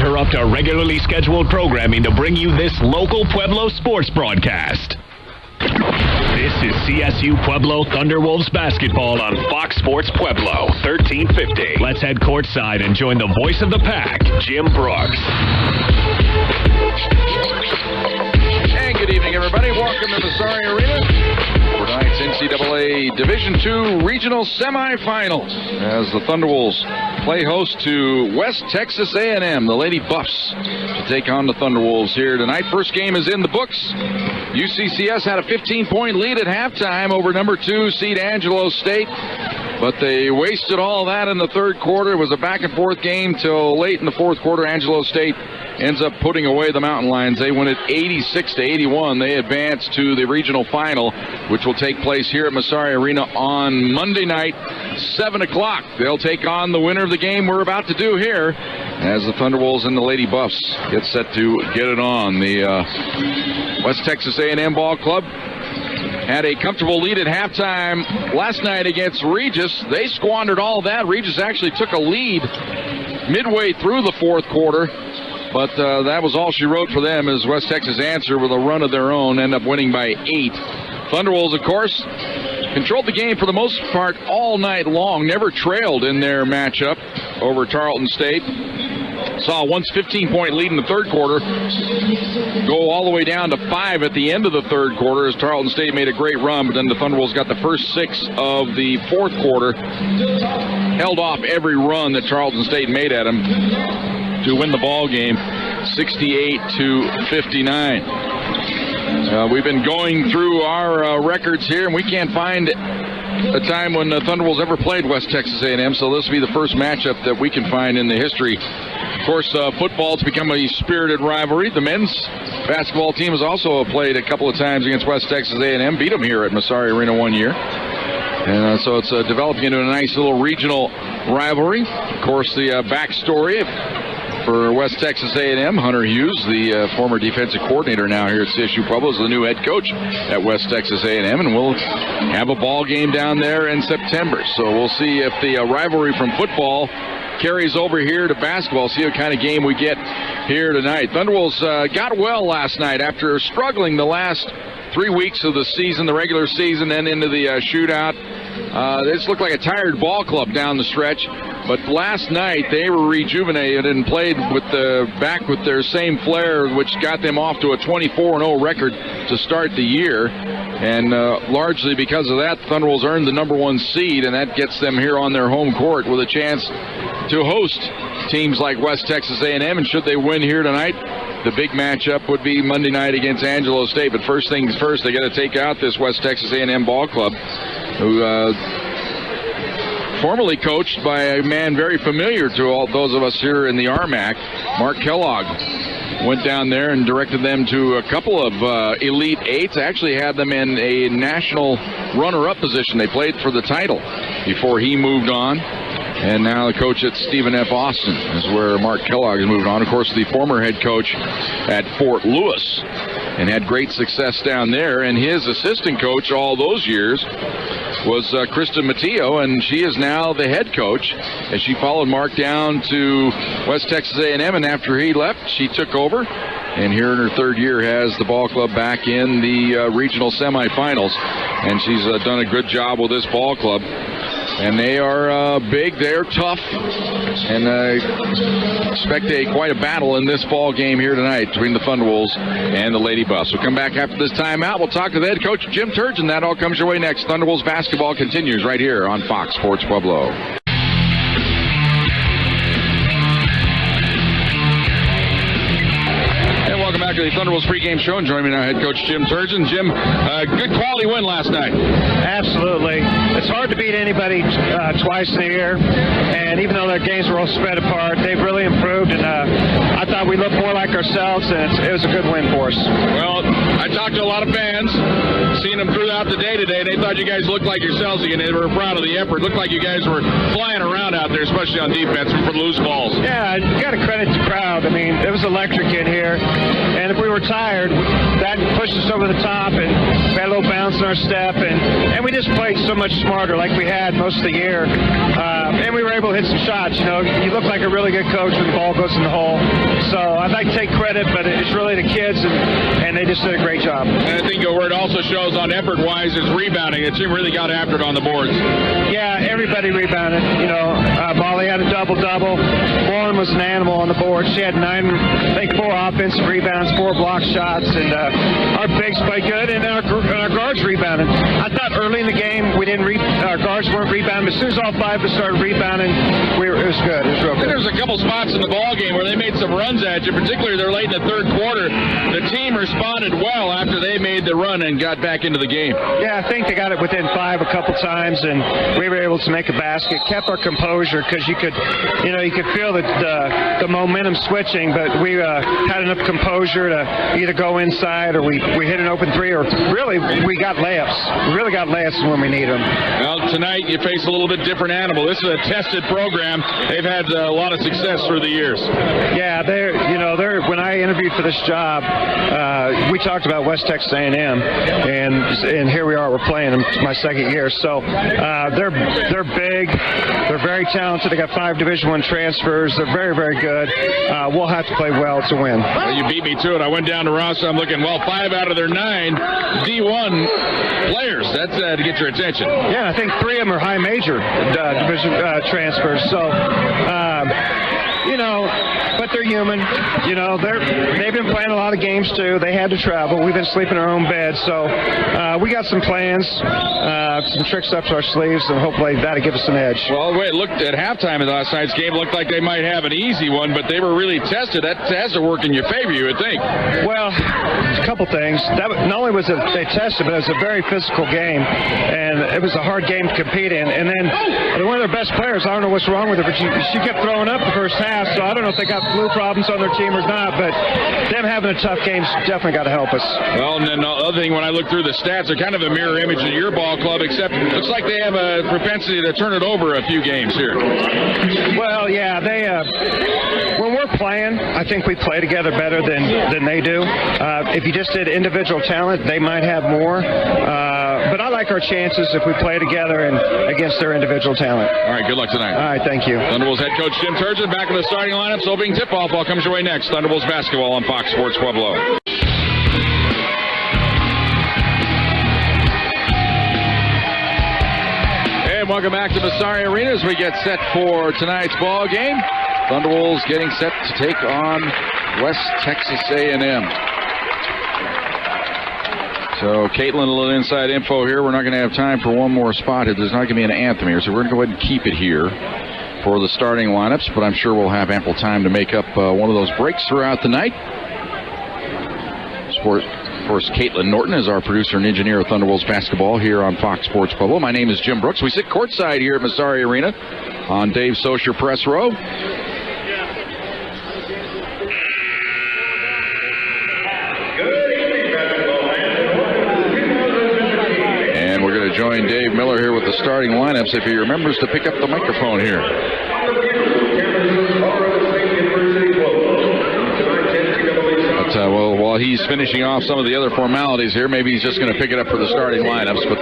interrupt our regularly scheduled programming to bring you this local Pueblo sports broadcast. This is Csu-Pueblo Thunderwolves basketball on Fox Sports Pueblo, 1350. Let's head courtside and join the voice of the pack, Jim Brooks. And good evening, everybody. Welcome to Massari Arena for tonight's NCAA Division II Regional Semifinals as the Thunderwolves play host to West Texas A&M, the Lady Buffs, to take on the Thunderwolves here tonight. First game is in the books. UCCS had a 15-point lead at halftime over number 2 seed Angelo State, but they wasted all that in the third quarter. It was a back-and-forth game till late in the fourth quarter. Angelo State ends up putting away the Mountain Lions. They win it 86-81. They advance to the regional final, which will take place here at Massari Arena on Monday night, 7 o'clock. They'll take on the winner of the game we're about to do here as the Thunderwolves and the Lady Buffs get set to get it on. The West Texas A&M Ball Club had a comfortable lead at halftime last night against Regis. They squandered all that. Regis actually took a lead midway through the fourth quarter, but that was all she wrote for them as West Texas answered with a run of their own, end up winning by 8. Thunderwolves, of course, controlled the game for the most part all night long, never trailed in their matchup over Tarleton State. Saw a once 15-point lead in the third quarter go all the way down to 5 at the end of the third quarter as Tarleton State made a great run, but then the Thunderwolves got the first 6 of the fourth quarter, held off every run that Tarleton State made at them to win the ball game 68-59. We've been going through our records here, and we can't find a time when the Thunderwolves ever played West Texas A&M, so this will be the first matchup that we can find in the history. Of course, football's become a spirited rivalry. The men's basketball team has also played a couple of times against West Texas A&M, beat them here at Massari Arena one year. And so it's developing into a nice little regional rivalry. Of course, the backstory for West Texas A&M, Hunter Hughes, the former defensive coordinator now here at Csu-Pueblo, is the new head coach at West Texas A&M, and we'll have a ball game down there in September. So we'll see if the rivalry from football carries over here to basketball, see what kind of game we get here tonight. Thunderwolves got well last night after struggling the last 3 weeks of the season, the regular season, then into the shootout. This looked like a tired ball club down the stretch, but last night they were rejuvenated and played with back with their same flair, which got them off to a 24-0 record to start the year. And largely because of that, Thunderwolves earned the number 1 seed, and that gets them here on their home court with a chance to host teams like West Texas A&M. And should they win here tonight, the big matchup would be Monday night against Angelo State. But first things first, they got to take out this West Texas A&M ball club, who formerly coached by a man very familiar to all those of us here in the RMAC, Mark Kellogg. Went down there and directed them to a couple of Elite Eights. Actually had them in a national runner-up position. They played for the title before he moved on. And now the coach at Stephen F. Austin is where Mark Kellogg has moved on. Of course, the former head coach at Fort Lewis and had great success down there. And his assistant coach all those years was Kristen Matteo, and she is now the head coach as she followed Mark down to West Texas A&M. And after he left, she took over. And here in her third year has the ball club back in the regional semifinals. And she's done a good job with this ball club. And they are big, they're tough, and expect quite a battle in this ball game here tonight between the Thunderwolves and the Lady Buffs. We'll come back after this timeout. We'll talk to the head coach, Jim Turgeon. That all comes your way next. Thunderwolves basketball continues right here on Fox Sports Pueblo. Back to the Thunderwolves pregame show, and joining me now, head coach Jim Turgeon. Jim, good quality win last night. Absolutely. It's hard to beat anybody twice in a year, and even though their games were all spread apart, they've really improved, and I thought we looked more like ourselves, and it was a good win for us. Well, I talked to a lot of fans, seeing them throughout the day today. They thought you guys looked like yourselves again. They were proud of the effort. It looked like you guys were flying around out there, especially on defense for loose balls. Yeah, got to credit the crowd. I mean, it was electric in here, and if we were tired, that pushed us over the top, and we had a little bounce in our step, and we just played so much smarter like we had most of the year, and we were able to hit some shots. You know, you look like a really good coach when the ball goes in the hole. So I'd like to take credit, but it's really the kids, and they just did a great job. And I think where it also shows on effort-wise is rebounding. The team really got after it on the boards. Yeah, everybody rebounded. You know, Molly had a double-double. Lauren was an animal on the board. She had 4 offensive rebounds, 4 block shots, and our bigs played good, and our guards rebounded. I thought early in the game our guards weren't rebounding, but as soon as all 5 of us started rebounding, it was good. It was real good. There was a couple spots in the ball game where they made some runs at you, particularly they're late in the third quarter. The team responded well after they made the run and got back into the game. Yeah, I think they got it within 5 a couple times, and we were able to make a basket. Kept our composure because you could feel the momentum switching, but we had enough composure to either go inside or we hit an open 3, or really we got layups. We really got layups when we need them. Well, tonight you face a little bit different animal. This is a tested program. They've had a lot of success through the years. Yeah, when I interviewed for this job, we talked about West Texas A&M, and here we are. We're playing them my second year. So they're big. They're very talented. They got 5 Division I transfers. They're very, very good. We'll have to play well to win. Well, you beat me to it. I went down to roster. I'm looking, 5 out of their 9 D1 players. That's to get your attention. Yeah, I think 3 of them are high major division transfers. So, but they're human. They've been playing a lot of games too. They had to travel. We've been sleeping in our own beds. So we got some plans, some tricks up our sleeves, and hopefully that'll give us an edge. Well, it looked at halftime of last night's game, looked like they might have an easy one, but they were really tested. That has to work in your favor, you would think. Well, a couple things. Not only was they tested, but it was a very physical game, and it was a hard game to compete in. And then one of their best players, I don't know what's wrong with her, but she kept throwing up the first half, so I don't know if they got flu problems on their team or not, but them having a tough game definitely got to help us. Well, and then the other thing, when I look through the stats, they're kind of a mirror image of your ball club, except it looks like they have a propensity to turn it over a few games here. Well, yeah, they when we're playing, I think we play together better than they do. If you just did individual talent, they might have more. But I like our chances if we play together and against their individual talent. All right, good luck tonight. All right, thank you. Thunderbolts head coach Jim Turgeon back in the starting lineup. So opening tip-off all comes your way next. Thunderbolts basketball on Fox Sports Pueblo. And welcome back to Massari Arena as we get set for tonight's ball game. Thunderbolts getting set to take on West Texas A&M. So, Caitlin, a little inside info here. We're not going to have time for one more spot. There's not going to be an anthem here, so we're going to go ahead and keep it here for the starting lineups, but I'm sure we'll have ample time to make up one of those breaks throughout the night. Of course, Caitlin Norton is our producer and engineer of Thunderbolts basketball here on Fox Sports Pueblo. My name is Jim Brooks. We sit courtside here at Massari Arena on Dave Socher Press Row. Join Dave Miller here with the starting lineups if he remembers to pick up the microphone here. But, while he's finishing off some of the other formalities here, maybe he's just going to pick it up for the starting lineups. But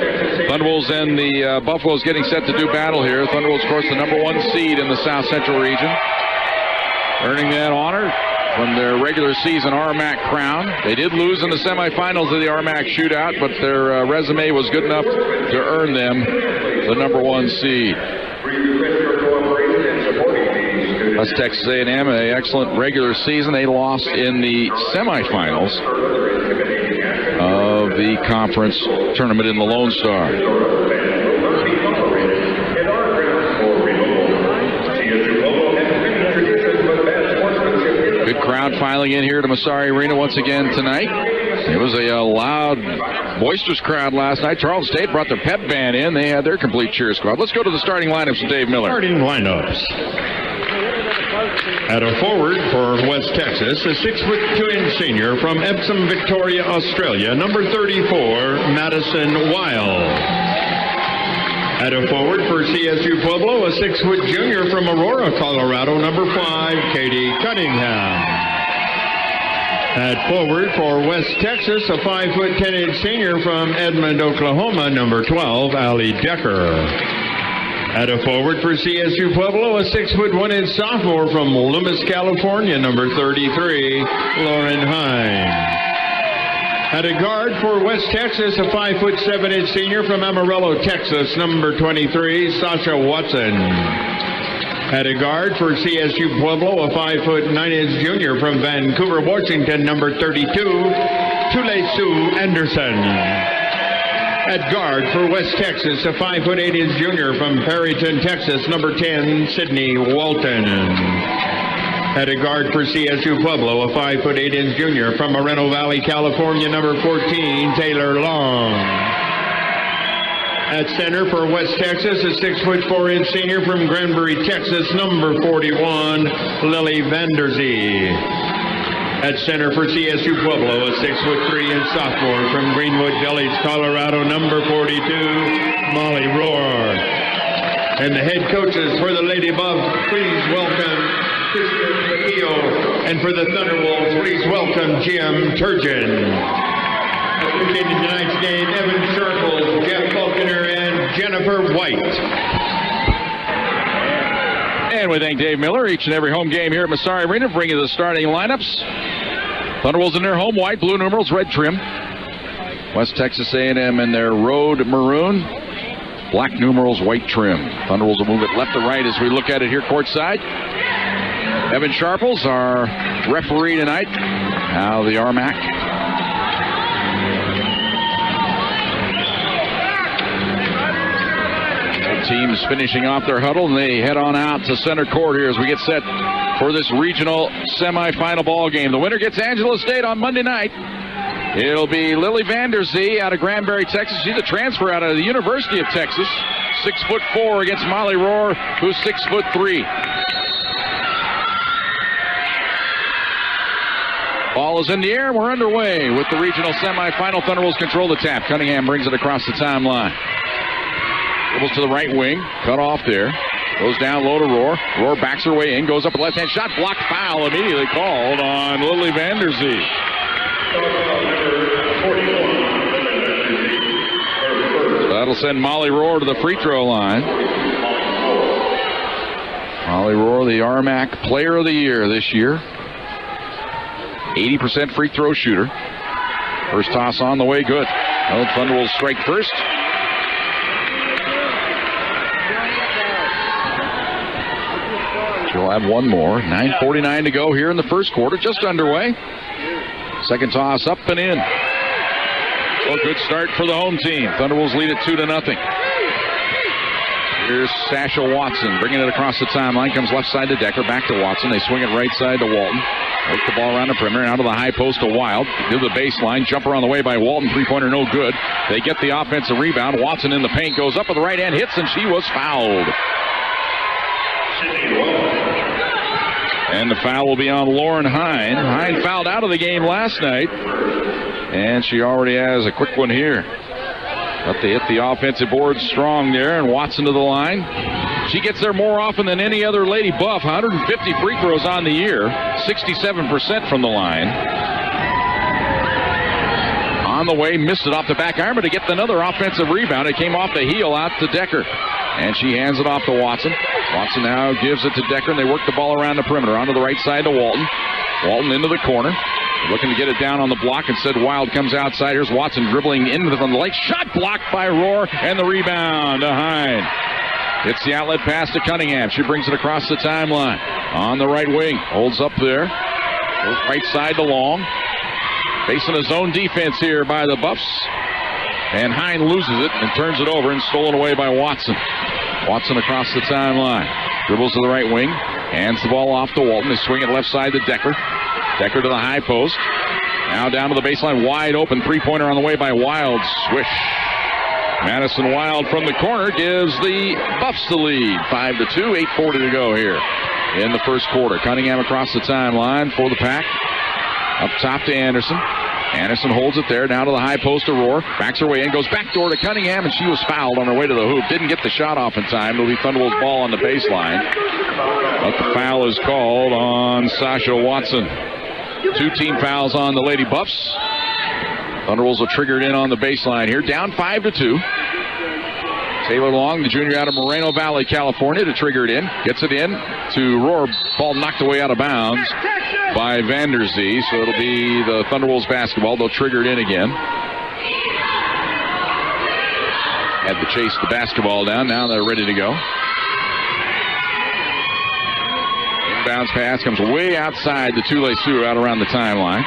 Thunderbolts and the Buffaloes getting set to do battle here. Thunderbolts, of course, the number 1 seed in the South Central region, earning that honor from their regular season RMAC crown. They did lose in the semifinals of the RMAC shootout, but their resume was good enough to earn them the number 1 seed. West Texas A&M, an excellent regular season. They lost in the semifinals of the conference tournament in the Lone Star. Good crowd filing in here to Massari Arena once again tonight. It was a loud, boisterous crowd last night. Charlton State brought their pep band in. They had their complete cheer squad. Let's go to the starting lineups with Dave Miller. Starting lineups. At a forward for West Texas, a 6'2" senior from Epsom, Victoria, Australia, number 34, Madison Wild. At a forward for Csu-Pueblo, a 6-foot junior from Aurora, Colorado, number 5, Katie Cunningham. At forward for West Texas, a 5-foot 10-inch senior from Edmond, Oklahoma, number 12, Allie Decker. At a forward for Csu-Pueblo, a 6-foot 1-inch sophomore from Loomis, California, number 33, Lauren Hine. At a guard for West Texas, a 5-foot 7-inch senior from Amarillo, Texas, number 23, Sasha Watson. At a guard for Csu-Pueblo, a 5-foot 9-inch junior from Vancouver, Washington, number 32, Tulesu Anderson. At guard for West Texas, a 5-foot 8-inch junior from Perryton, Texas, number 10, Sydney Walton. At a guard for Csu-Pueblo, a 5-foot 8-inch junior from Moreno Valley, California, number 14, Taylor Long. At center for West Texas, a 6-foot 4-inch senior from Granbury, Texas, number 41, Lily Vanderzee. At center for Csu-Pueblo, a 6-foot 3-inch sophomore from Greenwood Village, Colorado, number 42, Molly Rohr. And the head coaches for the Lady Buffs, please welcome Christian Trujillo, and for the Thunderwolves, please welcome Jim Turgeon. Officiating tonight's game, Evan Sharples, Jeff Falconer, and Jennifer White. And we thank Dave Miller. Each and every home game here at Massari Arena, bringing the starting lineups. Thunderwolves in their home white, blue numerals, red trim. West Texas A&M in their road maroon, black numerals, white trim. Thunderwolves will move it left to right as we look at it here courtside. Evan Sharples, our referee tonight. Now the Armac. Teams finishing off their huddle, and they head on out to center court here as we get set for this regional semifinal ball game. The winner gets Angela State on Monday night. It'll be Lily Vanderzee out of Granbury, Texas. She's a transfer out of the University of Texas. 6'4" against Molly Rohr, who's 6'3". Ball is in the air, and we're underway with the regional semifinal. Thunderwolves control the tap. Cunningham brings it across the timeline. Dribbles to the right wing, cut off there. Goes down low to Rohr. Rohr backs her way in, goes up a left-hand shot, blocked, foul immediately called on Lily Vanderzee. That'll send Molly Rohr to the free throw line. Molly Rohr, the Armac Player of the Year this year. 80% free throw shooter. First toss on the way, good. Well, Thunder will strike first. She'll have one more. 9:49 to go here in the first quarter, just underway. Second toss up and in. Well, good start for the home team. Thunderwolves lead it 2-0. Here's Sasha Watson bringing it across the timeline. Comes left side to Decker, back to Watson. They swing it right side to Walton. Work the ball around the perimeter, out to the high post to Wild. To the baseline, jumper on the way by Walton. Three-pointer no good. They get the offensive rebound. Watson in the paint, goes up with the right hand, hits, and she was fouled. And the foul will be on Lauren Hine. Hine fouled out of the game last night. And she already has a quick one here. But they hit the offensive board strong there, and Watson to the line. She gets there more often than any other Lady Buff. 150 free throws on the year. 67% from the line. On the way, missed it off the back iron, but to get another offensive rebound. It came off the heel out to Decker. And she hands it off to Watson. Watson now gives it to Decker, and they work the ball around the perimeter. Onto the right side to Walton. Walton into the corner. Looking to get it down on the block. Instead, Wild comes outside. Here's Watson dribbling into from the lake. Shot blocked by Rohr, and the rebound to Hine. It's the outlet pass to Cunningham. She brings it across the timeline. On the right wing. Holds up there. Right side to Long. Facing a zone defense here by the Buffs. And Hine loses it and turns it over, and stolen away by Watson. Watson across the timeline. Dribbles to the right wing. Hands the ball off to Walton. They swing it left side to Decker. Decker to the high post. Now down to the baseline. Wide open. Three-pointer on the way by Wild. Swish. Madison Wild from the corner gives the Buffs the lead. 5-2. 8:40 to go here in the first quarter. Cunningham across the timeline for the Pack. Up top to Anderson. Anderson holds it there, down to the high post to Rohr. Backs her way in, goes back door to Cunningham, and she was fouled on her way to the hoop. Didn't get the shot off in time. It'll be Thunderbolt's ball on the baseline. But the foul is called on Sasha Watson. 2 team fouls on the Lady Buffs. Thunderbolts are triggered in on the baseline here, down 5-2. Taylor Long, the junior out of Moreno Valley, California, to trigger it in. Gets it in to Rohr. Ball knocked away out of bounds by Vanderzee. So it'll be the Thunderbolts basketball. They'll trigger it in again. Had to chase the basketball down. Now they're ready to go. Inbounds pass comes way outside the Tule Sioux, out around the timeline.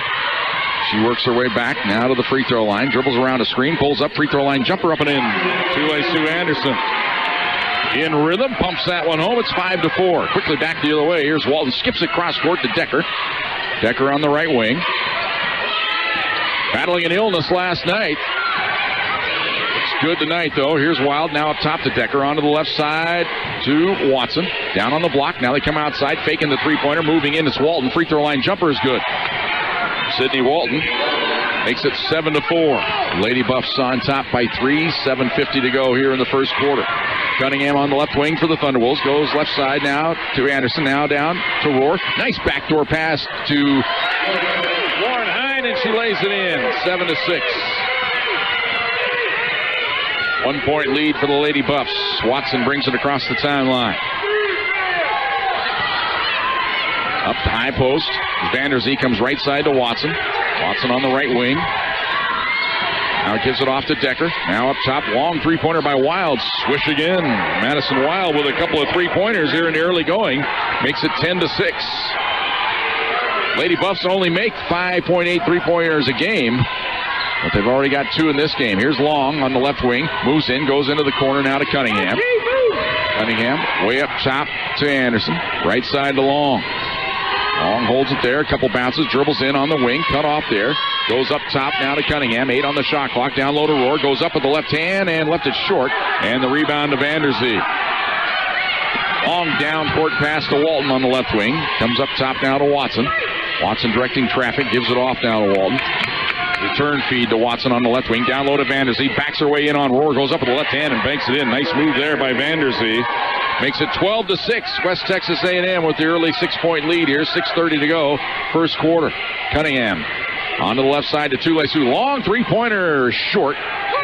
She works her way back now to the free throw line, dribbles around a screen, pulls up, free throw line, jumper up and in. Tule Sioux Anderson in rhythm, pumps that one home. It's 5-4. Quickly back the other way. Here's Walton, skips it cross court to Decker. Decker on the right wing. Battling an illness last night. It's good tonight, though. Here's Wild now up top to Decker, onto the left side to Watson. Down on the block. Now they come outside, faking the three-pointer, moving in. It's Walton. Free throw line jumper is good. Sydney Walton makes it 7-4. Lady Buffs on top by 3. 7:50 to go here in the first quarter. Cunningham on the left wing for the Thunderbolts. Goes left side now to Anderson. Now down to Rohr. Nice backdoor pass to Lauren Hine, and she lays it in. 7-6. 1 point lead for the Lady Buffs. Watson brings it across the timeline. Up to high post. Vanderzee comes right side to Watson. Watson on the right wing. Now gives it off to Decker. Now up top, long three-pointer by Wild. Swish again. Madison Wild with a couple of three-pointers here in the early going. Makes it 10-6. Lady Buffs only make 5.8 three-pointers a game, but they've already got 2 in this game. Here's Long on the left wing. Moves in, goes into the corner now to Cunningham. Cunningham way up top to Anderson. Right side to Long. Long holds it there, a couple bounces, dribbles in on the wing, cut off there. Goes up top now to Cunningham, 8 on the shot clock, down low to Rohr, goes up with the left hand and left it short. And the rebound to Vanderzee. Long down court pass to Walton on the left wing, comes up top now to Watson. Watson directing traffic, gives it off now to Walton. Return feed to Watson on the left wing, down low to Vanderzee, backs her way in on Rohr, goes up with the left hand and banks it in. Nice move there by Vanderzee. Makes it 12-6. West Texas A&M with the early 6-point lead here. 6:30 to go. First quarter. Cunningham on to the left side to Tule Sioux. Long three-pointer short.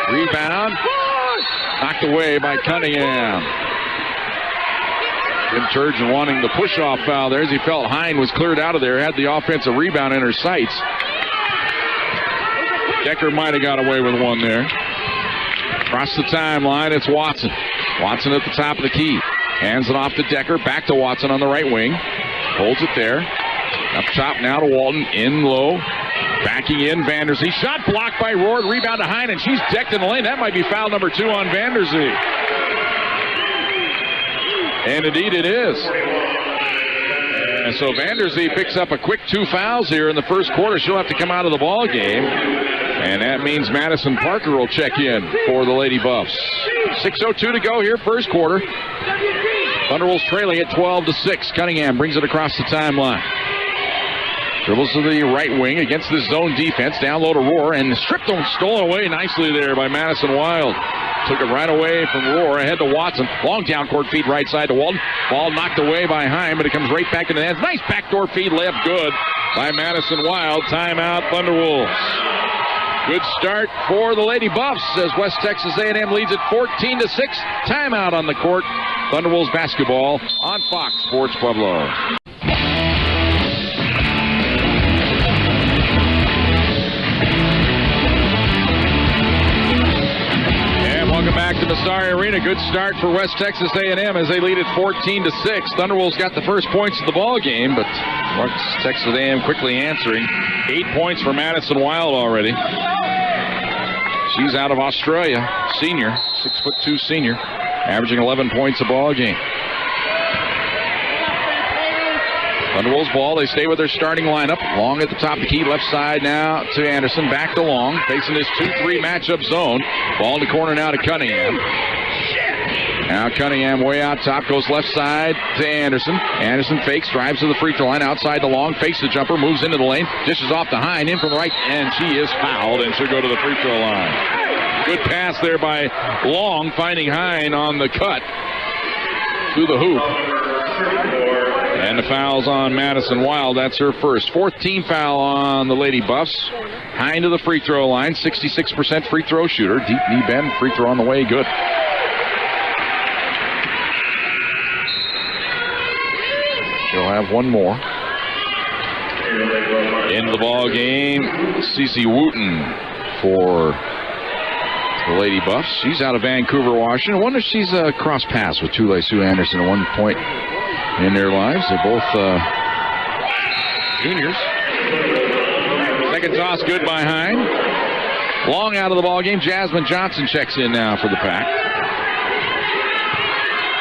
Rebound knocked away by Cunningham. Jim Turgeon wanting the push-off foul there as he felt Hine was cleared out of there. Had the offensive rebound in her sights. Decker might have got away with one there. Across the timeline, it's Watson. Watson at the top of the key. Hands it off to Decker. Back to Watson on the right wing. Holds it there. Up top now to Walton. In low. Backing in Vanderzee. Shot blocked by Rohr. Rebound to Hine, and she's decked in the lane. That might be foul number 2 on Vanderzee. And indeed it is. And so Vanderzee picks up a quick 2 fouls here in the first quarter. She'll have to come out of the ball game. And that means Madison Parker will check in for the Lady Buffs. 6:02 to go here, first quarter. Thunderbolts trailing at 12-6. Cunningham brings it across the timeline. Dribbles to the right wing against the zone defense. Down low to Rohr, and stripped and stolen away nicely there by Madison Wild. Took it right away from Rohr, ahead to Watson. Long down court feed right side to Walton. Ball knocked away by Hine, but it comes right back into the hands. Nice backdoor feed, layup good by Madison Wild. Timeout, Thunderwolves. Good start for the Lady Buffs as West Texas A&M leads at 14-6. Timeout on the court. Thunderwolves basketball on Fox Sports Pueblo. Welcome back to Massari Arena. Good start for West Texas A&M as they lead at 14-6. Thunderwolves got the first points of the ball game, but West Texas A&M quickly answering. 8 points for Madison Wild already. She's out of Australia, senior, 6'2" senior, averaging 11 points a ball game. Thunderwolves ball. They stay with their starting lineup. Long at the top of the key, left side now to Anderson. Back to Long, facing this 2-3 matchup zone. Ball in the corner now to Cunningham. Now Cunningham way out top, goes left side to Anderson. Anderson fakes, drives to the free throw line, outside the Long, fakes the jumper, moves into the lane, dishes off to Hine, in from the right, and she is fouled, and she'll go to the free throw line. Good pass there by Long, finding Hine on the cut to the hoop. And the foul's on Madison Wild. That's her first. 14th foul on the Lady Buffs. Hine to the free throw line, 66% free throw shooter. Deep knee bend, free throw on the way, good. She'll have one more. Into the ball game, Cece Wooten for the Lady Buffs. She's out of Vancouver, Washington. I wonder if she's a cross pass with Tule Sue Anderson at one point in their lives. They're both juniors. Second toss good by Hine. Long out of the ball game. Jasmine Johnson checks in now for the Pack.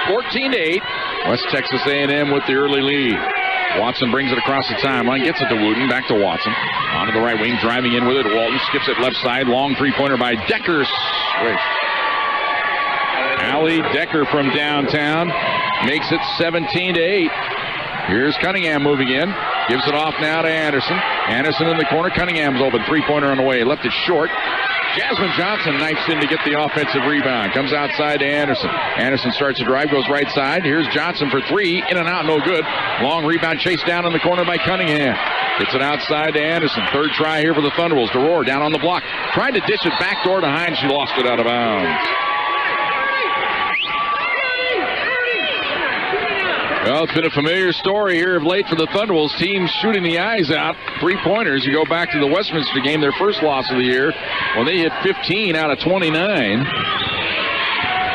14-8. West Texas A&M with the early lead. Watson brings it across the timeline, gets it to Wooten, back to Watson. Onto the right wing, driving in with it. Walton skips it left side. Long three-pointer by Decker. Allie Decker from downtown makes it 17-8. Here's Cunningham moving in. Gives it off now to Anderson. Anderson in the corner. Cunningham's open. Three-pointer on the way. Left it short. Jasmine Johnson knifes in to get the offensive rebound. Comes outside to Anderson. Anderson starts to drive, goes right side. Here's Johnson for three. In and out, no good. Long rebound chased down in the corner by Cunningham. Gets it outside to Anderson. Third try here for the Thunderwolves. DeRoar down on the block. Tried to dish it backdoor to Hines. She lost it out of bounds. Well, it's been a familiar story here of late for the Thunderwolves. Teams shooting the eyes out. Three-pointers. You go back to the Westminster game, their first loss of the year, when they hit 15 out of 29.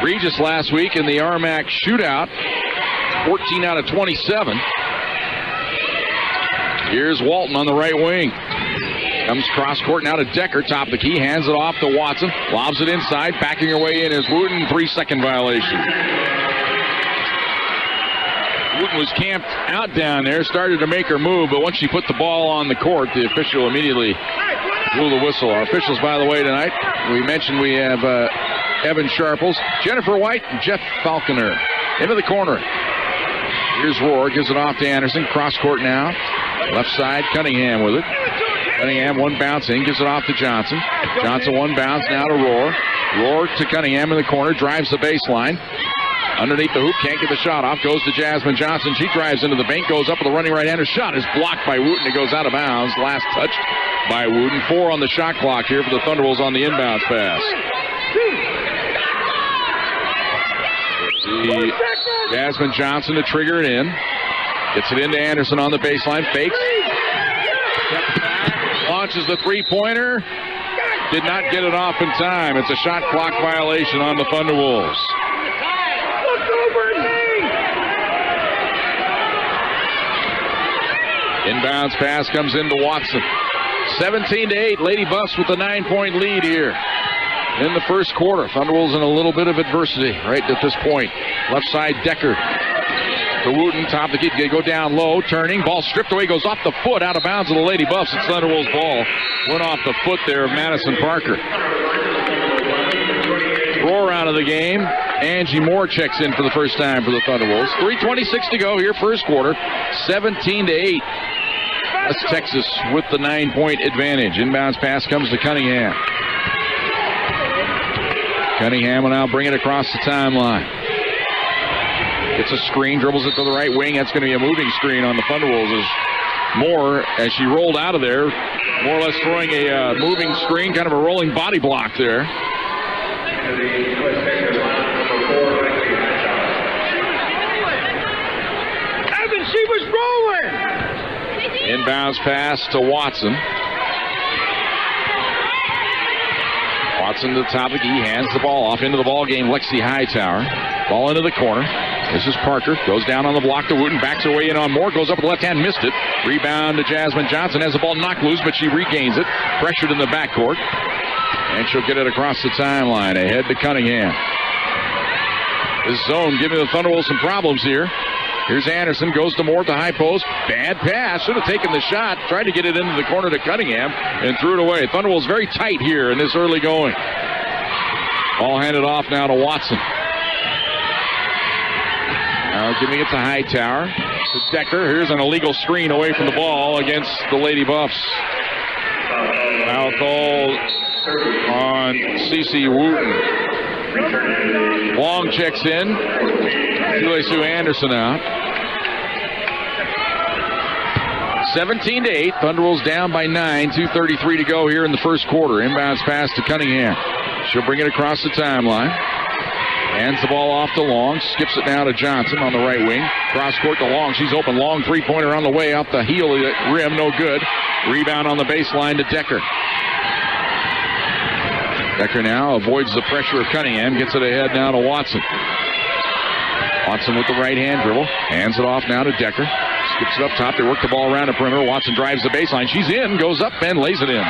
Regis last week in the RMAC shootout, 14 out of 27. Here's Walton on the right wing. Comes cross court now to Decker, top of the key, hands it off to Watson, lobs it inside, backing her way in is Wooten, 3-second violation. Wooten was camped out down there, started to make her move, but once she put the ball on the court, the official immediately blew the whistle. Our officials, by the way, tonight, we mentioned we have Evan Sharples, Jennifer White, and Jeff Falconer. Into the corner. Here's Rohr, gives it off to Anderson, cross court now. Left side, Cunningham with it. Cunningham one bounce in, gives it off to Johnson. Johnson one bounce now to Rohr. Rohr to Cunningham in the corner, drives the baseline. Underneath the hoop, can't get the shot off. Goes to Jasmine Johnson. She drives into the paint, goes up with a running right-hander. Shot is blocked by Wooten. It goes out of bounds. Last touched by Wooten. 4 on the shot clock here for the Thunderwolves on the inbounds pass. See Jasmine Johnson to trigger it in. Gets it into Anderson on the baseline. Fakes. Launches the three-pointer. Did not get it off in time. It's a shot clock violation on the Thunderwolves. Inbounds pass comes into Watson. 17-8. Lady Buffs with a 9-point lead here in the first quarter. Thunderwolves in a little bit of adversity right at this point. Left side, Decker. To Wooten, top of the key. They go down low, turning. Ball stripped away, goes off the foot, out of bounds of the Lady Buffs. It's Thunderwolves' ball. Went off the foot there of Madison Parker. Rohr out of the game. Angie Moore checks in for the first time for the Thunderwolves. 3:26 to go here, first quarter. 17-8. West Texas with the 9-point advantage. Inbounds pass comes to Cunningham. Cunningham will now bring it across the timeline. Gets a screen, dribbles it to the right wing. That's going to be a moving screen on the Thunderwolves. As Moore, as she rolled out of there, more or less throwing a moving screen, kind of a rolling body block there. Evan, she was rolling. Inbounds pass to Watson. Watson to the top of the key, hands the ball off into the ball game. Lexi Hightower. Ball into the corner. This is Parker. Goes down on the block to Wooten. Backs her way in on Moore. Goes up with the left hand. Missed it. Rebound to Jasmine Johnson. Has the ball knocked loose, but she regains it. Pressured in the backcourt. And she'll get it across the timeline. Ahead to Cunningham. This zone giving the Thunderwolves some problems here. Here's Anderson. Goes to Moore at the high post. Bad pass. Should have taken the shot. Tried to get it into the corner to Cunningham and threw it away. Thunderwolves very tight here in this early going. Ball handed off now to Watson. Now giving it to Hightower. To Decker. Here's an illegal screen away from the ball against the Lady Buffs. Foul called on Cece Wooten. Long checks in. Tule Anderson out. 17-8. Thunderwolves down by 9. 2:33 to go here in the first quarter. Inbounds pass to Cunningham. She'll bring it across the timeline. Hands the ball off to Long. Skips it now to Johnson on the right wing. Cross court to Long. She's open. Long three-pointer on the way. Off the heel of the rim. No good. Rebound on the baseline to Decker. Decker now avoids the pressure of Cunningham. Gets it ahead now to Watson. Watson with the right-hand dribble. Hands it off now to Decker. Skips it up top. They work the ball around the perimeter. Watson drives the baseline. She's in. Goes up and lays it in.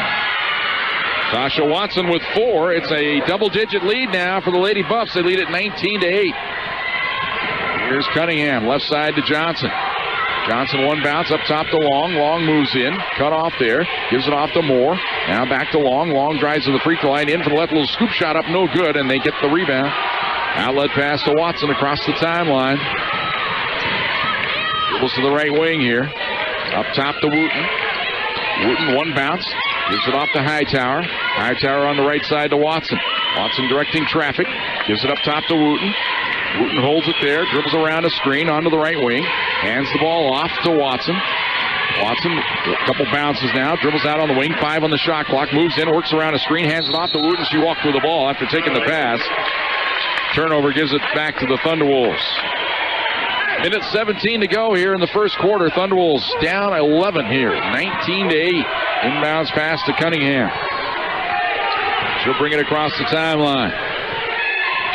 Tasha Watson with 4. It's a double-digit lead now for the Lady Buffs. They lead at 19-8. Here's Cunningham. Left side to Johnson. Johnson one bounce up top to Long. Long moves in. Cut off there. Gives it off to Moore. Now back to Long. Long drives to the free throw line. In for the left. Little scoop shot up. No good. And they get the rebound. Outlet pass to Watson across the timeline. Dribbles to the right wing here. Up top to Wooten. Wooten one bounce. Gives it off to Hightower. Hightower on the right side to Watson. Watson directing traffic. Gives it up top to Wooten. Wooten holds it there. Dribbles around a screen onto the right wing. Hands the ball off to Watson. Watson, a couple bounces now. Dribbles out on the wing. 5 on the shot clock. Moves in. Works around a screen. Hands it off to Wooten. She walked with the ball after taking the pass. Turnover gives it back to the Thunderwolves. Minute 17 to go here in the first quarter. Thunderwolves down 11 here. 19-8. Inbounds pass to Cunningham. She'll bring it across the timeline.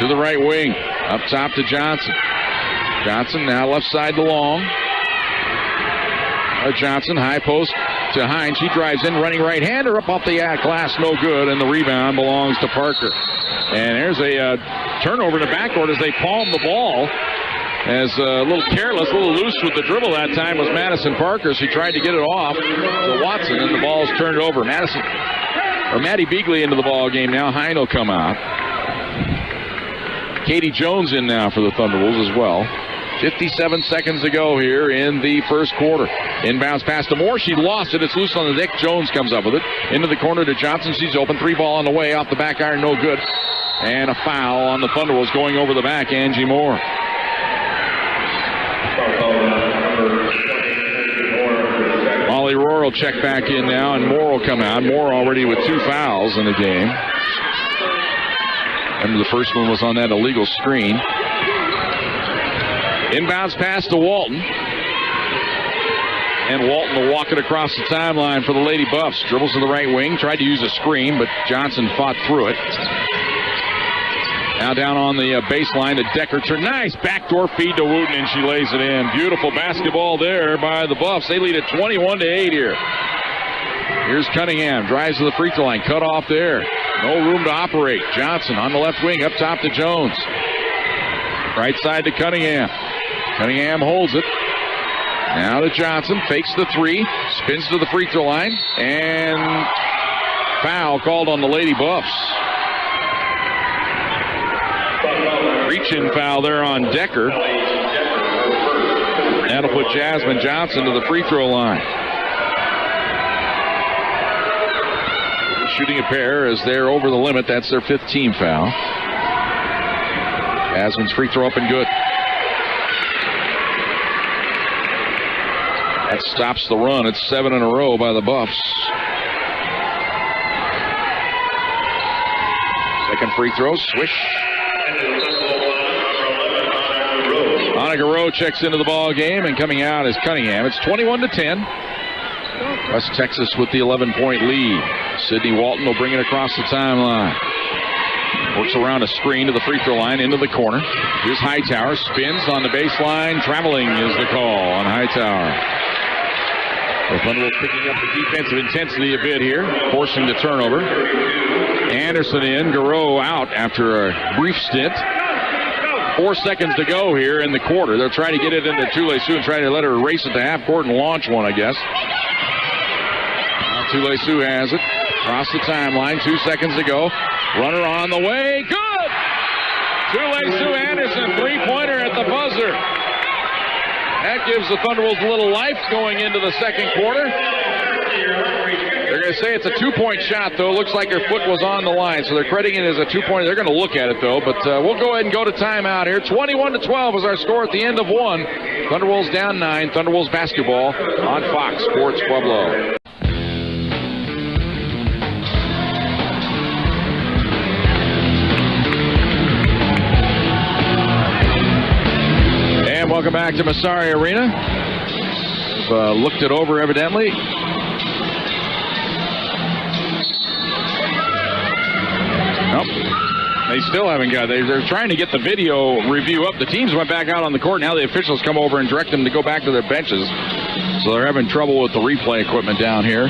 To the right wing. Up top to Johnson. Johnson now left side to Long. Johnson, high post to Hines. She drives in, running right-hander up off the glass. No good, and the rebound belongs to Parker. And there's a turnover in the backcourt as they palm the ball. As a little careless, a little loose with the dribble that time was Madison Parker. She tried to get it off to Watson, and the ball's turned over. Maddie Beagley into the ball game now. Hine will come out. Katie Jones in now for the Thunderwolves as well. 57 seconds to go here in the first quarter. Inbounds pass to Moore. She lost it. It's loose on the deck. Jones comes up with it. Into the corner to Johnson. She's open. 3-ball on the way. Off the back iron. No good. And a foul on the Thunderwolves going over the back. Angie Moore. Molly Rohr will check back in now, and Moore will come out. Moore already with 2 fouls in the game. And the first one was on that illegal screen. Inbounds pass to Walton. And Walton will walk it across the timeline for the Lady Buffs. Dribbles to the right wing. Tried to use a screen, but Johnson fought through it. Now down on the baseline to Decker. Nice backdoor feed to Wooten, and she lays it in. Beautiful basketball there by the Buffs. They lead at 21-8 here. Here's Cunningham. Drives to the free throw line. Cut off there. No room to operate. Johnson on the left wing. Up top to Jones. Right side to Cunningham. Cunningham holds it. Now to Johnson. Fakes the 3. Spins to the free throw line. And foul called on the Lady Buffs. Reach-in foul there on Decker. That'll put Jasmine Johnson to the free throw line. Shooting a pair as they're over the limit. That's their 5th team foul. Jasmine's free throw up and good. That stops the run. It's 7 in a row by the Buffs. Second free throw. Swish. Annika Rowe checks into the ball game, and coming out is Cunningham. It's 21-10. West Texas with the 11-point lead. Sydney Walton will bring it across the timeline. Works around a screen to the free throw line, into the corner. Here's Hightower. Spins on the baseline. Traveling is the call on Hightower. The Thunderwolves picking up the defensive intensity a bit here, forcing the turnover. Anderson in, Garreau out after a brief stint. 4 seconds to go here in the quarter. They're trying to get it into Tule-Su and trying to let her race it to half court and launch one, I guess. Now Tule-Su has it. Across the timeline, 2 seconds to go. Runner on the way. Good! Tule-Su Anderson, 3-pointer at the buzzer. That gives the Thunderwolves a little life going into the second quarter. They're going to say it's a 2-point shot, though. It looks like her foot was on the line, so they're crediting it as a 2-pointer. They're going to look at it, though, but we'll go ahead and go to timeout here. 21-12 is our score at the end of one. Thunderwolves down 9. Thunderwolves basketball on Fox Sports Pueblo. And welcome back to Massari Arena. We've looked it over, evidently. Nope. They still haven't got it. They're trying to get the video review up. The teams went back out on the court. Now the officials come over and direct them to go back to their benches. So they're having trouble with the replay equipment down here.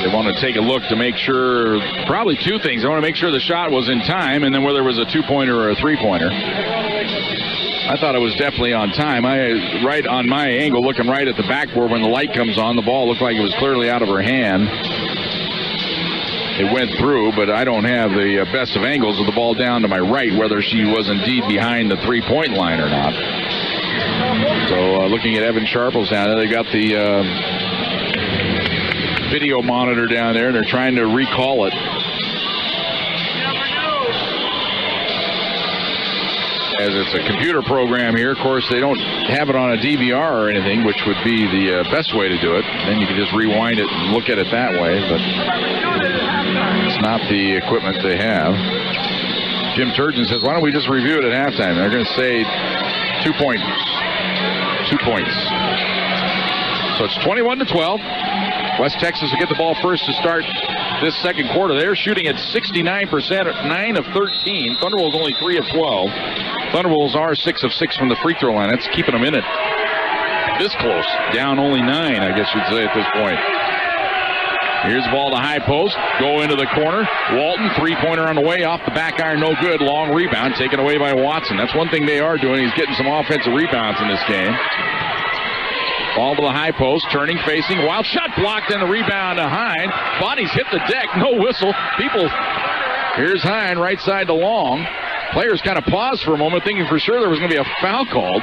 They want to take a look to make sure, probably two things. They want to make sure the shot was in time, and then whether it was a 2-pointer or a 3-pointer. I thought it was definitely on time. Right on my angle, looking right at the backboard when the light comes on, the ball looked like it was clearly out of her hand. It went through, but I don't have the best of angles of the ball down to my right, whether she was indeed behind the 3-point line or not. So looking at Evan Sharples down there, they got the video monitor down there, and they're trying to recall it. As it's a computer program here, of course, they don't have it on a DVR or anything, which would be the best way to do it. Then you can just rewind it and look at it that way, but it's not the equipment they have. Jim Turgeon says, why don't we just review it at halftime? They're going to say 2 points. 2 points. So it's 21-12. West Texas will get the ball first to start this second quarter. They're shooting at 69% at 9 of 13. Thunderwolves only 3 of 12. Thunderwolves are 6 of 6 from the free throw line. That's keeping them in it this close. Down only 9, I guess you'd say at this point. Here's the ball to high post. Go into the corner. Walton, 3-pointer on the way. Off the back iron, no good. Long rebound taken away by Watson. That's one thing they are doing. He's getting some offensive rebounds in this game. Ball to the high post, turning, facing, wild shot blocked, and the rebound to Hine. Bodies hit the deck, no whistle. Here's Hine, right side to Long. Players kind of paused for a moment, thinking for sure there was going to be a foul called.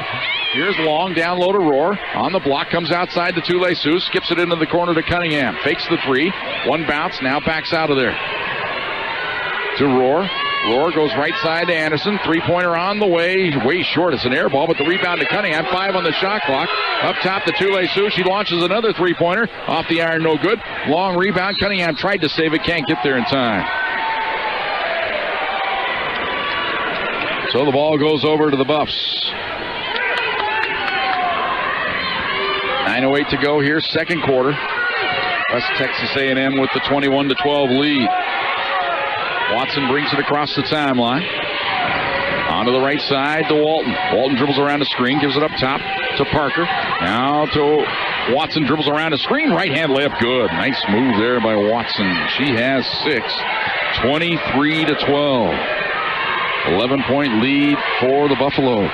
Here's Long, down low to Rohr. On the block, comes outside to Csu-Pueblo, skips it into the corner to Cunningham. Fakes the 3, one bounce, now backs out of there. To Rohr. Rohr goes right side to Anderson. 3-pointer on the way. Way short. It's an air ball, but the rebound to Cunningham. 5 on the shot clock. Up top to Csu-Pueblo. She launches another 3-pointer. Off the iron, no good. Long rebound. Cunningham tried to save it. Can't get there in time. So the ball goes over to the Buffs. 9:08 to go here, second quarter. West Texas A&M with the 21-12 lead. Watson brings it across the timeline. Onto the right side to Walton. Walton dribbles around the screen, gives it up top to Parker. Now to Watson, dribbles around the screen. Right-hand layup, good. Nice move there by Watson. She has 6. 23-12. 11-point lead for the Buffaloes.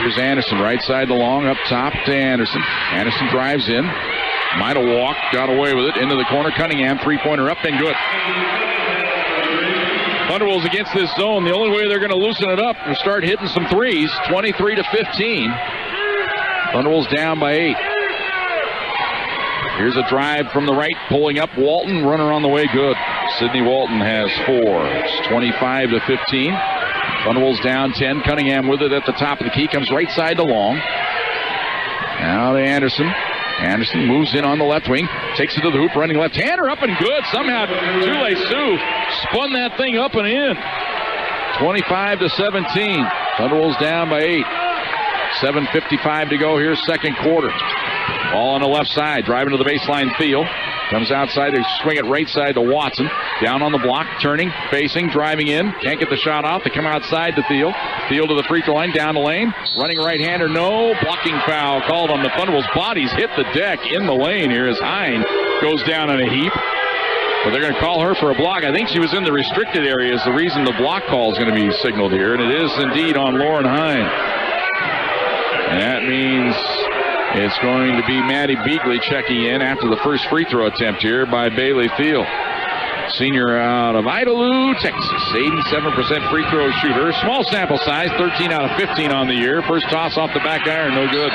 Here's Anderson, right side to Long, up top to Anderson. Anderson drives in. Might have walked, got away with it. Into the corner, Cunningham, 3-pointer up and good. Thunderwolves against this zone. The only way they're going to loosen it up is start hitting some threes. 23-15. Thunderwolves down by 8. Here's a drive from the right, pulling up Walton. Runner on the way, good. Sydney Walton has 4. It's 25-15. Thunderwolves down 10. Cunningham with it at the top of the key. Comes right side to Long. Now to Anderson. Anderson moves in on the left wing. Takes it to the hoop. Running left-hander up and good. Somehow Csu-Pueblo spun that thing up and in. 25-17. Thunderwolves down by 8. 7:55 to go here, second quarter. Ball on the left side. Driving to the baseline, Thiel. Comes outside, they swing it right side to Watson. Down on the block, turning, facing, driving in. Can't get the shot off. They come outside to Thiel. Thiel to the free throw line, down the lane. Running right-hander, no. Blocking foul called on the Thunderwolves. Bodies hit the deck in the lane here as Hine goes down in a heap. But they're going to call her for a block. I think she was in the restricted area is the reason the block call is going to be signaled here. And it is indeed on Lauren Hine. And that means it's going to be Maddie Beagley checking in after the first free throw attempt here by Bailey Thiel. Senior out of Idalou, Texas. 87% free throw shooter. Small sample size, 13 out of 15 on the year. First toss off the back iron, no good.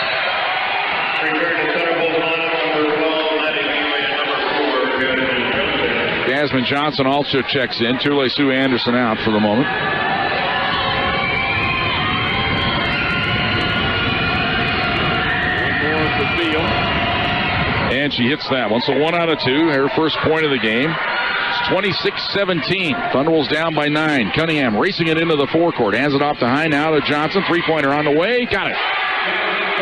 Jasmine Johnson also checks in. Tule Sue Anderson out for the moment. And she hits that one. So 1 out of 2. Her first point of the game. It's 26-17. Thunderwolves down by 9. Cunningham racing it into the forecourt. Hands it off to high now to Johnson. Three-pointer on the way. Got it.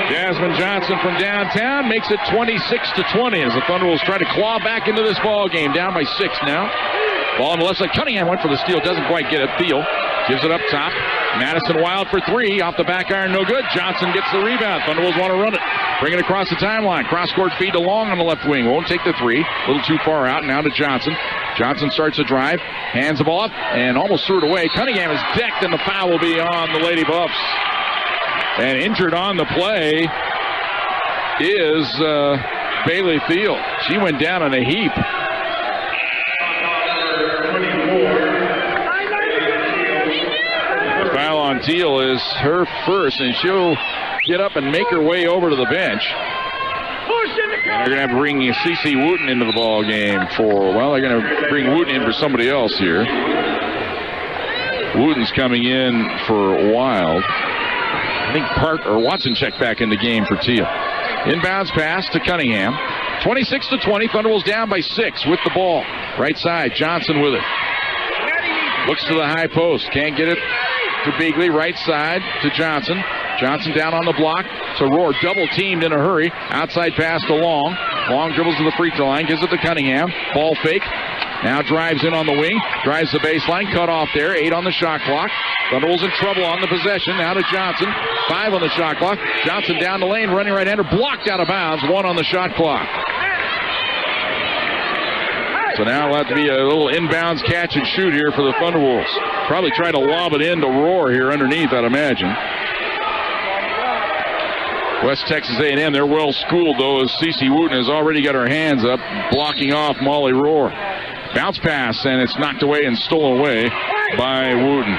Jasmine Johnson from downtown makes it 26-20 as the Thunderwolves try to claw back into this ball game. Down by 6 now. Ball on the left side. Cunningham went for the steal. Doesn't quite get it. Thiel gives it up top. Madison Wild for 3. Off the back iron. No good. Johnson gets the rebound. Thunderwolves want to run it. Bring it across the timeline. Cross-court feed to Long on the left wing. Won't take the 3. A little too far out. Now to Johnson. Johnson starts a drive. Hands the ball up and almost threw it away. Cunningham is decked and the foul will be on the Lady Buffs. And injured on the play is Bailey Thiel. She went down in a heap. The foul on Thiel is her first, and she'll get up and make her way over to the bench. And they're going to have to bring Cece Wooten into the ball game for, well, they're going to bring Wooten in for somebody else here. Wooten's coming in for Wild. I think Watson checked back in the game for Teal. Inbounds pass to Cunningham. 26-20. Thunderwolves down by 6 with the ball. Right side. Johnson with it. Looks to the high post. Can't get it to Beagley. Right side to Johnson. Johnson down on the block to Rohr. Double teamed in a hurry. Outside pass to Long. Long dribbles to the free throw line. Gives it to Cunningham. Ball fake. Now drives in on the wing. Drives the baseline. Cut off there. 8 on the shot clock. Thunderwolves in trouble on the possession. Now to Johnson. 5 on the shot clock. Johnson down the lane. Running right-hander. Blocked out of bounds. 1 on the shot clock. So now it'll have to be a little inbounds catch and shoot here for the Thunderwolves. Probably try to lob it in to Rohr here underneath, I'd imagine. West Texas A&M, they're well schooled though, as Cece Wooten has already got her hands up, blocking off Molly Rohr. Bounce pass, and it's knocked away and stolen away by Wooten.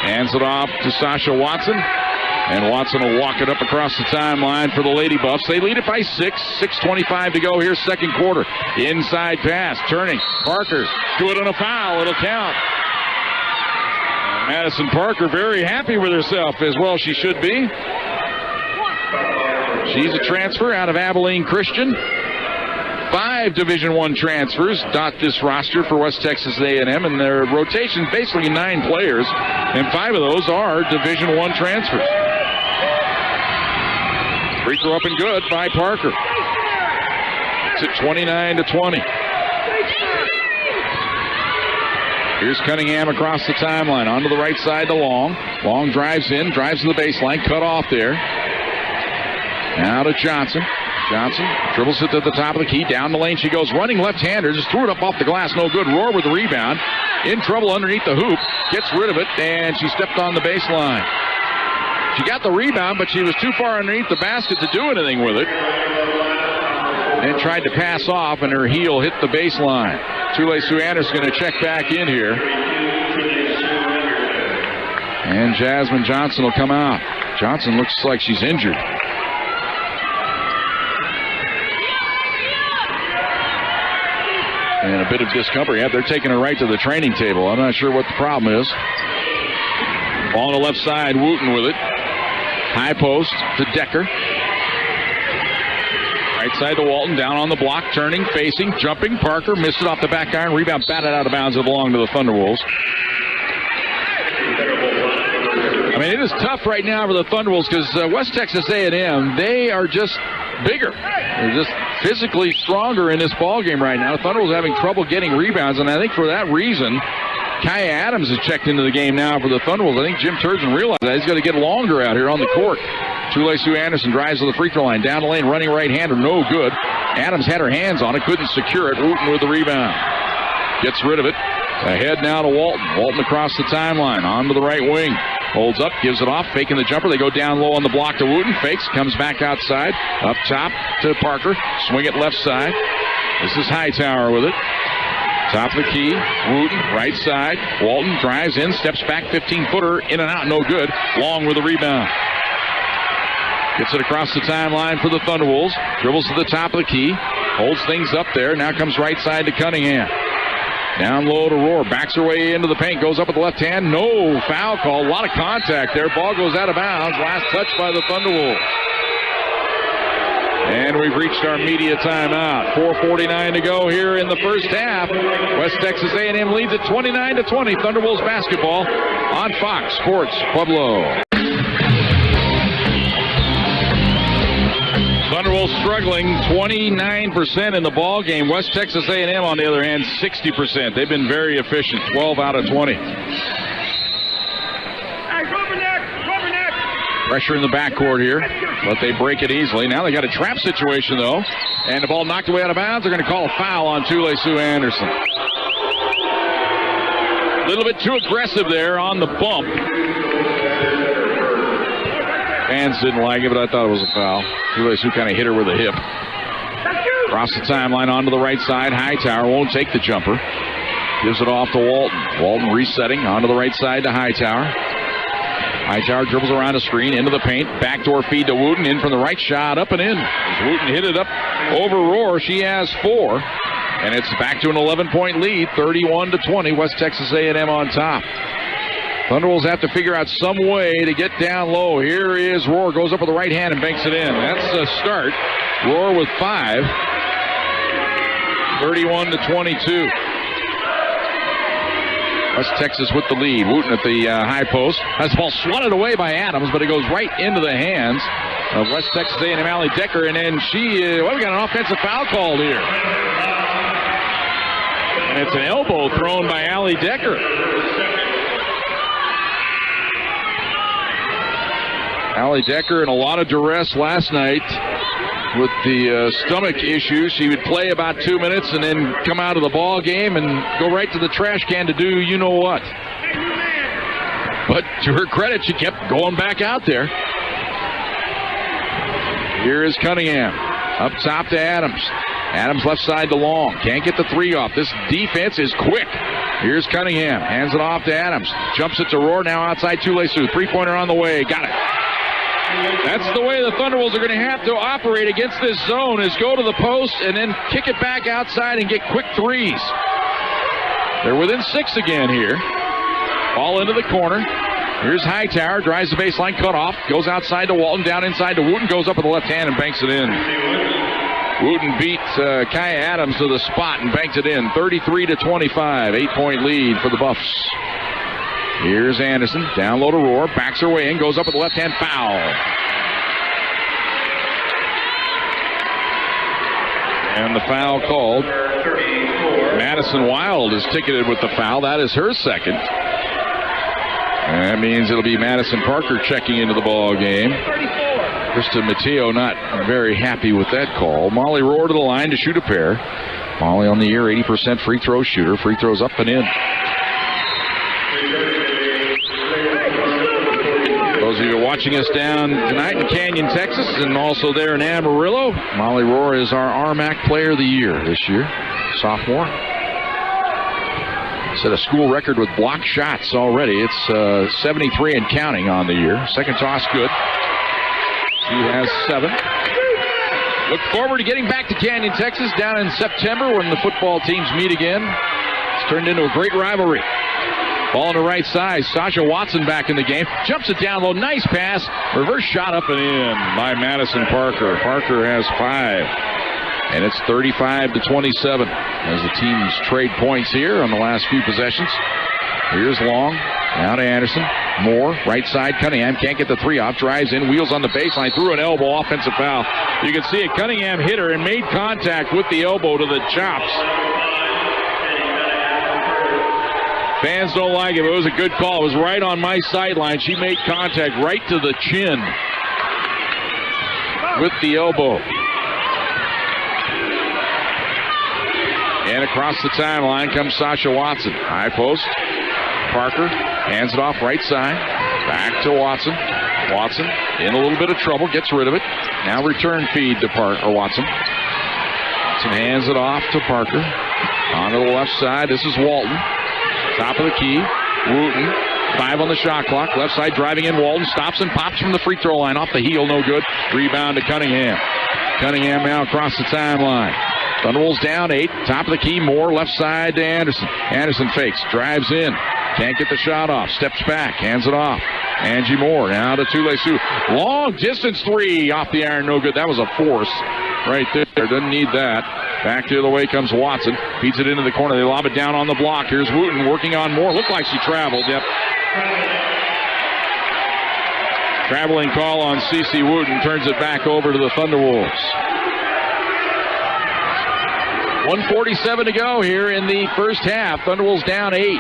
Hands it off to Sasha Watson. And Watson will walk it up across the timeline for the Lady Buffs. They lead it by 6. 6:25 to go here, second quarter. Inside pass, turning. Parker, do it on a foul. It'll count. Madison Parker very happy with herself, as well she should be. She's a transfer out of Abilene Christian. 5 Division I transfers dot this roster for West Texas A&M, and their rotation basically 9 players, and 5 of those are Division I transfers. Free throw up and good by Parker. It's at 29-20. Here's Cunningham across the timeline. Onto the right side to Long. Long drives in, drives to the baseline, cut off there. Now to Johnson. Johnson dribbles it to the top of the key. Down the lane she goes, running left-hander. Just threw it up off the glass. No good. Rohr with the rebound. In trouble underneath the hoop. Gets rid of it, and she stepped on the baseline. She got the rebound, but she was too far underneath the basket to do anything with it. And tried to pass off, and her heel hit the baseline. Tule Sue Anderson going to check back in here. And Jasmine Johnson will come out. Johnson looks like she's injured. And a bit of discomfort. Yeah, they're taking her right to the training table. I'm not sure what the problem is. Ball on the left side, Wooten with it. High post to Decker. Right side to Walton, down on the block, turning, facing, jumping. Parker missed it off the back iron. Rebound batted out of bounds. It belonged to the Thunderwolves. I mean, it is tough right now for the Thunderwolves because West Texas A&M, they are just bigger. They're just physically stronger in this ballgame right now. Thunderwolves having trouble getting rebounds, and I think for that reason, Kaya Adams has checked into the game now for the Thunderwolves. I think Jim Turgeon realized that. He's got to get longer out here on the court. Tule Sue Anderson drives to the free throw line. Down the lane, running right-hander, no good. Adams had her hands on it, couldn't secure it. Wooten with the rebound. Gets rid of it. Ahead now to Walton. Walton across the timeline, onto the right wing. Holds up, gives it off, faking the jumper. They go down low on the block to Wooten. Fakes, comes back outside. Up top to Parker. Swing it left side. This is Hightower with it. Top of the key. Wooten, right side. Walton drives in, steps back, 15-footer, in and out, no good. Long with the rebound. Gets it across the timeline for the Thunderwolves. Dribbles to the top of the key. Holds things up there. Now comes right side to Cunningham. Down low to Rohr. Backs her way into the paint. Goes up with the left hand. No foul call. A lot of contact there. Ball goes out of bounds. Last touch by the Thunderwolves. And we've reached our media timeout. 4:49 to go here in the first half. West Texas A&M leads at 29-20. Thunderwolves basketball on Fox Sports Pueblo. Thunderwolves struggling, 29% in the ball game. West Texas A&M, on the other hand, 60%. They've been very efficient, 12 out of 20. Pressure in the backcourt here, but they break it easily. Now they got a trap situation, though, and the ball knocked away out of bounds. They're going to call a foul on Tule-Su Anderson. A little bit too aggressive there on the bump. Fans didn't like it, but I thought it was a foul. Tule-Su kind of hit her with a hip. Across the timeline onto the right side. Hightower won't take the jumper. Gives it off to Walton. Walton resetting onto the right side to Hightower. Hightower dribbles around a screen, into the paint. Backdoor feed to Wooten. In from the right, shot up and in. As Wooten hit it up over Rohr, she has 4. And it's back to an 11-point lead, 31-20. West Texas A&M on top. Thunderwolves have to figure out some way to get down low. Here is Rohr, goes up with the right hand and banks it in. That's a start. Rohr with 5. 31-22. West Texas with the lead. Wooten at the high post. That's the ball swatted away by Adams, but it goes right into the hands of West Texas A&M Allie Decker, and then we got an offensive foul called here. And it's an elbow thrown by Allie Decker. Allie Decker in a lot of duress last night with the stomach issue. She would play about 2 minutes and then come out of the ball game and go right to the trash can to do you know what. But to her credit, she kept going back out there. Here is Cunningham. Up top to Adams. Adams left side to Long. Can't get the 3 off. This defense is quick. Here's Cunningham. Hands it off to Adams. Jumps it to Rohr. Now outside Tule-Su. 3-pointer on the way. Got it. That's the way the Thunderwolves are going to have to operate against this zone, is go to the post and then kick it back outside and get quick 3s. They're within 6 again here. Ball into the corner. Here's Hightower, drives the baseline, cut off, goes outside to Walton, down inside to Wooten, goes up with the left hand and banks it in. Wooten beat Kaya Adams to the spot and banked it in. 33-25, 8-point lead for the Buffs. Here's Anderson, down low to Rohr, backs her way in, goes up with the left-hand foul. And the foul called. Madison Wild is ticketed with the foul. That is her second. That means it'll be Madison Parker checking into the ball game. Krista Matteo not very happy with that call. Molly Rohr to the line to shoot a pair. Molly on the year, 80% free throw shooter. Free throws up and in. Those of you watching us down tonight in Canyon, Texas, and also there in Amarillo, Molly Rohr is our RMAC Player of the Year this year, sophomore. Set a school record with block shots already. It's 73 and counting on the year. Second toss good. She has 7. Look forward to getting back to Canyon, Texas down in September when the football teams meet again. It's turned into a great rivalry. Ball on the right side. Sasha Watson back in the game. Jumps it down low. Nice pass. Reverse shot up and in by Madison Parker. Parker has 5. And it's 35-27 as the teams trade points here on the last few possessions. Here's Long. Now to Anderson. Moore. Right side. Cunningham can't get the 3 off. Drives in. Wheels on the baseline. Through an elbow. Offensive foul. You can see it. Cunningham hit her and made contact with the elbow to the chops. Fans don't like it, but it was a good call. It was right on my sideline. She made contact right to the chin with the elbow. And across the timeline comes Sasha Watson. High post. Parker hands it off right side. Back to Watson. Watson in a little bit of trouble. Gets rid of it. Now return feed to Watson. Watson hands it off to Parker. On to the left side, this is Walton. Top of the key, Wooten. 5 on the shot clock. Left side driving in. Walton stops and pops from the free throw line. Off the heel, no good. Rebound to Cunningham. Cunningham now across the timeline. Thunderwolves down 8. Top of the key, Moore. Left side to Anderson. Anderson fakes. Drives in. Can't get the shot off. Steps back. Hands it off. Angie Moore now to Csu-Pueblo. Long distance 3 off the iron. No good. That was a force right there. Doesn't need that. Back the other way comes Watson. Feeds it into the corner. They lob it down on the block. Here's Wooten working on Moore. Looked like she traveled. Yep. Traveling call on Cece Wooten. Turns it back over to the Thunderwolves. 1:47 to go here in the first half. Thunderwolves down 8.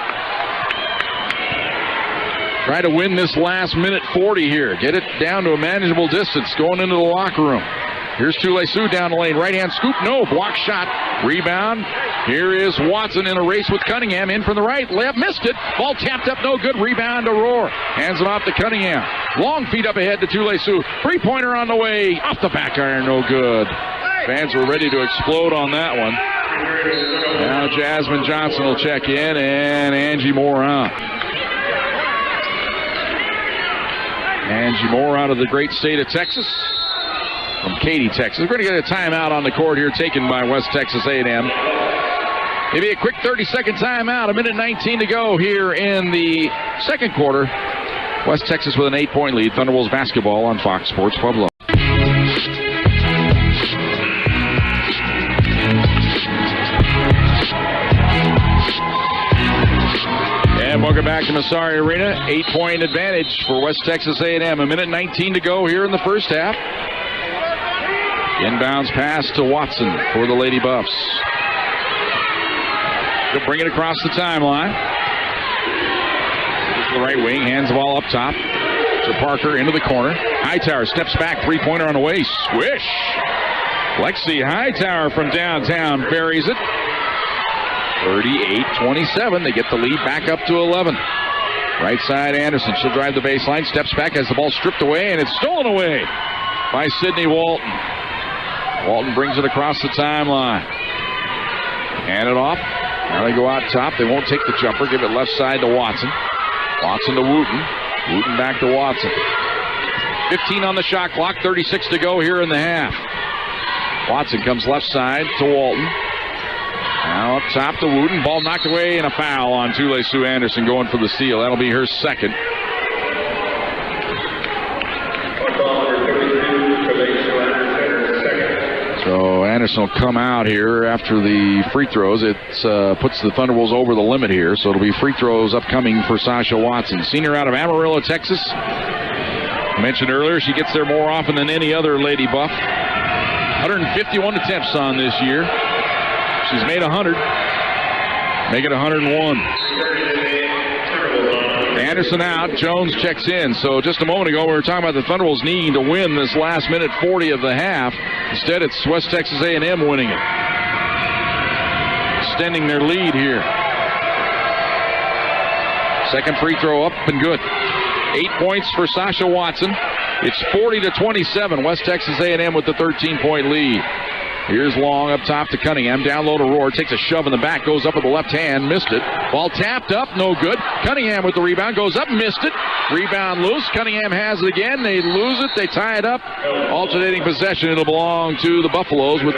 Try to win this last minute 40 here. Get it down to a manageable distance going into the locker room. Here's Csu down the lane. Right-hand scoop. No. Block shot. Rebound. Here is Watson in a race with Cunningham. In from the right. Layup. Missed it. Ball tapped up. No good. Rebound to Rohr. Hands it off to Cunningham. Long feed up ahead to Csu. Three-pointer on the way. Off the back iron. No good. Fans were ready to explode on that one. Now Jasmine Johnson will check in and Angie Moore out. Angie Moore out of the great state of Texas. From Katy, Texas. We're going to get a timeout on the court here taken by West Texas A&M. Maybe a quick 30-second timeout. 1:19 to go here in the second quarter. West Texas with an 8-point lead. Thunderwolves basketball on Fox Sports Pueblo. And welcome back to Massari Arena. 8-point advantage for West Texas A&M. 1:19 to go here in the first half. Inbounds pass to Watson for the Lady Buffs. She'll bring it across the timeline. To the right wing, hands the ball up top to Parker into the corner. Hightower steps back, three-pointer on the way. Swish! Lexi Hightower from downtown buries it. 38-27. They get the lead back up to 11. Right side, Anderson. She'll drive the baseline, steps back, has the ball stripped away, and it's stolen away by Sydney Walton. Walton brings it across the timeline. Hand it off. Now they go out top. They won't take the jumper. Give it left side to Watson. Watson to Wooten. Wooten back to Watson. 15 on the shot clock. 36 to go here in the half. Watson comes left side to Walton. Now up top to Wooten. Ball knocked away and a foul on Csu Anderson going for the steal. That'll be her second. So Anderson will come out here after the free throws. It puts the Thunderwolves over the limit here, so it'll be free throws upcoming for Sasha Watson. Senior out of Amarillo, Texas. I mentioned earlier, she gets there more often than any other Lady Buff. 151 attempts on this year. She's made 100. Make it 101. Anderson out. Jones checks in. So just a moment ago, we were talking about the Thunderwolves needing to win this last minute 40 of the half. Instead, it's West Texas A&M winning it. Extending their lead here. Second free throw up and good. 8 points for Sasha Watson. It's 40-27. West Texas A&M with the 13-point lead. Here's Long up top to Cunningham. Down low to Rohr. Takes a shove in the back. Goes up with the left hand. Missed it. Ball tapped up. No good. Cunningham with the rebound. Goes up. Missed it. Rebound loose. Cunningham has it again. They lose it. They tie it up. Alternating possession. It'll belong to the Buffaloes with,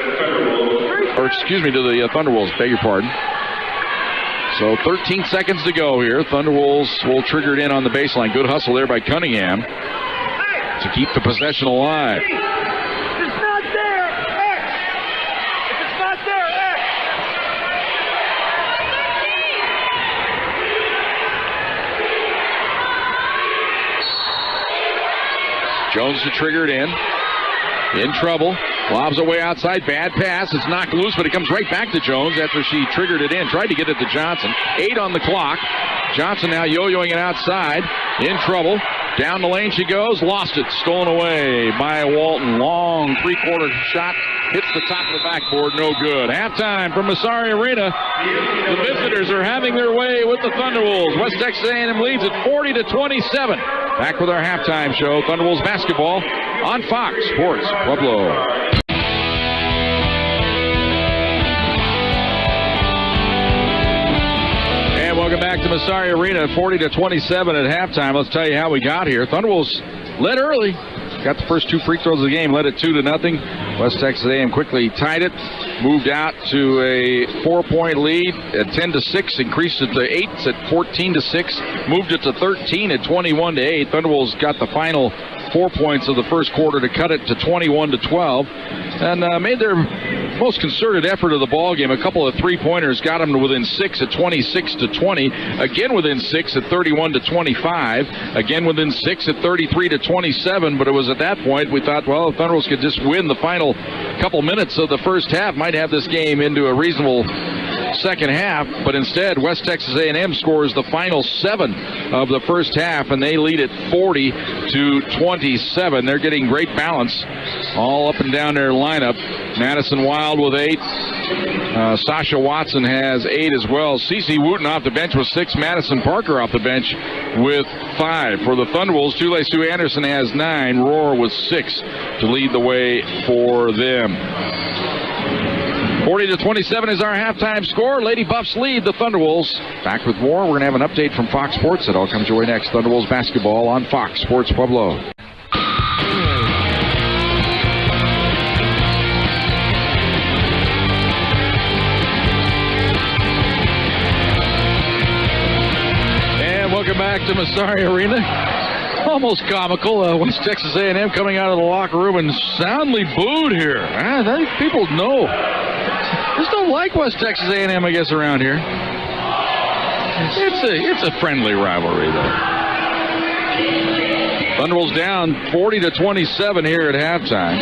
or excuse me, to the Thunderwolves. Beg your pardon. So 13 seconds to go here. Thunderwolves will trigger it in on the baseline. Good hustle there by Cunningham to keep the possession alive. Jones to trigger it in. In trouble. Lobs away outside. Bad pass. It's knocked loose, but it comes right back to Jones after she triggered it in. Tried to get it to Johnson. 8 on the clock. Johnson now yo-yoing it outside. In trouble. Down the lane she goes. Lost it. Stolen away by Walton. Long three-quarter shot. Hits the top of the backboard. No good. Halftime from Massari Arena. The visitors are having their way with the Thunderwolves. West Texas A&M leads at 40-27. Back with our halftime show. Thunderwolves basketball on Fox Sports Pueblo. Welcome back to Massari Arena, 40-27 at halftime. Let's tell you how we got here. Thunderwolves led early. Got the first 2 free throws of the game, led it 2-0. West Texas A&M quickly tied it, moved out to a 4-point lead at 10-6, increased it to 8 at 14-6, moved it to 13 at 21-8. Thunderwolves got the final 4 points of the first quarter to cut it to 21-12, and made their most concerted effort of the ball game. A couple of 3-pointers got them to within 6 at 26-20. Again within 6 at 31-25. Again within 6 at 33-27. But it was at that point we thought, well, if Thunderwolves could just win the final couple minutes of the first half, might have this game into a reasonable second half. But instead, West Texas A&M scores the final 7 of the first half, and they lead it 40-27. They're getting great balance all up and down their lineup. Madison Wild with 8. Sasha Watson has 8 as well. Cece Wooten off the bench with 6. Madison Parker off the bench with 5. For the Thunderwolves, Csu Anderson has 9. Rohr with 6 to lead the way for them. 40-27 is our halftime score. Lady Buffs lead the Thunderwolves. Back with more. We're going to have an update from Fox Sports. It all comes your way next. Thunderwolves basketball on Fox Sports Pueblo. And welcome back to Massari Arena. Almost comical. West Texas A&M coming out of the locker room and soundly booed here. I think people know. Just don't like West Texas A&M, I guess, around here. It's a friendly rivalry, though. Thunderwolves down 40-27 here at halftime.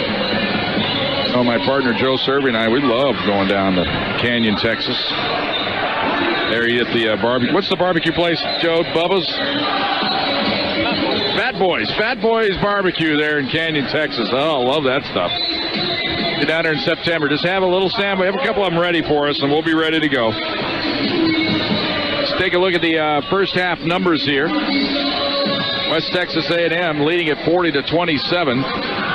Oh, my partner Joe Serby and I, we love going down to Canyon, Texas. There you get the barbecue. What's the barbecue place, Joe? Bubba's? Fat Boys Barbecue there in Canyon, Texas. Oh, I love that stuff. Get down there in September. Just have a little sandwich. Have a couple of them ready for us, and we'll be ready to go. Let's take a look at the first half numbers here. West Texas A&M leading at 40-27.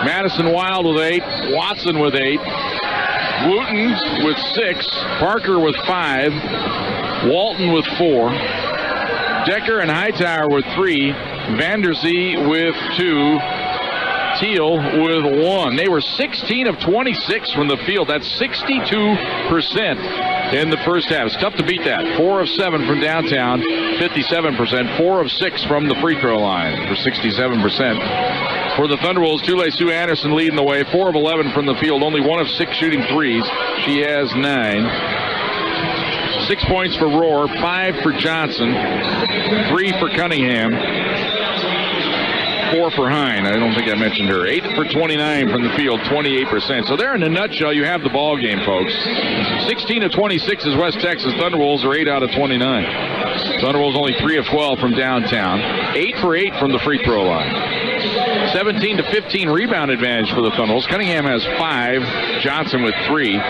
Madison Wild with 8. Watson with 8. Wooten with 6. Parker with 5. Walton with 4. Decker and Hightower with 3. Vanderzee with 2. Teal with 1. They were 16 of 26 from the field. That's 62% in the first half. It's tough to beat that. 4 of 7 from downtown, 57%. 4 of 6 from the free throw line for 67%. For the Thunderwolves, Csu Anderson leading the way. 4 of 11 from the field. Only 1 of 6 shooting threes. She has 9. 6 points for Rohr, 5 for Johnson, 3 for Cunningham, 4 for Hine. I don't think I mentioned her. 8 for 29 from the field, 28%. So there in a nutshell, you have the ball game, folks. 16 of 26 is West Texas. Thunderwolves are 8 out of 29. Thunderwolves only 3 of 12 from downtown. 8 for 8 from the free throw line. 17-15 rebound advantage for the Thunderwolves. Cunningham has 5. Johnson with 3.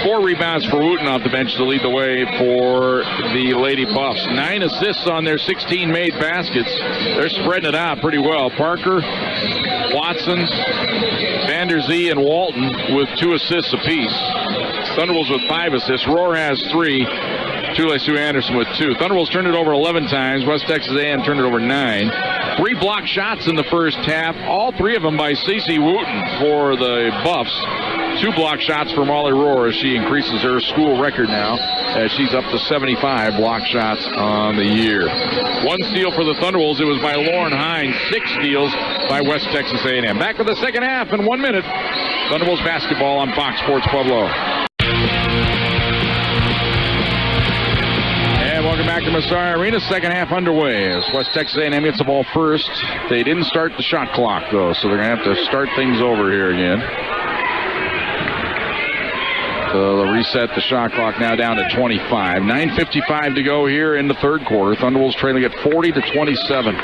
4 rebounds for Wooten off the bench to lead the way for the Lady Buffs. 9 assists on their 16 made baskets. They're spreading it out pretty well. Parker, Watson, Vanderzee, and Walton with 2 assists apiece. Thunderwolves with 5 assists. Rohr has 3. Csu Anderson with 2. Thunderwolves turned it over 11 times. West Texas A&M turned it over 9. 3 block shots in the first half. All 3 of them by Cece Wooten for the Buffs. 2 block shots for Molly Rohr as she increases her school record now as she's up to 75 block shots on the year. 1 steal for the Thunderwolves. It was by Lauren Hine. 6 steals by West Texas A&M. Back for the second half in 1 minute. Thunderwolves basketball on Fox Sports Pueblo. Welcome back to Massari Arena. Second half underway as West Texas A&M gets the ball first. They didn't start the shot clock, though, so they're going to have to start things over here again. So they'll reset the shot clock now down to 25. 9:55 to go here in the third quarter. Thunderwolves trailing at 40-27.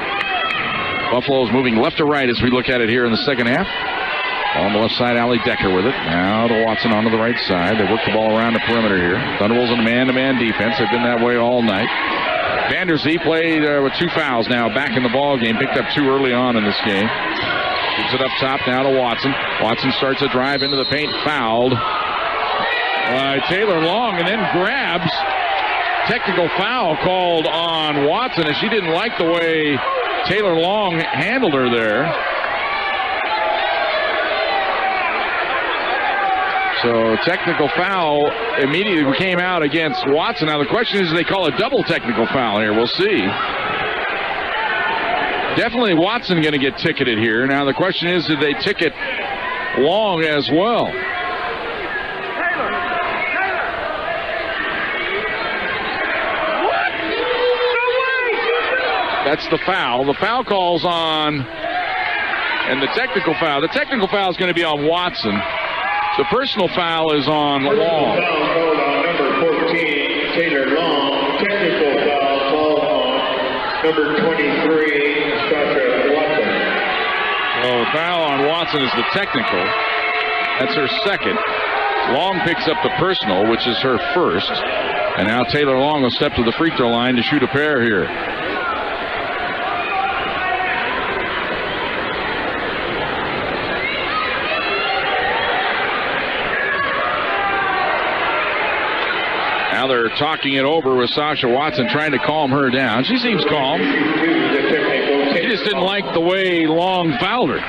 Buffalo's moving left to right as we look at it here in the second half. On the left side, Allie Decker with it. Now to Watson onto the right side. They work the ball around the perimeter here. Thunderwolves in man-to-man defense. They've been that way all night. Vanderzee played with 2 fouls now back in the ball game. Picked up 2 early on in this game. Gives it up top now to Watson. Watson starts a drive into the paint. Fouled by Taylor Long and then grabs technical foul called on Watson, and she didn't like the way Taylor Long handled her there. So technical foul immediately came out against Watson. Now the question is, do they call a double technical foul here? We'll see. Definitely Watson going to get ticketed here. Now the question is, did they ticket Long as well? That's the foul. The foul call's on, and the technical foul. The technical foul is going to be on Watson. The personal foul is on Long. Foul called on number 14, Taylor Long. Technical foul called on number 23, Sasha Watson. So the foul on Watson is the technical. That's her second. Long picks up the personal, which is her first. And now Taylor Long will step to the free throw line to shoot a pair here. Now they're talking it over with Sasha Watson, trying to calm her down. She seems calm. She just didn't like the way Long fouled her.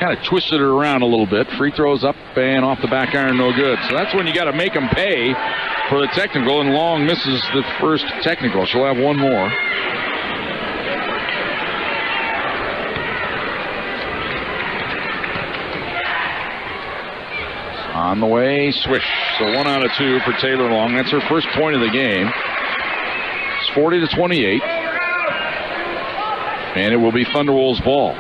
Kind of twisted her around a little bit. Free throws up and off the back iron, no good. So that's when you got to make them pay for the technical, and Long misses the first technical. She'll have one more. On the way, swish. So 1 out of 2 for Taylor Long. That's her first point of the game. It's 40-28. And it will be Thunderwolves ball.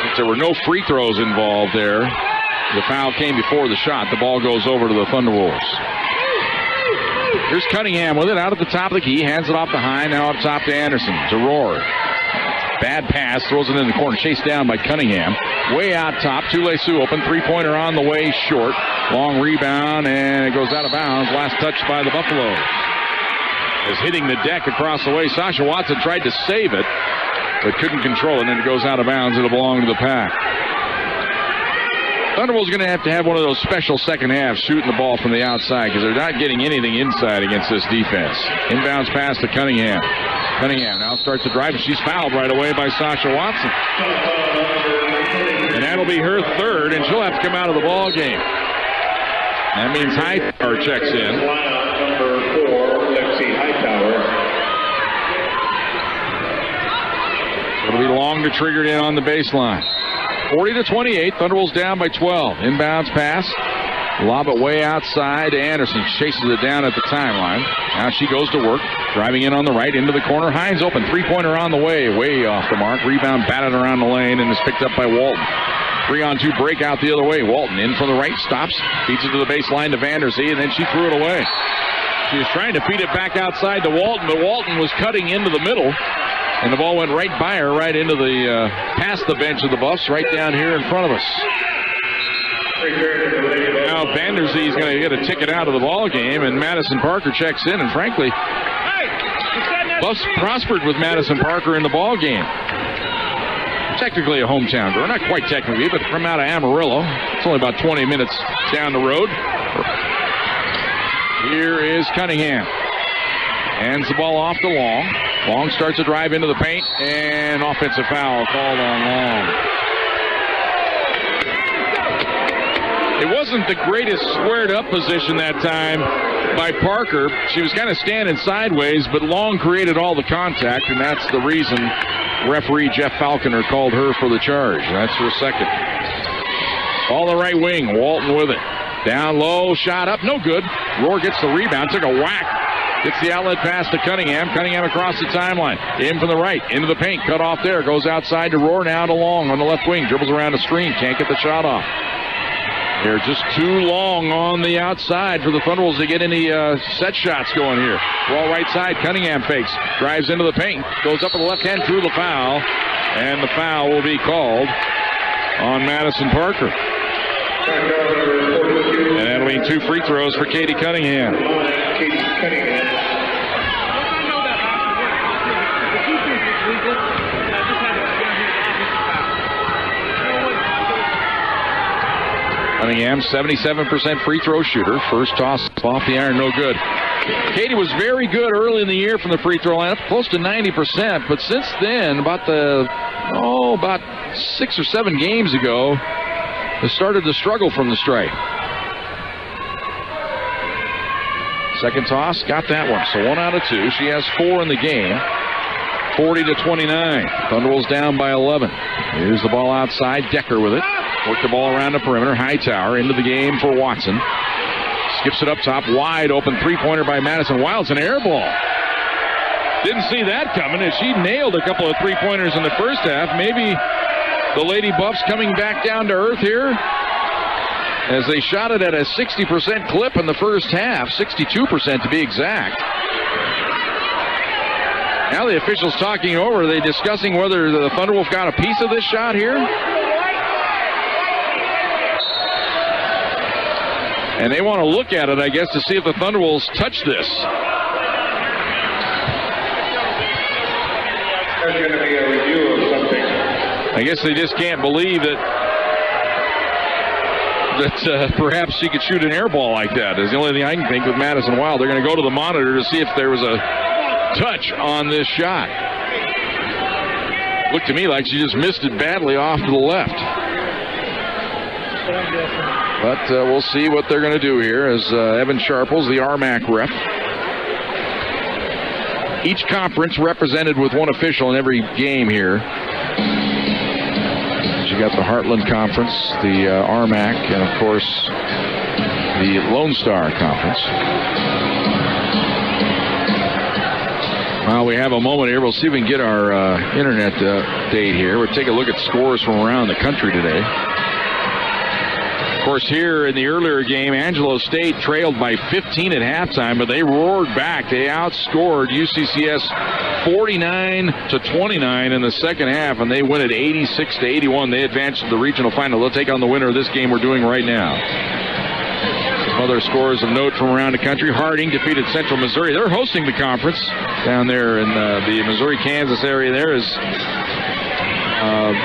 Since there were no free throws involved there, the foul came before the shot. The ball goes over to the Thunderwolves. Here's Cunningham with it out at the top of the key. Hands it off to High. Now up top to Anderson. To Rohr. Bad pass. Throws it in the corner. Chased down by Cunningham. Way out top. Tule-Su open. Three-pointer on the way. Short. Long rebound. And it goes out of bounds. Last touch by the Buffalo. Is hitting the deck across the way. Sasha Watson tried to save it, but couldn't control it. And then it goes out of bounds. It'll belong to the Pack. Thunderbolts going to have one of those special second halves shooting the ball from the outside because they're not getting anything inside against this defense. Inbounds pass to Cunningham. Cunningham now starts to drive, and she's fouled right away by Sasha Watson. And that'll be her third, and she'll have to come out of the ball game. That means Hightower checks in. Number 4, Lexi Hightower. It'll be Long to trigger it in on the baseline. 40-28. Thunderbolts down by 12. Inbounds pass. Lob it way outside to Anderson. Chases it down at the timeline. Now she goes to work. Driving in on the right into the corner. Hines open. Three-pointer on the way. Way off the mark. Rebound batted around the lane and is picked up by Walton. 3-on-2 break out the other way. Walton in from the right. Stops. Feeds it to the baseline to Vanderzee, and then she threw it away. She was trying to feed it back outside to Walton, but Walton was cutting into the middle. And the ball went right by her, right into the, past the bench of the Buffs, right down here in front of us. Now Vanderzee is going to get a ticket out of the ball game, and Madison Parker checks in. And frankly, Buffs prospered with Madison Parker in the ball game. Technically a hometown girl, not quite technically, but from out of Amarillo. It's only about 20 minutes down the road. Here is Cunningham. Hands the ball off to Long. Long starts to drive into the paint, and offensive foul called on Long. It wasn't the greatest squared up position that time by Parker. She was kind of standing sideways, but Long created all the contact, and that's the reason referee Jeff Falconer called her for the charge. That's her second. All the right wing, Walton with it. Down low, shot up, no good. Rohr gets the rebound, took a whack. Gets the outlet pass to Cunningham. Cunningham across the timeline. In from the right. Into the paint. Cut off there. Goes outside to Rohr. Now to Long on the left wing. Dribbles around the screen. Can't get the shot off. They're just too long on the outside for the Thunderbolts to get any set shots going here. Ball right side. Cunningham fakes. Drives into the paint. Goes up with the left hand through the foul. And the foul will be called on Madison Parker. And that'll mean 2 free throws for Katie Cunningham. Cunningham, 77% free throw shooter. First toss off the iron, no good. Katie was very good early in the year from the free throw line, up close to 90%. But since then, about 6 or 7 games ago, has started to struggle from the stripe. Second toss, got that one. So 1 out of 2. She has 4 in the game. 40-29. Thunderwolves down by 11. Here's the ball outside. Decker with it. Work the ball around the perimeter. Hightower into the game for Watson. Skips it up top. Wide open three-pointer by Madison Wild. It's an air ball. Didn't see that coming as she nailed a couple of three-pointers in the first half. Maybe the Lady Buffs coming back down to earth here, as they shot it at a 60% clip in the first half, 62% to be exact. Now the officials talking over. Are they discussing whether the Thunderwolf got a piece of this shot here? And they want to look at it, I guess, to see if the Thunderwolves touch this. There's going to be a review of something. I guess they just can't believe that perhaps she could shoot an air ball like that. Is the only thing I can think with Madison Wild. They're going to go to the monitor to see if there was a touch on this shot. Looked to me like she just missed it badly off to the left. But we'll see what they're going to do here as Evan Sharples, the RMAC ref. Each conference represented with one official in every game here. You got the Heartland Conference, the RMAC, and of course the Lone Star Conference. Well, we have a moment here. We'll see if we can get our internet date here. We'll take a look at scores from around the country today. Of course, here in the earlier game, Angelo State trailed by 15 at halftime, but they roared back. They outscored UCCS 49-29 in the second half, and they win it 86-81. They advance to the regional final. They'll take on the winner of this game we're doing right now. Some other scores of note from around the country. Harding defeated Central Missouri. They're hosting the conference down there in the Missouri-Kansas area. There is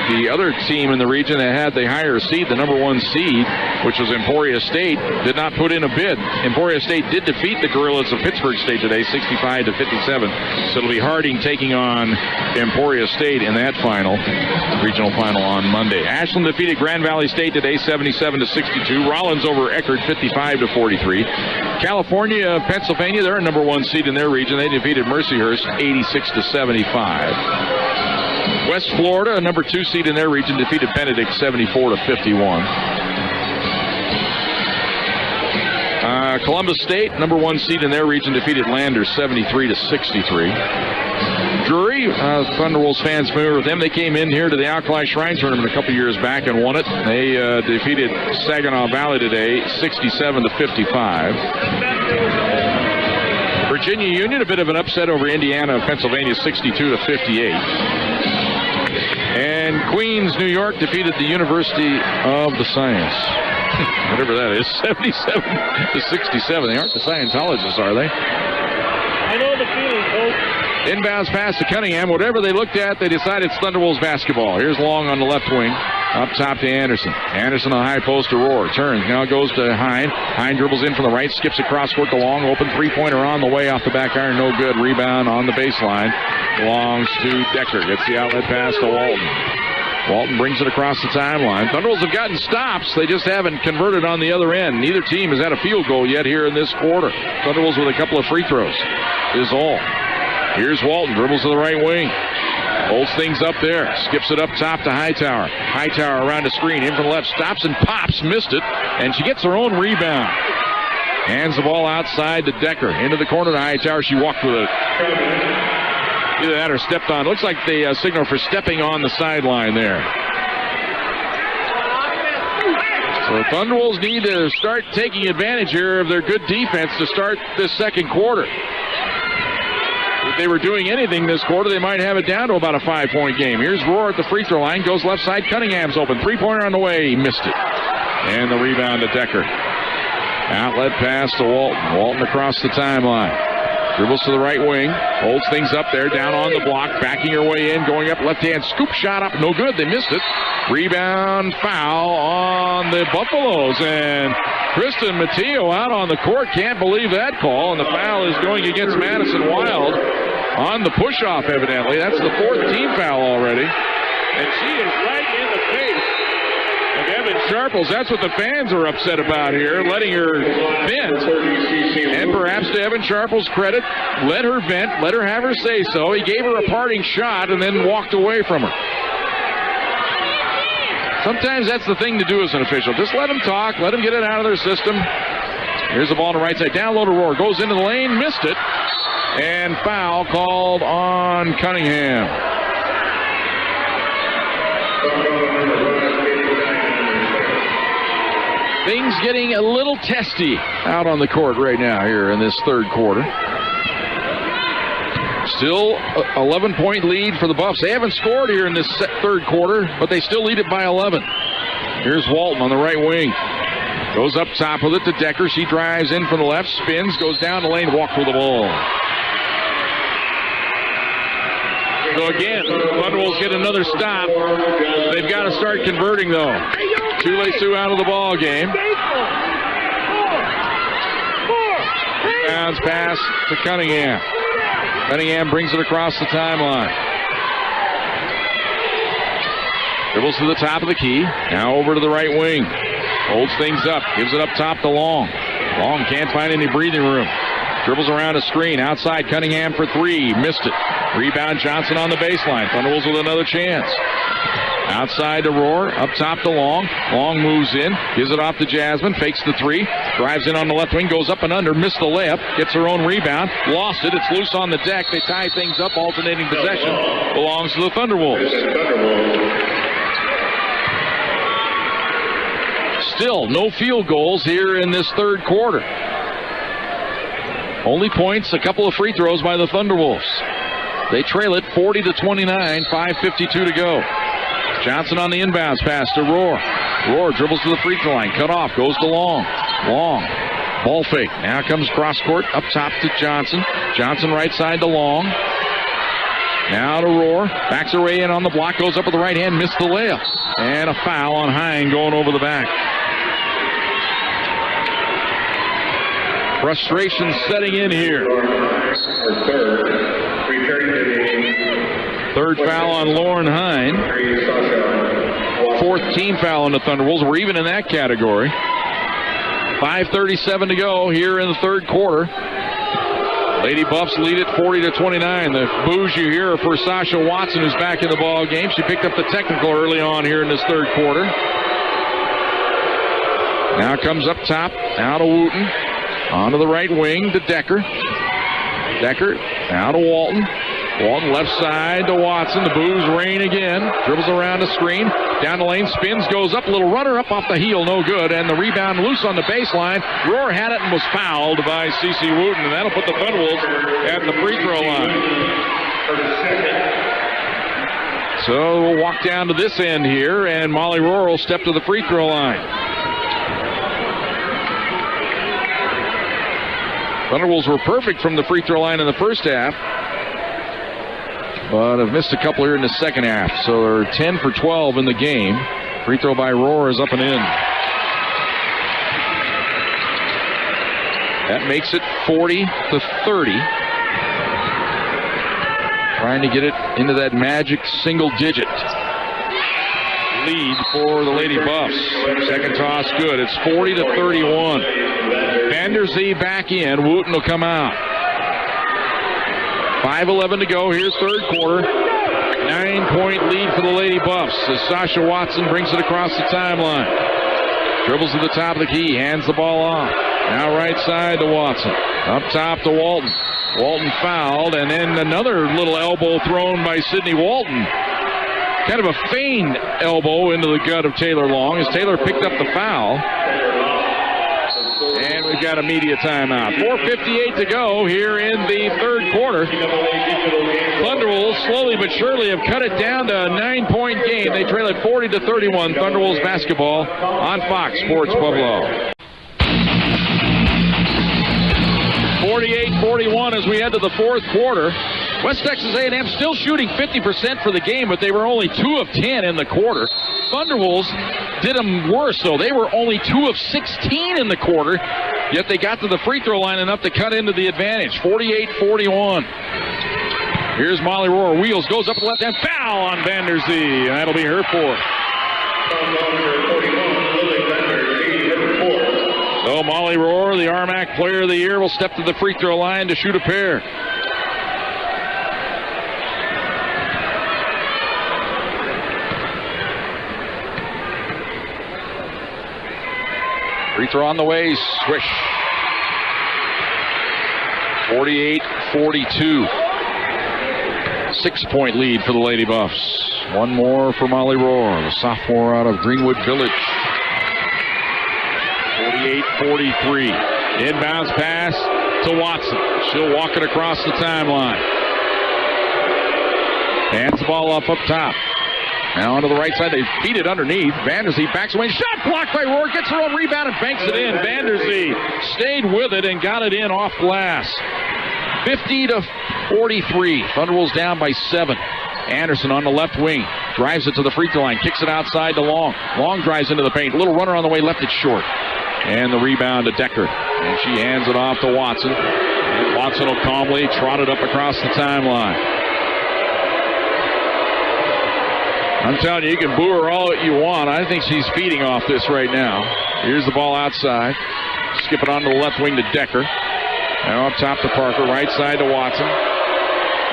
the other team in the region that had the higher seed, the number 1 seed, which was Emporia State, did not put in a bid. Emporia State did defeat the Gorillas of Pittsburgh State today, 65-57. So it'll be Harding taking on Emporia State in that final, regional final on Monday. Ashland defeated Grand Valley State today, 77-62. Rollins over Eckerd, 55-43. California, Pennsylvania, they're a number 1 seed in their region. They defeated Mercyhurst, 86-75. West Florida, a number 2 seed in their region, defeated Benedict 74-51. Columbus State, number 1 seed in their region, defeated Landers 73-63. Drury, Thunderwolves fans familiar with them. They came in here to the Alkali Shrine Tournament a couple years back and won it. They defeated Saginaw Valley today 67-55. Virginia Union, a bit of an upset over Indiana, Pennsylvania 62-58. And Queens, New York defeated the University of the Science. Whatever that is, 77-67. They aren't the Scientologists, are they? I know the feeling, Coach. Inbounds pass to Cunningham. Whatever they looked at, they decided it's Thunderwolves basketball. Here's Long on the left wing. Up top to Anderson. Anderson on the high post to Rohr. Turns. Now goes to Hine. Hine dribbles in from the right. Skips across court to Long. Open three-pointer on the way off the back iron. No good. Rebound on the baseline. Belongs to Decker. Gets the outlet pass to Walton. Walton brings it across the timeline. Thunderwolves have gotten stops. They just haven't converted on the other end. Neither team has had a field goal yet here in this quarter. Thunderwolves with a couple of free throws is all. Here's Walton. Dribbles to the right wing. Holds things up there. Skips it up top to Hightower. Hightower around the screen. In from the left. Stops and pops. Missed it. And she gets her own rebound. Hands the ball outside to Decker. Into the corner to Hightower. She walked with it. Either that or stepped on. Looks like they signal for stepping on the sideline there. So the Thunderwolves need to start taking advantage here of their good defense to start this second quarter. If they were doing anything this quarter, they might have it down to about a 5-point game. Here's Rohr at the free throw line. Goes left side. Cunningham's open. Three-pointer on the way. He missed it. And the rebound to Decker. Outlet pass to Walton. Walton across the timeline. Dribbles to the right wing. Holds things up there, down on the block. Backing her way in, going up left-hand. Scoop shot up, no good. They missed it. Rebound foul on the Buffaloes. And Kristen Matteo out on the court. Can't believe that call. And the foul is going against Madison Wild on the push-off, evidently. That's the 4th team foul already. And she is right in the face of Evan Sharples. That's what the fans are upset about here, letting her vent. And perhaps to Evan Sharples' credit, let her vent, let her have her say so. He gave her a parting shot and then walked away from her. Sometimes that's the thing to do as an official. Just let them talk, let them get it out of their system. Here's the ball on the right side. Down low to Rohr. Goes into the lane, missed it. And foul called on Cunningham. Things getting a little testy out on the court right now here in this third quarter. Still 11-point lead for the Buffs. They haven't scored here in this third quarter, but they still lead it by 11. Here's Walton on the right wing. Goes up top with it to Decker. She drives in from the left, spins, goes down the lane, walks with the ball. So again, Thunderwolves get another stop. They've got to start converting, though. Tule Sioux out of the ball game. Bounce pass to Cunningham. Cunningham brings it across the timeline. Dribbles to the top of the key. Now over to the right wing. Holds things up. Gives it up top to Long. Long can't find any breathing room. Dribbles around a screen. Outside Cunningham for 3. Missed it. Rebound Johnson on the baseline. Thunderwolves with another chance. Outside to Rohr. Up top to Long. Long moves in. Gives it off to Jasmine. Fakes the 3. Drives in on the left wing. Goes up and under. Missed the layup. Gets her own rebound. Lost it. It's loose on the deck. They tie things up. Alternating possession. Belongs to the Thunderwolves. Still no field goals here in this third quarter. Only points, a couple of free throws by the Thunderwolves. They trail it 40-29, 5:52 to go. Johnson on the inbounds pass to Rohr. Rohr dribbles to the free throw line, cut off, goes to Long. Long, ball fake. Now comes cross court, up top to Johnson. Johnson right side to Long. Now to Rohr, backs her way in on the block, goes up with the right hand, missed the layup. And a foul on Hine going over the back. Frustration setting in here. Third foul on Lauren Hine. 4th team foul on the Thunderwolves. We're even in that category. 5:37 to go here in the third quarter. Lady Buffs lead it 40-29. The boos you hear are for Sasha Watson, who's back in the ball game. She picked up the technical early on here in this third quarter. Now comes up top. Now to Wooten. Onto the right wing to Decker. Decker now to Walton. Walton left side to Watson. The boos rain again. Dribbles around the screen. Down the lane. Spins. Goes up. A little runner up off the heel. No good. And the rebound loose on the baseline. Rohr had it and was fouled by Cece Wooten. And that'll put the Thunderwolves at the free throw line. So we'll walk down to this end here. And Molly Rohr will step to the free throw line. Thunderwolves were perfect from the free throw line in the first half, but have missed a couple here in the second half. So they're 10 for 12 in the game. Free throw by Rohr is up and in. That makes it 40-30. Trying to get it into that magic single digit lead for the Lady Buffs. Second toss good. It's 40-31. Vanderzee back in. Wooten will come out. 5:11 to go. Here's third quarter. 9-point lead for the Lady Buffs as Sasha Watson brings it across the timeline. Dribbles to the top of the key. Hands the ball off. Now right side to Watson. Up top to Walton. Walton fouled, and then another little elbow thrown by Sydney Walton. Kind of a feigned elbow into the gut of Taylor Long as Taylor picked up the foul. And we've got a media timeout. 4:58 to go here in the third quarter. Thunderwolves slowly but surely have cut it down to a 9-point game. They trail at 40-31. Thunderwolves basketball on Fox Sports Pueblo. 48 48-41 as we head to the fourth quarter. West Texas A&M still shooting 50% for the game, but they were only 2 of 10 in the quarter. Thunderwolves did them worse, though. They were only 2 of 16 in the quarter, yet they got to the free throw line enough to cut into the advantage. 48-41. Here's Molly Rohr. Wheels, goes up the left hand. Foul on Vander Zee, and that'll be her fourth. So Molly Rohr, the RMAC Player of the Year, will step to the free throw line to shoot a pair. Free throw on the way, swish. 48-42. 6-point lead for the Lady Buffs. One more for Molly Rohr, the sophomore out of Greenwood Village. 48-43. Inbounds pass to Watson. She'll walk it across the timeline. Hands the ball up top. Now onto the right side. They feed it underneath. Vander Zee backs away. Shot blocked by Rohr. Gets her own rebound and banks it in. Vander Zee stayed with it and got it in off glass. 50-43. Thunderwolves down by 7. Anderson on the left wing. Drives it to the free throw line. Kicks it outside to Long. Long drives into the paint. Little runner on the way. Left it short. And the rebound to Decker. And she hands it off to Watson. And Watson will calmly trot it up across the timeline. I'm telling you, you can boo her all that you want. I think she's feeding off this right now. Here's the ball outside. Skip it onto the left wing to Decker. Now up top to Parker. Right side to Watson.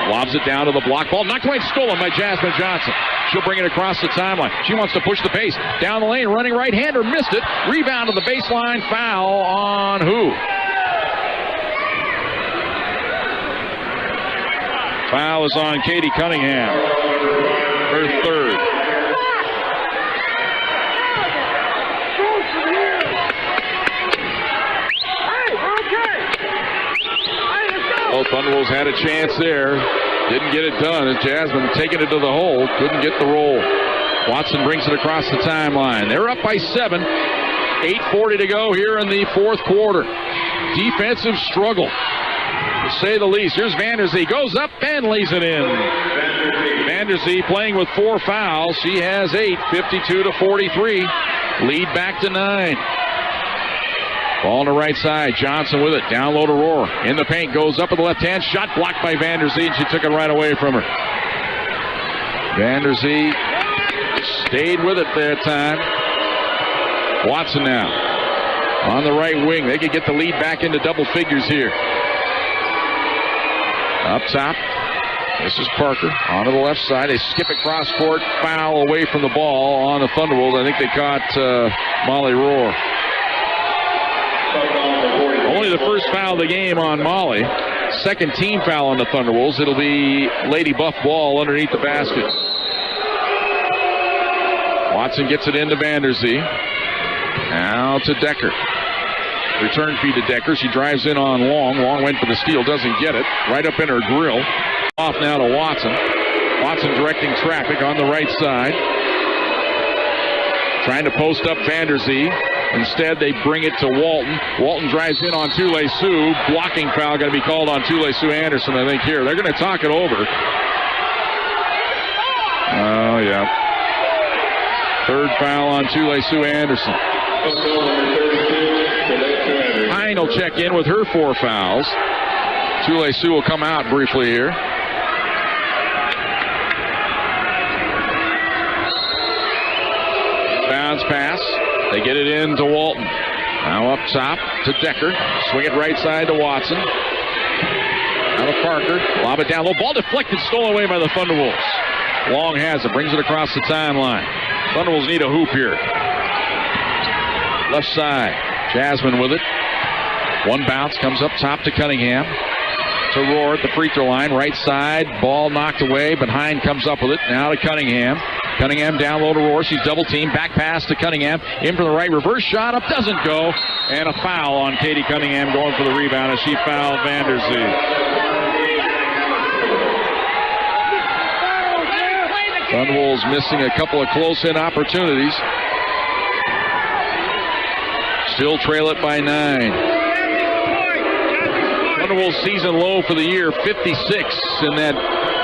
Lobs it down to the block ball. Knocked away, stolen by Jasmine Johnson. She'll bring it across the timeline. She wants to push the pace. Down the lane, running right-hander, missed it. Rebound to the baseline. Foul on who? Foul is on Katie Cunningham. Her third. Well, Thunderwolves had a chance there. Didn't get it done as Jasmine taking it to the hole. Couldn't get the roll. Watson brings it across the timeline. They're up by 7. 8:40 to go here in the fourth quarter. Defensive struggle, to say the least. Here's Vander Zee. Goes up and lays it in. Vander Zee playing with 4 fouls. She has 8. 52-43. Lead back to 9. Ball on the right side. Johnson with it. Down low to Rohr. In the paint. Goes up with the left hand. Shot blocked by Vander Zee, and she took it right away from her. Vander Zee stayed with it that time. Watson now on the right wing. They could get the lead back into double figures here. Up top. This is Parker. Onto the left side. They skip it cross court. Foul away from the ball on the Thunderwolves. I think they caught Molly Rohr. Only the first foul of the game on Molly. Second team foul on the Thunderwolves. It'll be Lady Buff ball underneath the basket. Watson gets it into Vander Zee. Now to Decker. Return feed to Decker. She drives in on Long. Long went for the steal. Doesn't get it. Right up in her grill. Off now to Watson. Watson directing traffic on the right side. Trying to post up Vander Zee. Instead, they bring it to Walton. Walton drives in on Csu-Pueblo. Blocking foul going to be called on Csu-Pueblo Anderson, I think, here. They're going to talk it over. Oh, yeah. Third foul on Csu-Pueblo Anderson. Hine will check in with her 4 fouls. Csu-Pueblo will come out briefly here. Bounce pass. They get it in to Walton. Now up top to Decker. Swing it right side to Watson. Now to Parker. Lob it down low. Ball deflected, stolen away by the Thunderwolves. Long has it. Brings it across the timeline. Thunderwolves need a hoop here. Left side. Jasmine with it. One bounce comes up top to Cunningham. To Rohr at the free throw line. Right side. Ball knocked away, but Hine comes up with it. Now to Cunningham. Cunningham down low to Rohr. She's double teamed. Back pass to Cunningham. In for the right. Reverse shot up. Doesn't go. And a foul on Katie Cunningham going for the rebound as she fouled Vander Zee. Thunderwolves missing a couple of close-in opportunities. Still trail it by 9. Thunderbolts' season low for the year, 56, in that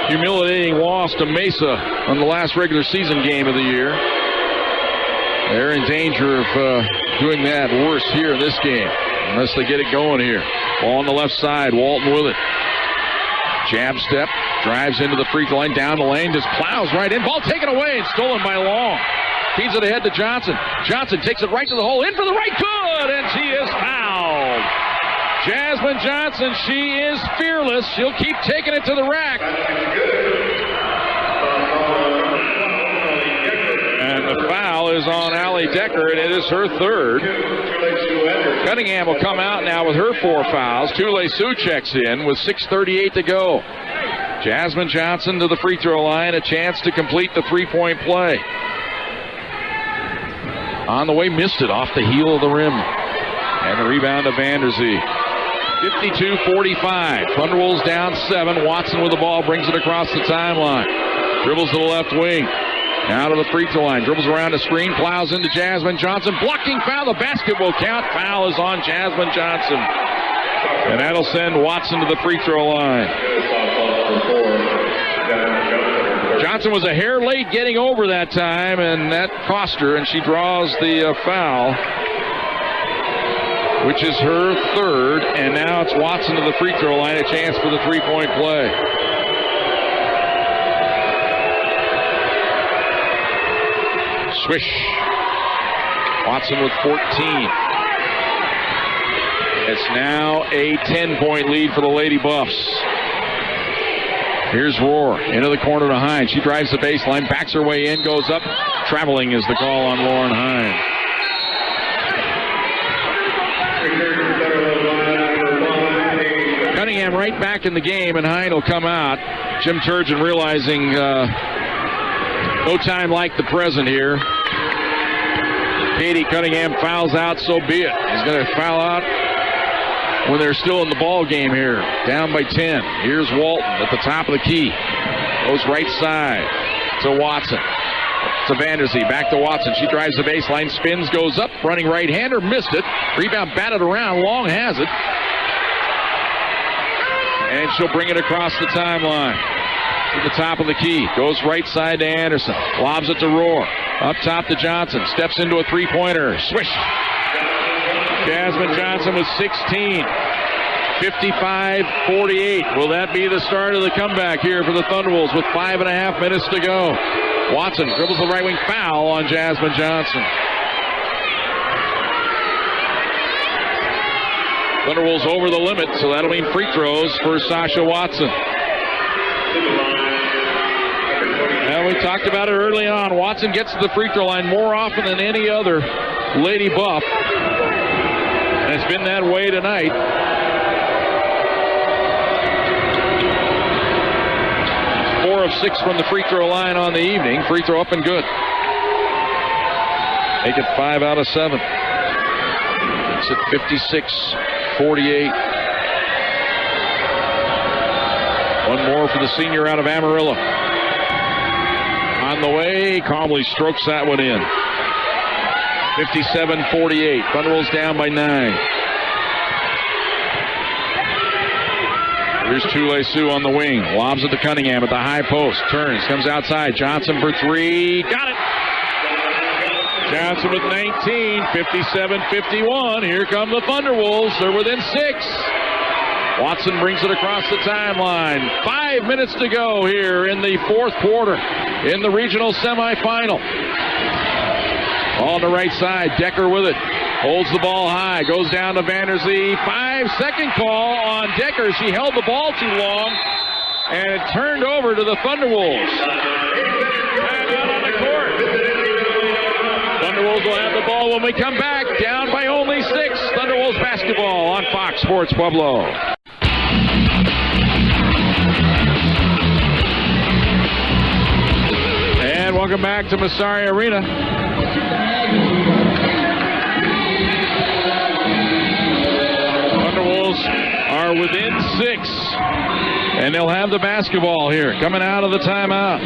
humiliating loss to Mesa on the last regular season game of the year. They're in danger of doing that worse here in this game, unless they get it going here. Ball on the left side, Walton with it. Jab step, drives into the free throw line, down the lane, just plows right in. Ball taken away and stolen by Long. Feeds it ahead to Johnson. Johnson takes it right to the hole, in for the right, good, and she is fouled. Jasmine Johnson, she is fearless. She'll keep taking it to the rack. And the foul is on Allie Decker, and it is her third. Cunningham will come out now with her 4 fouls. Tule Sioux checks in with 6:38 to go. Jasmine Johnson to the free throw line, a chance to complete the three-point play. On the way, missed it off the heel of the rim. And the rebound to Vanderzee. 52-45. Thunderwolves down 7. Watson with the ball, brings it across the timeline. Dribbles to the left wing. Now to the free throw line. Dribbles around the screen. Plows into Jasmine Johnson. Blocking foul. The basket will count. Foul is on Jasmine Johnson. And that'll send Watson to the free throw line. Johnson was a hair late getting over that time, and that cost her, and she draws the foul, which is her third, and now it's Watson to the free throw line, a chance for the three-point play. Swish. Watson with 14. It's now a 10-point lead for the Lady Buffs. Here's Rohr into the corner to Hines. She drives the baseline, backs her way in, goes up. Traveling is the call on Lauren Hines. Cunningham right back in the game, and Hines will come out. Jim Turgeon realizing no time like the present here. Katie Cunningham fouls out, so be it. He's going to foul out when they're still in the ball game here. Down by 10. Here's Walton at the top of the key. Goes right side to Watson. To Vanderzee. Back to Watson. She drives the baseline. Spins. Goes up. Running right-hander. Missed it. Rebound batted around. Long has it. And she'll bring it across the timeline. To the top of the key. Goes right side to Anderson. Lobs it to Rohr. Up top to Johnson. Steps into a three-pointer. Swish. Jasmine Johnson with 16. 55-48. Will that be the start of the comeback here for the Thunderwolves with 5.5 minutes to go? Watson dribbles the right wing, foul on Jasmine Johnson. Thunderwolves over the limit, so that'll mean free throws for Sasha Watson. And we talked about it early on. Watson gets to the free throw line more often than any other Lady Buff. And it's been that way tonight. It's 4 of 6 from the free throw line on the evening. Free throw up and good. Make it 5 out of 7. It's at 56-48. One more for the senior out of Amarillo. On the way, calmly strokes that one in. 57-48. Thunderwolves down by 9. Here's Tule Sioux on the wing. Lobs it to Cunningham at the high post. Turns, comes outside. Johnson for 3. Got it! Johnson with 19. 57-51. Here come the Thunderwolves. They're within 6. Watson brings it across the timeline. 5 minutes to go here in the fourth quarter in the regional semifinal. Ball on the right side. Decker with it. Holds the ball high. Goes down to Vanderzee. 5-second call on Decker. She held the ball too long. And it turned over to the Thunderwolves. Timeout on the court. Thunderwolves will have the ball when we come back. Down by only 6. Thunderwolves basketball on Fox Sports Pueblo. And welcome back to Massari Arena. Thunderwolves are within 6. And they'll have the basketball here coming out of the timeout.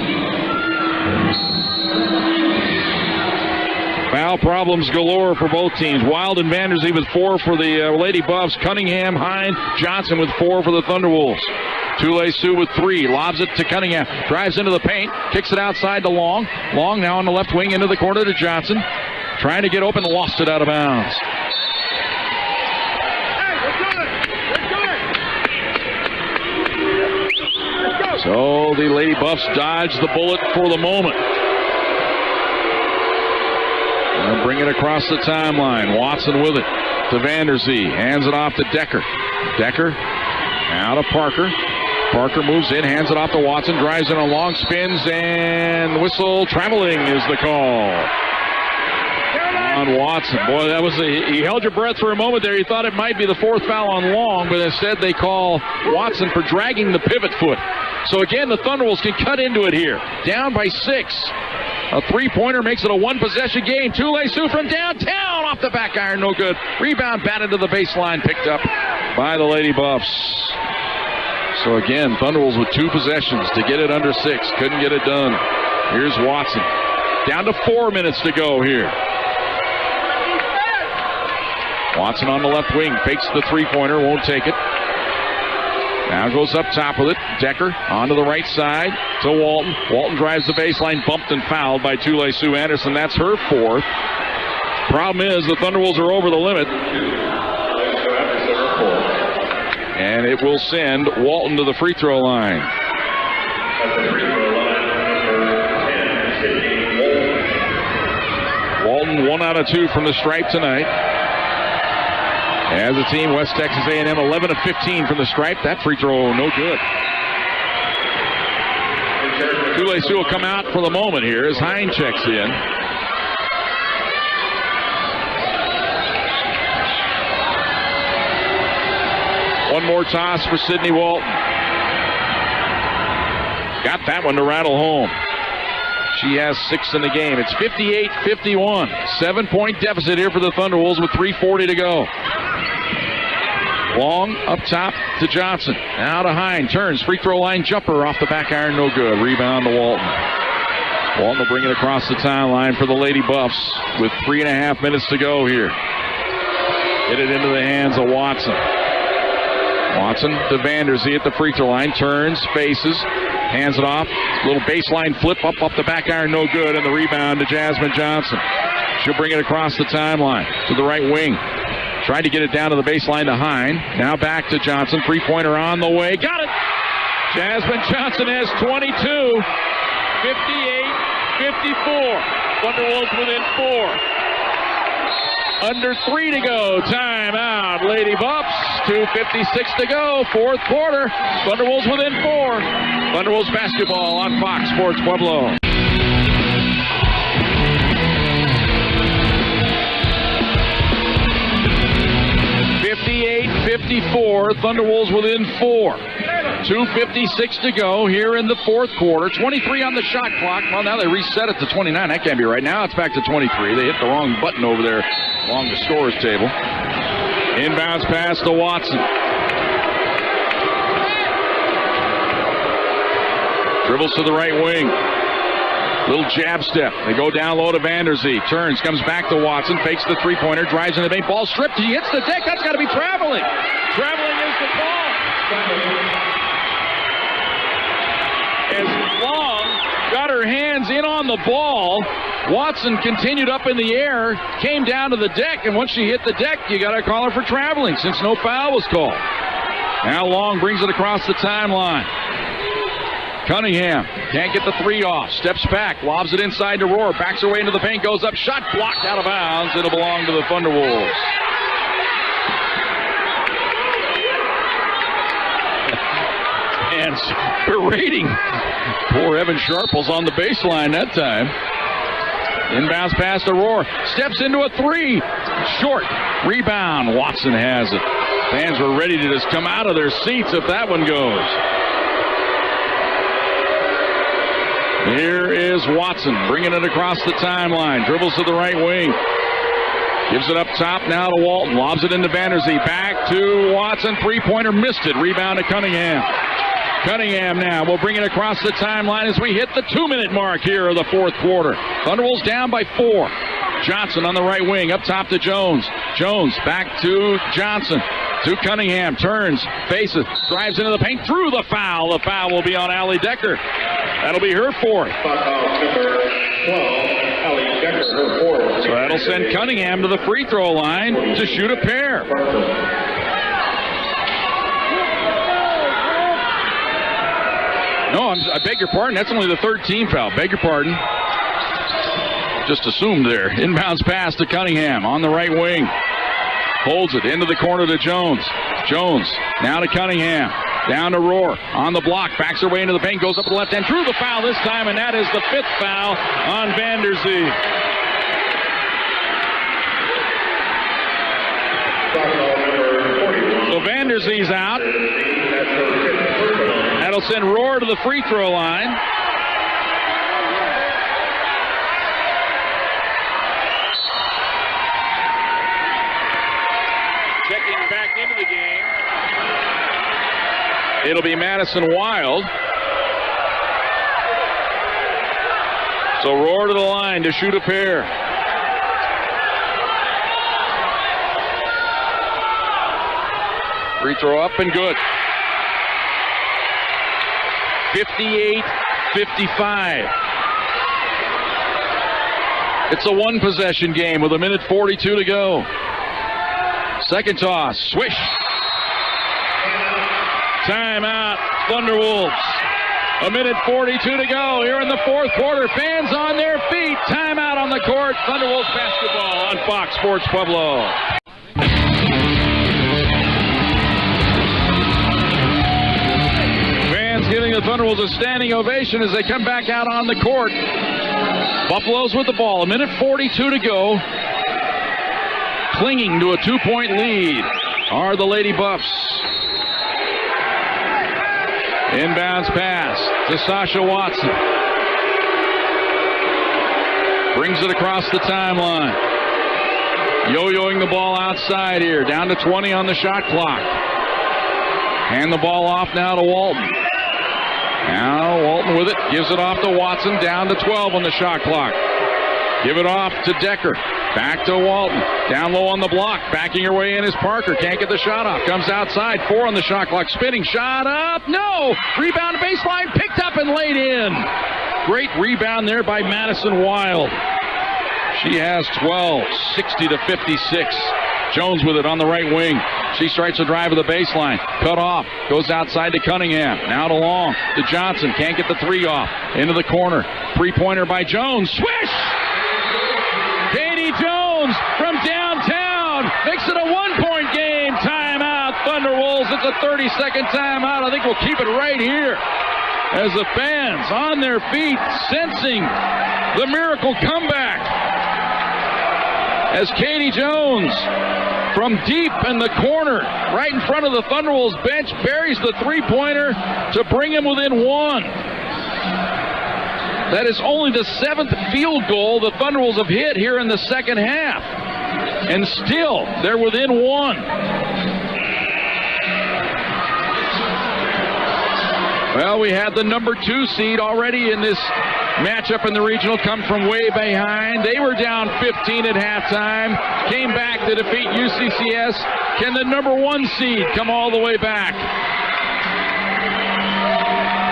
Foul problems galore for both teams. Wild and Vanderzee with 4 for the Lady Buffs. Cunningham, Hine, Johnson with 4 for the Thunderwolves. Tule-Sioux with 3. Lobs it to Cunningham. Drives into the paint. Kicks it outside to Long. Long now on the left wing into the corner to Johnson. Trying to get open. Lost it out of bounds. So the Lady Buffs dodge the bullet for the moment. And bring it across the timeline. Watson with it to Vanderzee. Hands it off to Decker. Decker out of Parker. Parker moves in, hands it off to Watson. Drives in a long spins, and whistle. Traveling is the call on Watson. Boy, that was he held your breath for a moment there. He thought it might be the 4th foul on Long, but instead they call Watson for dragging the pivot foot. So again, the Thunderwolves can cut into it here. Down by 6. A 3-pointer makes it a 1-possession game. Tule-Sioux from downtown off the back iron, no good. Rebound batted to the baseline, picked up by the Lady Buffs. So again, Thunderwolves with 2 possessions to get it under 6. Couldn't get it done. Here's Watson. Down to 4 minutes to go here. Watson on the left wing, fakes the 3-pointer, won't take it. Now goes up top with it. Decker onto the right side to Walton. Walton drives the baseline, bumped and fouled by Tule-Sioux Anderson. That's her 4th. Problem is the Thunderwolves are over the limit. And it will send Walton to the free throw line. Walton 1 out of 2 from the stripe tonight. As a team, West Texas A&M 11 of 15 from the stripe. That free throw, no good. Tule-Sioux will come out for the moment here as Hine checks in. One more toss for Sydney Walton. Got that one to rattle home. She has 6 in the game. It's 58-51. 7-point deficit here for the Thunderwolves with 3:40 to go. Long up top to Johnson. Now to Hine. Turns. Free throw line jumper off the back iron. No good. Rebound to Walton. Walton will bring it across the timeline for the Lady Buffs with 3.5 minutes to go here. Get it into the hands of Watson. Watson to Vanderzee at the free throw line. Turns. Faces. Hands it off. Little baseline flip up the back iron. No good. And the rebound to Jasmine Johnson. She'll bring it across the timeline to the right wing. Tried to get it down to the baseline to Hine. Now back to Johnson. 3-pointer on the way. Got it! Jasmine Johnson has 22. 58-54. Thunderwolves within 4. Under 3 to go. Timeout. Lady Buffs. 2:56 to go. 4th quarter. Thunderwolves within 4. Thunderwolves basketball on Fox Sports Pueblo. 58-54, Thunderwolves within 4. 2:56 to go here in the 4th quarter. 23 on the shot clock. Well, now they reset it to 29. That can't be right. Now it's back to 23. They hit the wrong button over there along the scorer's table. Inbounds pass to Watson. Dribbles to the right wing. Little jab step. They go down low to Vanderzee. Turns, comes back to Watson. Fakes the 3-pointer. Drives in the paint. Ball stripped. He hits the deck. That's got to be traveling. Traveling is the call. As Long got her hands in on the ball, Watson continued up in the air, came down to the deck, and once she hit the deck, you got to call her for traveling since no foul was called. Now Long brings it across the timeline. Cunningham can't get the 3 off. Steps back, lobs it inside to Rohr. Backs her way into the paint, goes up. Shot blocked out of bounds. It'll belong to the Thunderwolves. And berating poor Evan Sharples on the baseline that time. Inbounds pass to Rohr. Steps into a 3. Short. Rebound. Watson has it. Fans were ready to just come out of their seats if that one goes. Here is Watson bringing it across the timeline. Dribbles to the right wing. Gives it up top now to Walton. Lobs it into Vanderzee. Back to Watson. 3-pointer missed it. Rebound to Cunningham. Cunningham now will bring it across the timeline as we hit the 2-minute mark here of the 4th quarter. Thunderwolves down by 4. Johnson on the right wing, up top to Jones. Jones back to Johnson. To Cunningham, turns, faces, drives into the paint, through the foul. The foul will be on Allie Decker. That'll be her fourth. So that'll send Cunningham to the free throw line to shoot a pair. No, I beg your pardon. That's only the third team foul. Beg your pardon. Just assumed there. Inbounds pass to Cunningham on the right wing. Holds it into the corner to Jones. Jones now to Cunningham. Down to Rohr. On the block. Backs her way into the paint. Goes up to the left hand. Drew the foul this time, and that is the fifth foul on Vanderzee. So Vanderzee's out. That'll send Rohr to the free throw line. Checking back into the game. It'll be Madison Wild. So Rohr to the line to shoot a pair. Free throw up and good. 58-55. It's a one-possession game with 1:42 to go. Second toss, swish. Timeout, Thunderwolves. 1:42 to go here in the fourth quarter. Fans on their feet. Timeout on the court. Thunderwolves basketball on Fox Sports Pueblo. Fans giving the Thunderwolves a standing ovation as they come back out on the court. Buffaloes with the ball. 1:42 to go. Clinging to a 2-point lead are the Lady Buffs. Inbounds pass to Sasha Watson. Brings it across the timeline. Yo-yoing the ball outside here. Down to 20 on the shot clock. Hand the ball off now to Walton. Now Walton with it. Gives it off to Watson. Down to 12 on the shot clock. Give it off to Decker. Back to Walton. Down low on the block. Backing her way in is Parker. Can't get the shot off. Comes outside. 4 on the shot clock. Spinning shot up. No! Rebound baseline. Picked up and laid in. Great rebound there by Madison Wild. She has 12. 60-56. Jones with it on the right wing. She strikes a drive of the baseline. Cut off. Goes outside to Cunningham. Now to Long. To Johnson. Can't get the three off. Into the corner. Three-pointer by Jones. Swish! Katie Jones from downtown makes it a one-point game. Timeout, Thunderwolves. It's a 30-second timeout. I think we'll keep it right here as the fans on their feet sensing the miracle comeback. As Katie Jones from deep in the corner, right in front of the Thunderwolves bench, buries the three-pointer to bring him within one. That is only the 7th field goal the Thunderwolves have hit here in the second half. And still, they're within one. Well, we had the number 2 seed already in this matchup in the regional come from way behind. They were down 15 at halftime. Came back to defeat UCCS. Can the number 1 seed come all the way back?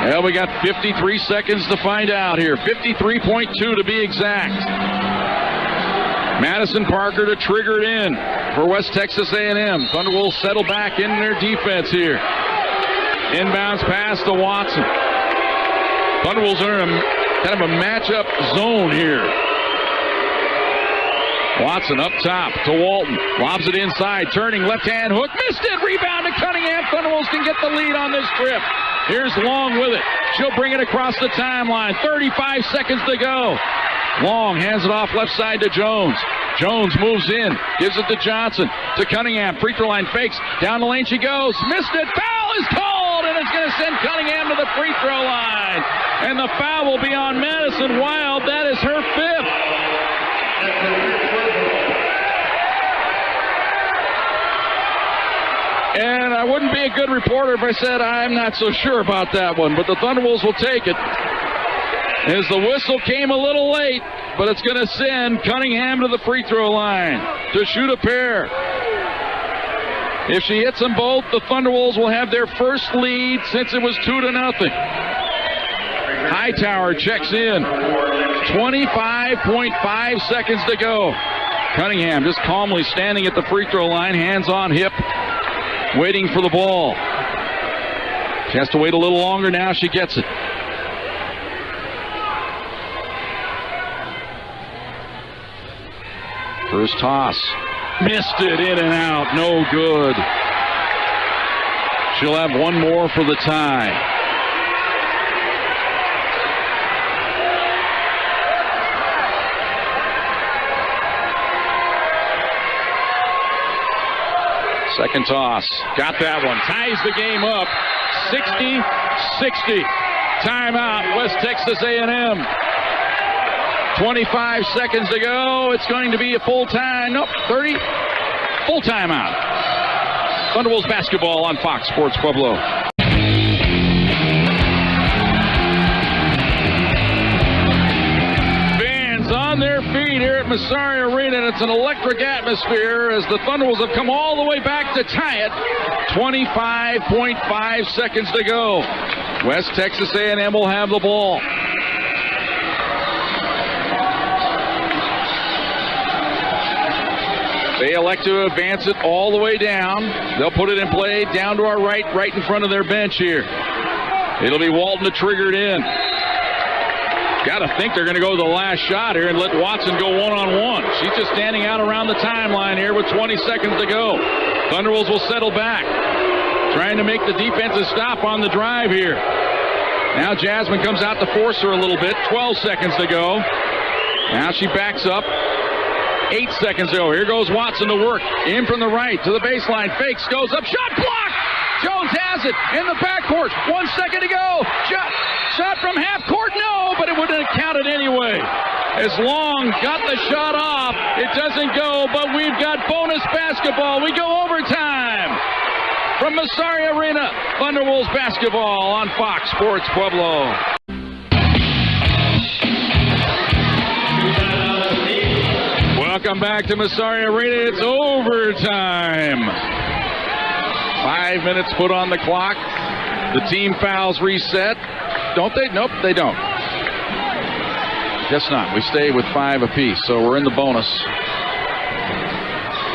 Well, we got 53 seconds to find out here. 53.2 to be exact. Madison Parker to trigger it in for West Texas A&M. Thunderwolves settle back in their defense here. Inbounds pass to Watson. Thunderwolves are in a kind of a matchup zone here. Watson up top to Walton. Lobs it inside. Turning left-hand hook. Missed it. Rebound to Cunningham. Thunderwolves can get the lead on this trip. Here's Long with it. She'll bring it across the timeline. 35 seconds to go. Long hands it off left side to Jones. Jones moves in. Gives it to Johnson. To Cunningham. Free throw line fakes. Down the lane she goes. Missed it. Foul is called. And it's going to send Cunningham to the free throw line. And the foul will be on Madison Wild. That is her 5th. And I wouldn't be a good reporter if I said I'm not so sure about that one, but the Thunderwolves will take it. As the whistle came a little late, but it's going to send Cunningham to the free throw line to shoot a pair. If she hits them both, the Thunderwolves will have their first lead since it was 2-0. Hightower checks in. 25.5 seconds to go. Cunningham just calmly standing at the free throw line, hands on hip, waiting for the ball. She has to wait a little longer now. She gets it. First toss. Missed it, in and out. No good. She'll have one more for the tie. Second toss. Got that one. Ties the game up. 60-60. Timeout, West Texas A&M. 25 seconds to go. It's going to be a full time. Nope, 30. Full timeout. Thunderwolves basketball on Fox Sports Pueblo. Fans on their feet here at Massari Arena, and it's an electric atmosphere as the Thunderwolves have come all the way back to tie it. 25.5 seconds to go. West Texas A&M will have the ball. They elect to advance it all the way down. They'll put it in play down to our right in front of their bench here. It'll be Walton to trigger it in. Got to think they're going to go to the last shot here and let Watson go one-on-one. She's just standing out around the timeline here with 20 seconds to go. Thunderwolves will settle back, trying to make the defensive stop on the drive here. Now Jasmine comes out to force her a little bit. 12 seconds to go. Now she backs up. 8 seconds to go. Here goes Watson to work. In from the right to the baseline. Fakes, goes up. Shot blocked! Jones has it in the backcourt. 1 second to go. Shot from half court. No, but it wouldn't have counted anyway. As Long got the shot off, it doesn't go, but we've got bonus basketball. We go overtime. From Massari Arena, Thunderwolves basketball on Fox Sports Pueblo. Welcome back to Massari Arena. It's overtime. 5 minutes put on the clock. The team fouls reset. Don't they? Nope, they don't. Guess not. We stay with 5 apiece, so we're in the bonus.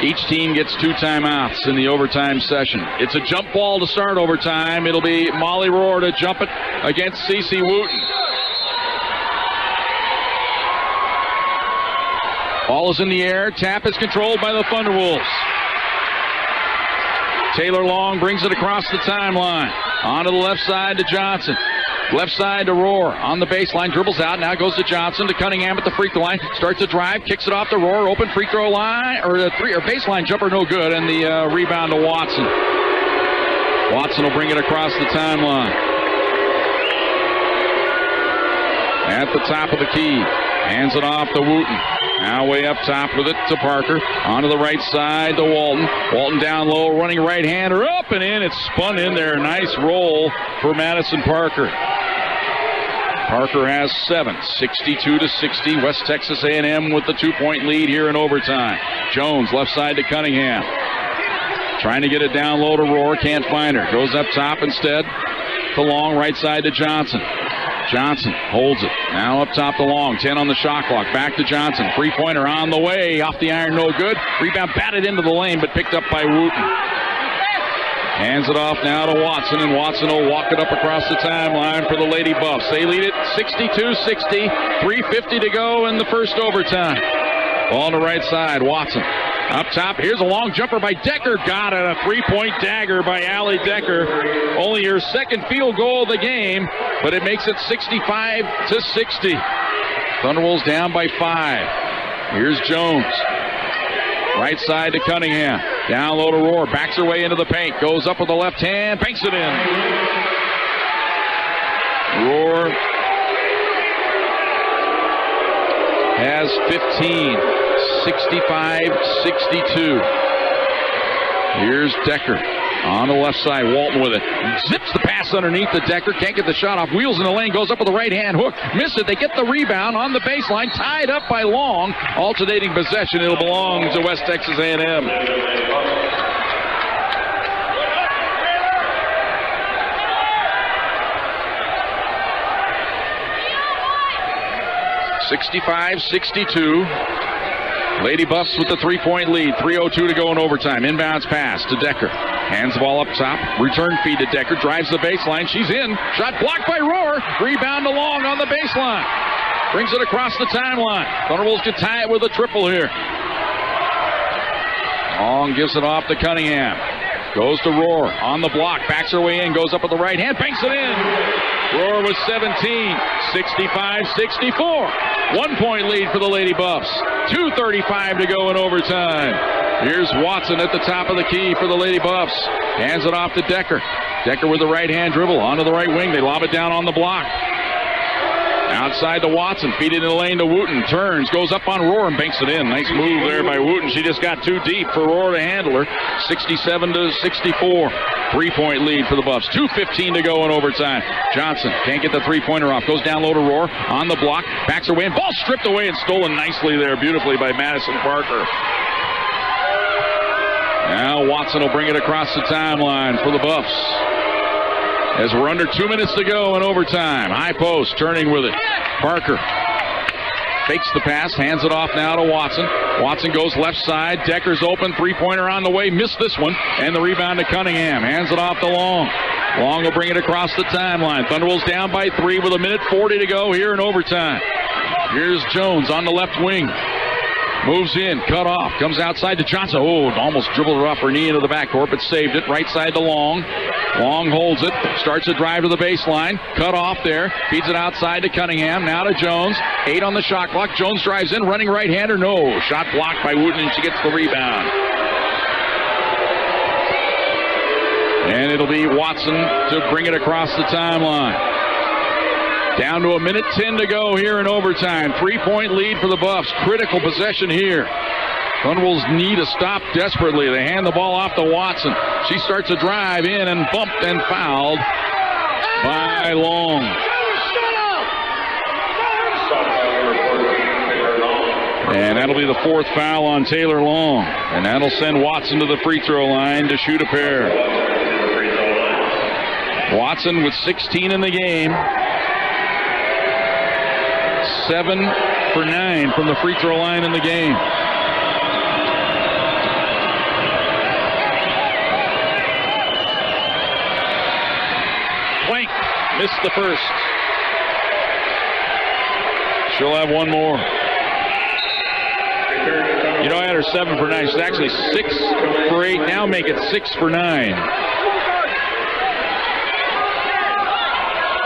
Each team gets 2 timeouts in the overtime session. It's a jump ball to start overtime. It'll be Molly Rohr to jump it against Cece Wooten. Ball is in the air. Tap is controlled by the Thunderwolves. Taylor Long brings it across the timeline. Onto the left side to Johnson. Left side to Rohr. On the baseline, dribbles out. Now goes to Johnson, to Cunningham at the free throw line. Starts a drive, kicks it off to Rohr. Open free throw line, or baseline jumper, no good. And the rebound to Watson. Watson will bring it across the timeline. At the top of the key. Hands it off to Wooten. Now way up top with it to Parker. Onto the right side to Walton. Walton down low, running right-hander up and in. It's spun in there. Nice roll for Madison Parker. Parker has 7, 62-60. West Texas A&M with the 2-point lead here in overtime. Jones left side to Cunningham. Trying to get it down low to Rohr. Can't find her. Goes up top instead to Long. Right side to Johnson. Johnson holds it. Now up top to Long. 10 on the shot clock. Back to Johnson. Three-pointer on the way. Off the iron, no good. Rebound batted into the lane, but picked up by Wooten. Hands it off now to Watson, and Watson will walk it up across the timeline for the Lady Buffs. They lead it 62-60. 3:50 to go in the first overtime. Ball on the right side. Watson. Up top, here's a long jumper by Decker. Got it, a 3-point dagger by Allie Decker. Only her second field goal of the game, but it makes it 65-60. Thunderwolves down by 5. Here's Jones. Right side to Cunningham. Down low to Rohr. Backs her way into the paint. Goes up with the left hand. Banks it in. Rohr has 15. 65-62. Here's Decker On the left side, Walton with it. Zips the pass underneath the Decker. Can't get the shot off. Wheels in the lane. Goes up with the right hand hook. Miss it. They get the rebound on the baseline. Tied up by Long. Alternating possession. It'll belong to West Texas A&M. 65-62. Lady Buffs with the 3-point lead. 3:02 to go in overtime. Inbounds pass to Decker. Hands the ball up top. Return feed to Decker. Drives the baseline. She's in. Shot blocked by Rohr. Rebound to Long on the baseline. Brings it across the timeline. Thunderbolts can tie it with a triple here. Long gives it off to Cunningham. Goes to Rohr on the block. Backs her way in. Goes up with the right hand. Banks it in. Rohr with 17. 65-64. 1-point lead for the Lady Buffs. 2:35 to go in overtime. Here's Watson at the top of the key for the Lady Buffs. Hands it off to Decker. Decker with the right hand dribble onto the right wing. They lob it down on the block. Outside to Watson. Feed it in the lane to Wooten. Turns. Goes up on Rohr and banks it in. Nice move there by Wooten. She just got too deep for Rohr to handle her. 67-64. 3-point lead for the Buffs. 2:15 to go in overtime. Johnson can't get the three-pointer off. Goes down low to Rohr. On the block. Backs her way in. Ball stripped away and stolen nicely there. Beautifully by Madison Parker. Now Watson will bring it across the timeline for the Buffs. As we're under 2 minutes to go in overtime. High post, turning with it. Parker fakes the pass, hands it off now to Watson. Watson goes left side. Decker's open, three-pointer on the way. Missed this one. And the rebound to Cunningham. Hands it off to Long. Long will bring it across the timeline. Thunderbolts down by 3 with 1:40 to go here in overtime. Here's Jones on the left wing. Moves in, cut off, comes outside to Johnson. Oh, almost dribbled her off her knee into the backcourt, but saved it. Right side to Long. Long holds it, starts a drive to the baseline. Cut off there, feeds it outside to Cunningham. Now to Jones. 8 on the shot clock. Jones drives in, running right-hander. No, shot blocked by Wooten, and she gets the rebound. And it'll be Watson to bring it across the timeline. Down to 1:10 to go here in overtime. 3-point lead for the Buffs. Critical possession here. Thunderbolts need a stop desperately. They hand the ball off to Watson. She starts a drive in and bumped and fouled by Long. And that'll be the 4th foul on Taylor Long. And that'll send Watson to the free throw line to shoot a pair. Watson with 16 in the game. 7 for 9 from the free throw line in the game. Plank missed the first. She'll have one more. You know, I had her 7 for 9. She's actually 6 for 8. Now make it 6 for 9.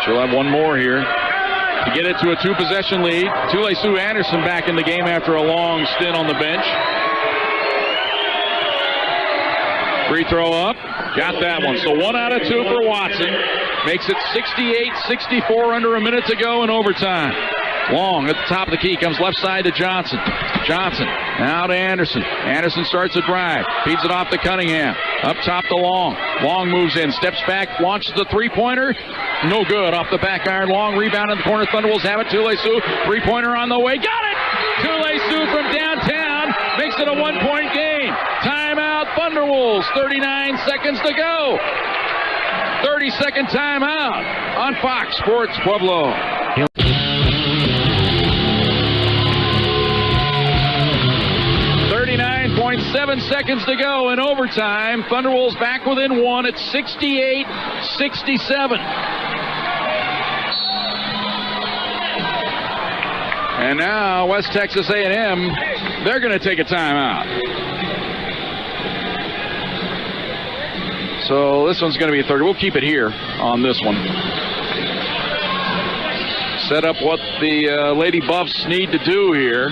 She'll have one more here to get it to a 2-possession lead. Csu Anderson back in the game after a long stint on the bench. Free throw up. Got that one. So 1 out of 2 for Watson. Makes it 68-64 under a minute to go in overtime. Long at the top of the key. Comes left side to Johnson. Johnson now to Anderson. Anderson starts a drive. Feeds it off to Cunningham. Up top to Long. Long moves in. Steps back. Launches the three-pointer. No good. Off the back iron. Long rebound in the corner. Thunderbolts have it. Csu. Three-pointer on the way. Got it! Csu from downtown. Makes it a 1-point game. Timeout Thunderwolves. 39 seconds to go. 30-second timeout on Fox Sports Pueblo. 39.7 seconds to go in overtime. Thunderwolves back within 1 at 68-67. And now West Texas A&M, they're going to take a timeout. So this one's going to be 30. We'll keep it here on this one. Set up what the Lady Buffs need to do here.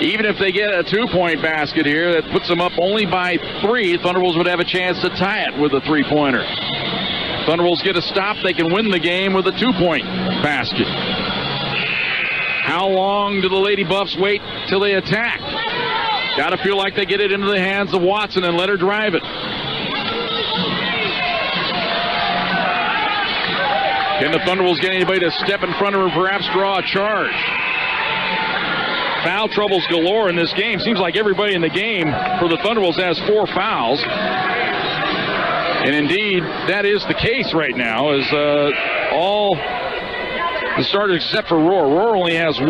Even if they get a 2-point basket here, that puts them up only by 3. Thunderbolts would have a chance to tie it with a 3-pointer. Thunderbolts get a stop, they can win the game with a 2-point basket. How long do the Lady Buffs wait till they attack? Gotta feel like they get it into the hands of Watson and let her drive it. Can the Thunderwolves get anybody to step in front of her, perhaps draw a charge? Foul troubles galore in this game. Seems like everybody in the game for the Thunderwolves has 4 fouls. And indeed, that is the case right now, as all the starters except for Rohr. Rohr only has 1.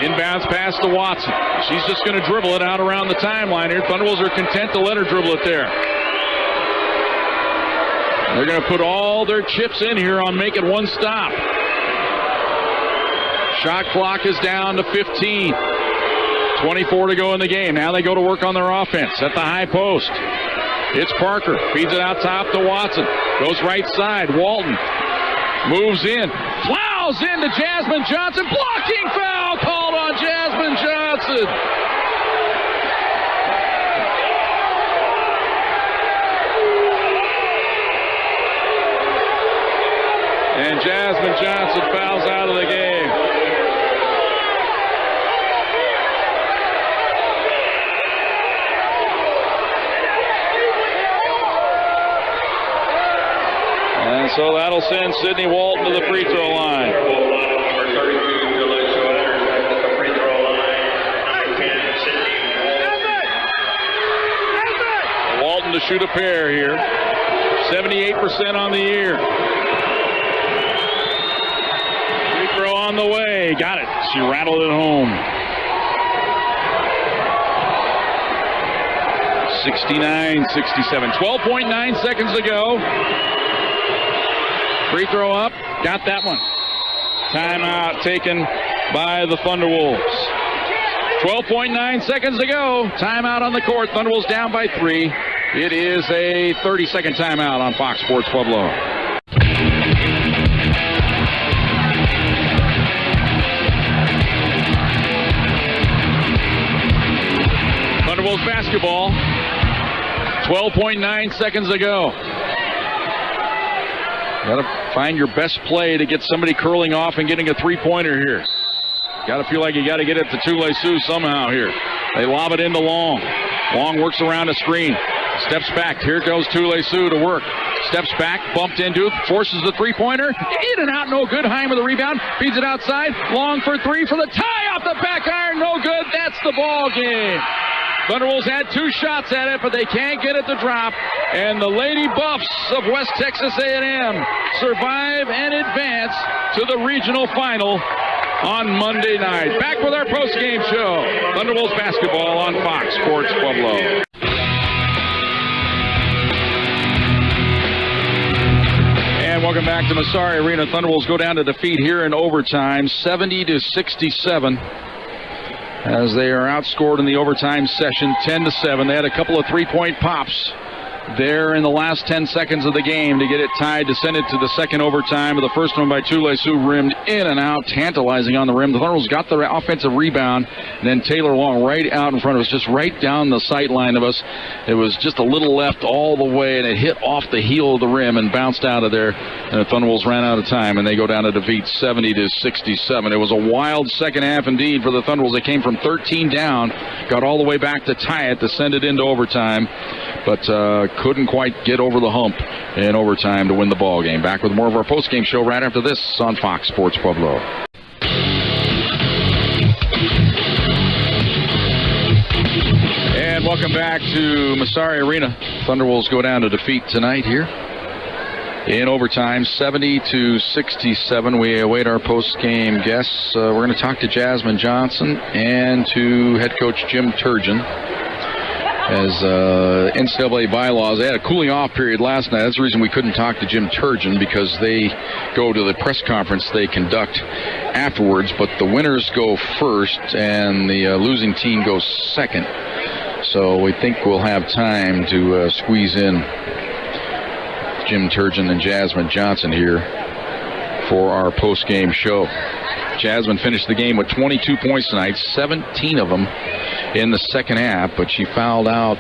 Inbounds pass to Watson. She's just going to dribble it out around the timeline here. Thunderwolves are content to let her dribble it there. They're going to put all their chips in here on making one stop. Shot clock is down to 15. 24 to go in the game. Now they go to work on their offense at the high post. It's Parker. Feeds it out top to Watson. Goes right side. Walton moves in. Plows into Jasmine Johnson. Blocking foul called on Jasmine Johnson. And Jasmine Johnson fouls out of the game. And so that'll send Sydney Walton to the free throw line. Walton to shoot a pair here. 78% on the year. Free throw on the way. Got it. She rattled it home. 69-67. 12.9 seconds to go. Free throw up. Got that one. Timeout taken by the Thunderwolves. 12.9 seconds to go. Timeout on the court. Thunderwolves down by 3. It is a 30-second timeout on Fox Sports Pueblo. Thunderwolves basketball. 12.9 seconds to go. Got to find your best play to get somebody curling off and getting a three-pointer here. Got to feel like you got to get it to Csu-Pueblo somehow here. They lob it into Long. Long works around a screen. Steps back. Here goes Csu-Pueblo to work. Steps back, bumped into, forces the three-pointer. In and out, no good. Heim with the rebound. Feeds it outside. Long for 3 for the tie off the back iron. No good. That's the ball game. Thunderwolves had 2 shots at it, but they can't get it to drop. And the Lady Buffs of West Texas A&M survive and advance to the regional final on Monday night. Back with our post-game show. Thunderwolves basketball on Fox Sports Pueblo. And welcome back to Massari Arena. Thunderwolves go down to defeat here in overtime, 70-67. As they are outscored in the overtime session, 10-7. They had a couple of three-point pops there in the last 10 seconds of the game to get it tied to send it to the second overtime. The first one by Csu-Pueblo rimmed in and out, tantalizing on the rim. The Thunderwolves got the offensive rebound, and then Taylor Long right out in front of us, just right down the sight line of us. It was just a little left all the way, and it hit off the heel of the rim and bounced out of there. And the Thunderwolves ran out of time, and they go down to defeat 70-67. It was a wild second half indeed for the Thunderwolves. They came from 13 down, got all the way back to tie it, to send it into overtime, but couldn't quite get over the hump in overtime to win the ball game. Back with more of our post-game show right after this on Fox Sports Pueblo. And welcome back to Massari Arena. Thunderwolves go down to defeat tonight here in overtime, 70-67. We await our post-game guests. We're going to talk to Jasmine Johnson and to head coach Jim Turgeon. As NCAA bylaws, they had a cooling off period last night. That's the reason we couldn't talk to Jim Turgeon, because they go to the press conference they conduct afterwards, but the winners go first and the losing team goes second. So we think we'll have time to squeeze in Jim Turgeon and Jasmine Johnson here for our post-game show. Jasmine finished the game with 22 points tonight, 17 of them in the second half, but she fouled out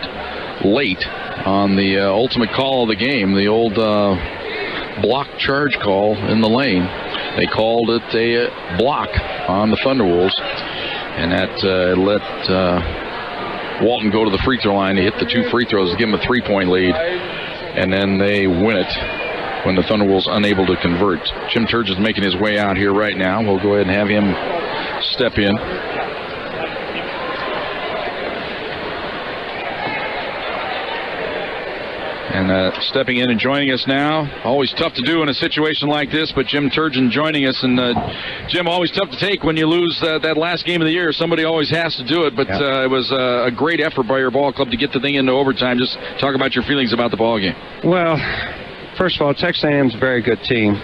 late on the ultimate call of the game, the old block charge call in the lane. They called it a block on the Thunderwolves, and that let Walton go to the free throw line. He hit the 2 free throws to give him a 3-point lead, and then they win it when the Thunderwolves unable to convert. Jim Turgeon's making his way out here right now. We'll go ahead and have him step in. And stepping in and joining us now. Always tough to do in a situation like this, but Jim Turgeon joining us. And Jim, always tough to take when you lose that last game of the year. Somebody always has to do it, but it was a great effort by your ball club to get the thing into overtime. Just talk about your feelings about the ball game. Well, first of all, Texas A&M's a very good team.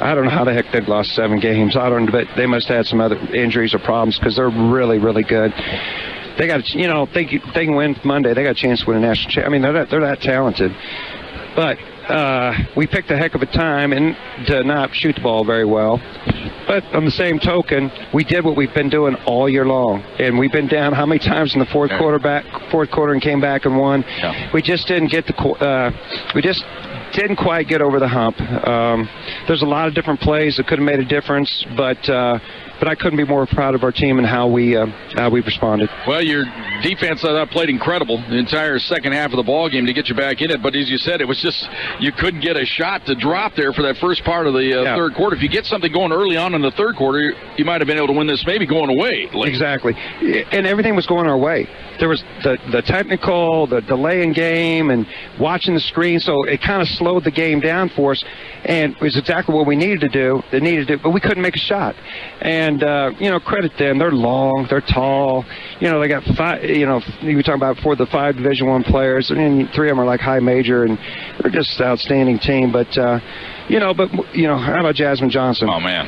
I don't know how the heck they've lost 7 games. I don't know, but they must have had some other injuries or problems because they're really, really good. They got, they can win Monday. They got a chance to win a national championship. I mean, they're that talented. But we picked a heck of a time and to not shoot the ball very well. But on the same token, we did what we've been doing all year long, and we've been down how many times in the fourth quarter and came back and won. Yeah. We just didn't get didn't quite get over the hump. There's a lot of different plays that could have made a difference, but I couldn't be more proud of our team and how we responded. Well, your defense, I thought, played incredible the entire second half of the ball game to get you back in it. But as you said, it was just you couldn't get a shot to drop there for that first part of the third quarter. If you get something going early on in the third quarter, you might have been able to win this maybe going away. Exactly. And everything was going our way. There was the technical, the delay in game, and watching the screen, so it kind of slowed the game down for us. And it was exactly what we needed to do. But we couldn't make a shot. And credit them. They're long, they're tall. They got 5. You were talking about 4 of the 5 Division I players, and 3 of them are like high major, and they're just an outstanding team. But how about Jasmine Johnson? Oh man.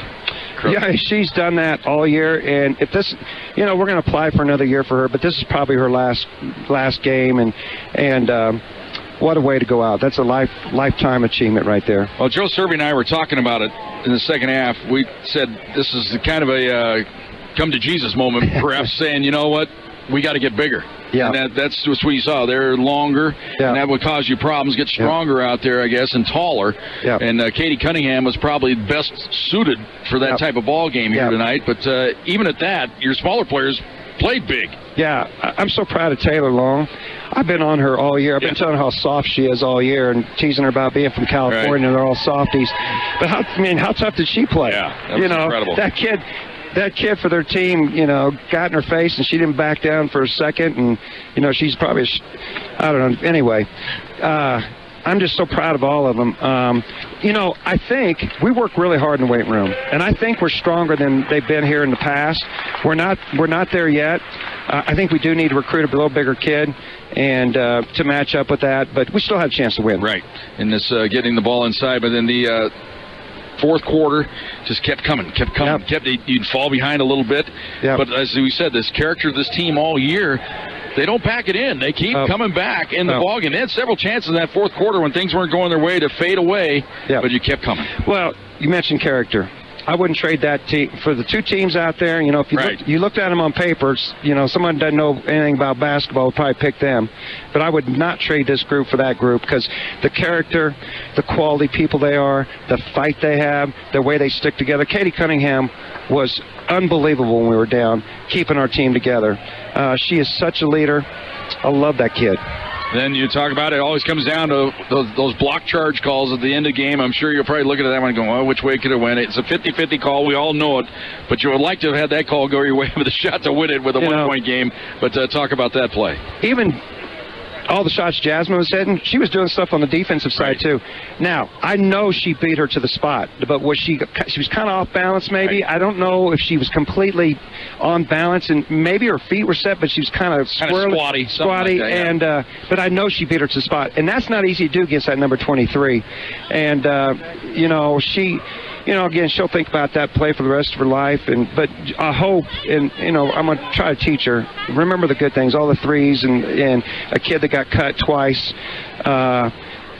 Yeah, she's done that all year, and if this, we're going to apply for another year for her, but this is probably her last game, and what a way to go out. That's a lifetime achievement right there. Well, Joe Serby and I were talking about it in the second half. We said this is kind of a come to Jesus moment, perhaps saying, you know what, we got to get bigger. Yeah. And that's what you saw. They're longer, and that would cause you problems. Get stronger out there, I guess, and taller. Yeah. And Katie Cunningham was probably best suited for that type of ball game here tonight. But even at that, your smaller players played big. Yeah, I'm so proud of Taylor Long. I've been on her all year. I've been telling her how soft she is all year and teasing her about being from California. Right. They're all softies. But how tough did she play? Yeah, that was incredible. That kid for their team, got in her face, and she didn't back down for a second. And, she's probably, I don't know. Anyway, I'm just so proud of all of them. I think we work really hard in the weight room, and I think we're stronger than they've been here in the past. We're not there yet. I think we do need to recruit a little bigger kid and to match up with that, but we still have a chance to win. Right. In this getting the ball inside, but then the fourth quarter just kept coming. You'd fall behind a little bit. Yep. But as we said, this character of this team all year, they don't pack it in. They keep coming back in the ballgame. They had several chances in that fourth quarter when things weren't going their way to fade away, but you kept coming. Well, you mentioned character. I wouldn't trade that team for the 2 teams out there. If you looked at them on paper, someone who doesn't know anything about basketball would probably pick them. But I would not trade this group for that group because the character, the quality people they are, the fight they have, the way they stick together. Katie Cunningham was unbelievable when we were down, keeping our team together. She is such a leader. I love that kid. Then you talk about it always comes down to those block charge calls at the end of the game. I'm sure you're probably looking at that one going, well, which way could it win? It's a 50-50 call. We all know it. But you would like to have had that call go your way with a shot to win it with a one-point game. But talk about that play. Even all the shots Jasmine was hitting, she was doing stuff on the defensive side too. Now, I know she beat her to the spot, but she was kind of off balance maybe. Right. I don't know if she was completely on balance, and maybe her feet were set, but she was kind of squatty, like that, and but I know she beat her to the spot, and that's not easy to do against that number 23. And she. Again, she'll think about that play for the rest of her life. But I hope, and I'm going to try to teach her. Remember the good things, all the threes, and a kid that got cut twice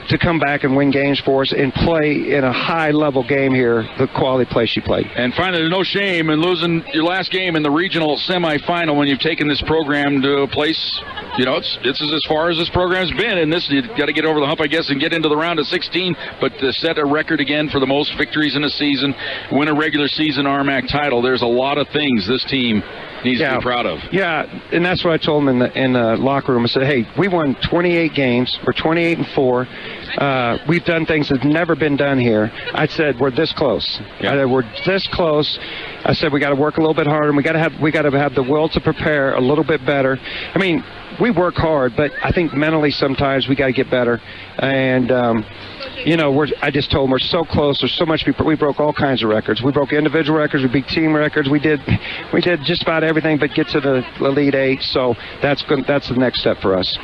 to come back and win games for us and play in a high-level game here, the quality play she played. And finally, there's no shame in losing your last game in the regional semifinal when you've taken this program to a place, it's as far as this program's been. And this, you've got to get over the hump, I guess, and get into the round of 16. But to set a record again for the most victories in a season, win a regular season RMAC title, there's a lot of things this team needs to be proud of. Yeah, and that's what I told him in the locker room. I said, hey, we won 28 games. We're 28-4. we've done things that's never been done here. I said we're this close. Yeah. We're this close. I said we got to work a little bit harder, and we got to have the will to prepare a little bit better. I mean, we work hard, but I think mentally sometimes we got to get better. And I just told them we're so close. There's so much. We broke all kinds of records. We broke individual records. We beat team records. We did just about everything but get to the Elite Eight. So that's the next step for us.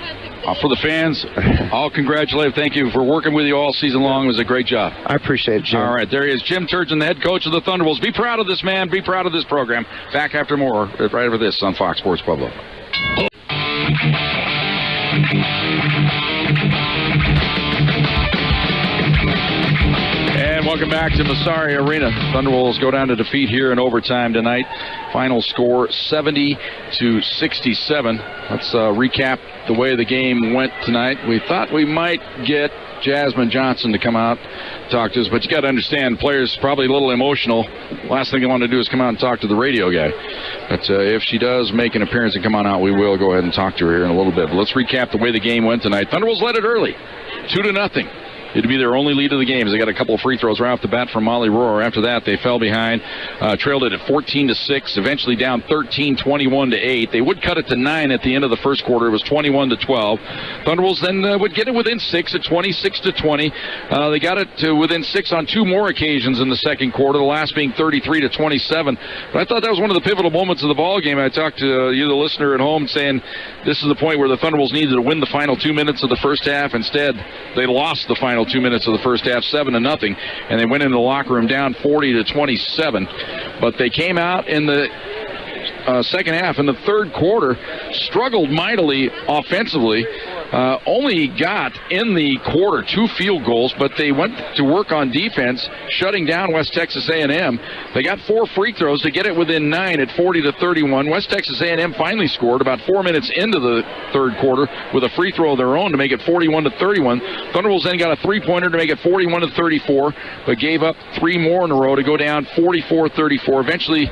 For the fans, I'll congratulate. Thank you for working with you all season long. It was a great job. I appreciate it, Jim. All right, there he is, Jim Turgeon, the head coach of the Thunderbolts. Be proud of this man. Be proud of this program. Back after more right over this on Fox Sports Pueblo. And welcome back to Massari Arena. Thunderwolves go down to defeat here in overtime tonight. Final score 70-67. Let's recap the way the game went tonight. We thought we might get Jasmine Johnson to come out and talk to us, but you got to understand, players probably a little emotional. Last thing they want to do is come out and talk to the radio guy. But if she does make an appearance and come on out, we will go ahead and talk to her here in a little bit. But let's recap the way the game went tonight. Thunderwolves led it early, 2-0. It'd be their only lead of the game. They got a couple of free throws right off the bat from Molly Rohr. After that, they fell behind, trailed it at 14-6, eventually down 13, 21-8. They would cut it to 9 at the end of the first quarter. It was 21-12. Thunderwolves then would get it within 6 at 26-20. They got it to within 6 on 2 more occasions in the second quarter, the last being 33-27. But I thought that was one of the pivotal moments of the ball game. I talked to you, the listener at home, saying this is the point where the Thunderwolves needed to win the final 2 minutes of the first half. Instead, they lost the final 2 minutes of the first half, 7-0, and they went into the locker room down 40-27. But they came out in the second half, in the third quarter, struggled mightily offensively. Only got in the quarter 2 field goals, but they went to work on defense, shutting down West Texas A&M. They got 4 free throws to get it within 9 at 40-31. West Texas A&M finally scored about 4 minutes into the third quarter with a free throw of their own to make it 41-31. Thunderwolves then got a three-pointer to make it 41-34, but gave up 3 more in a row to go down 44-34. Eventually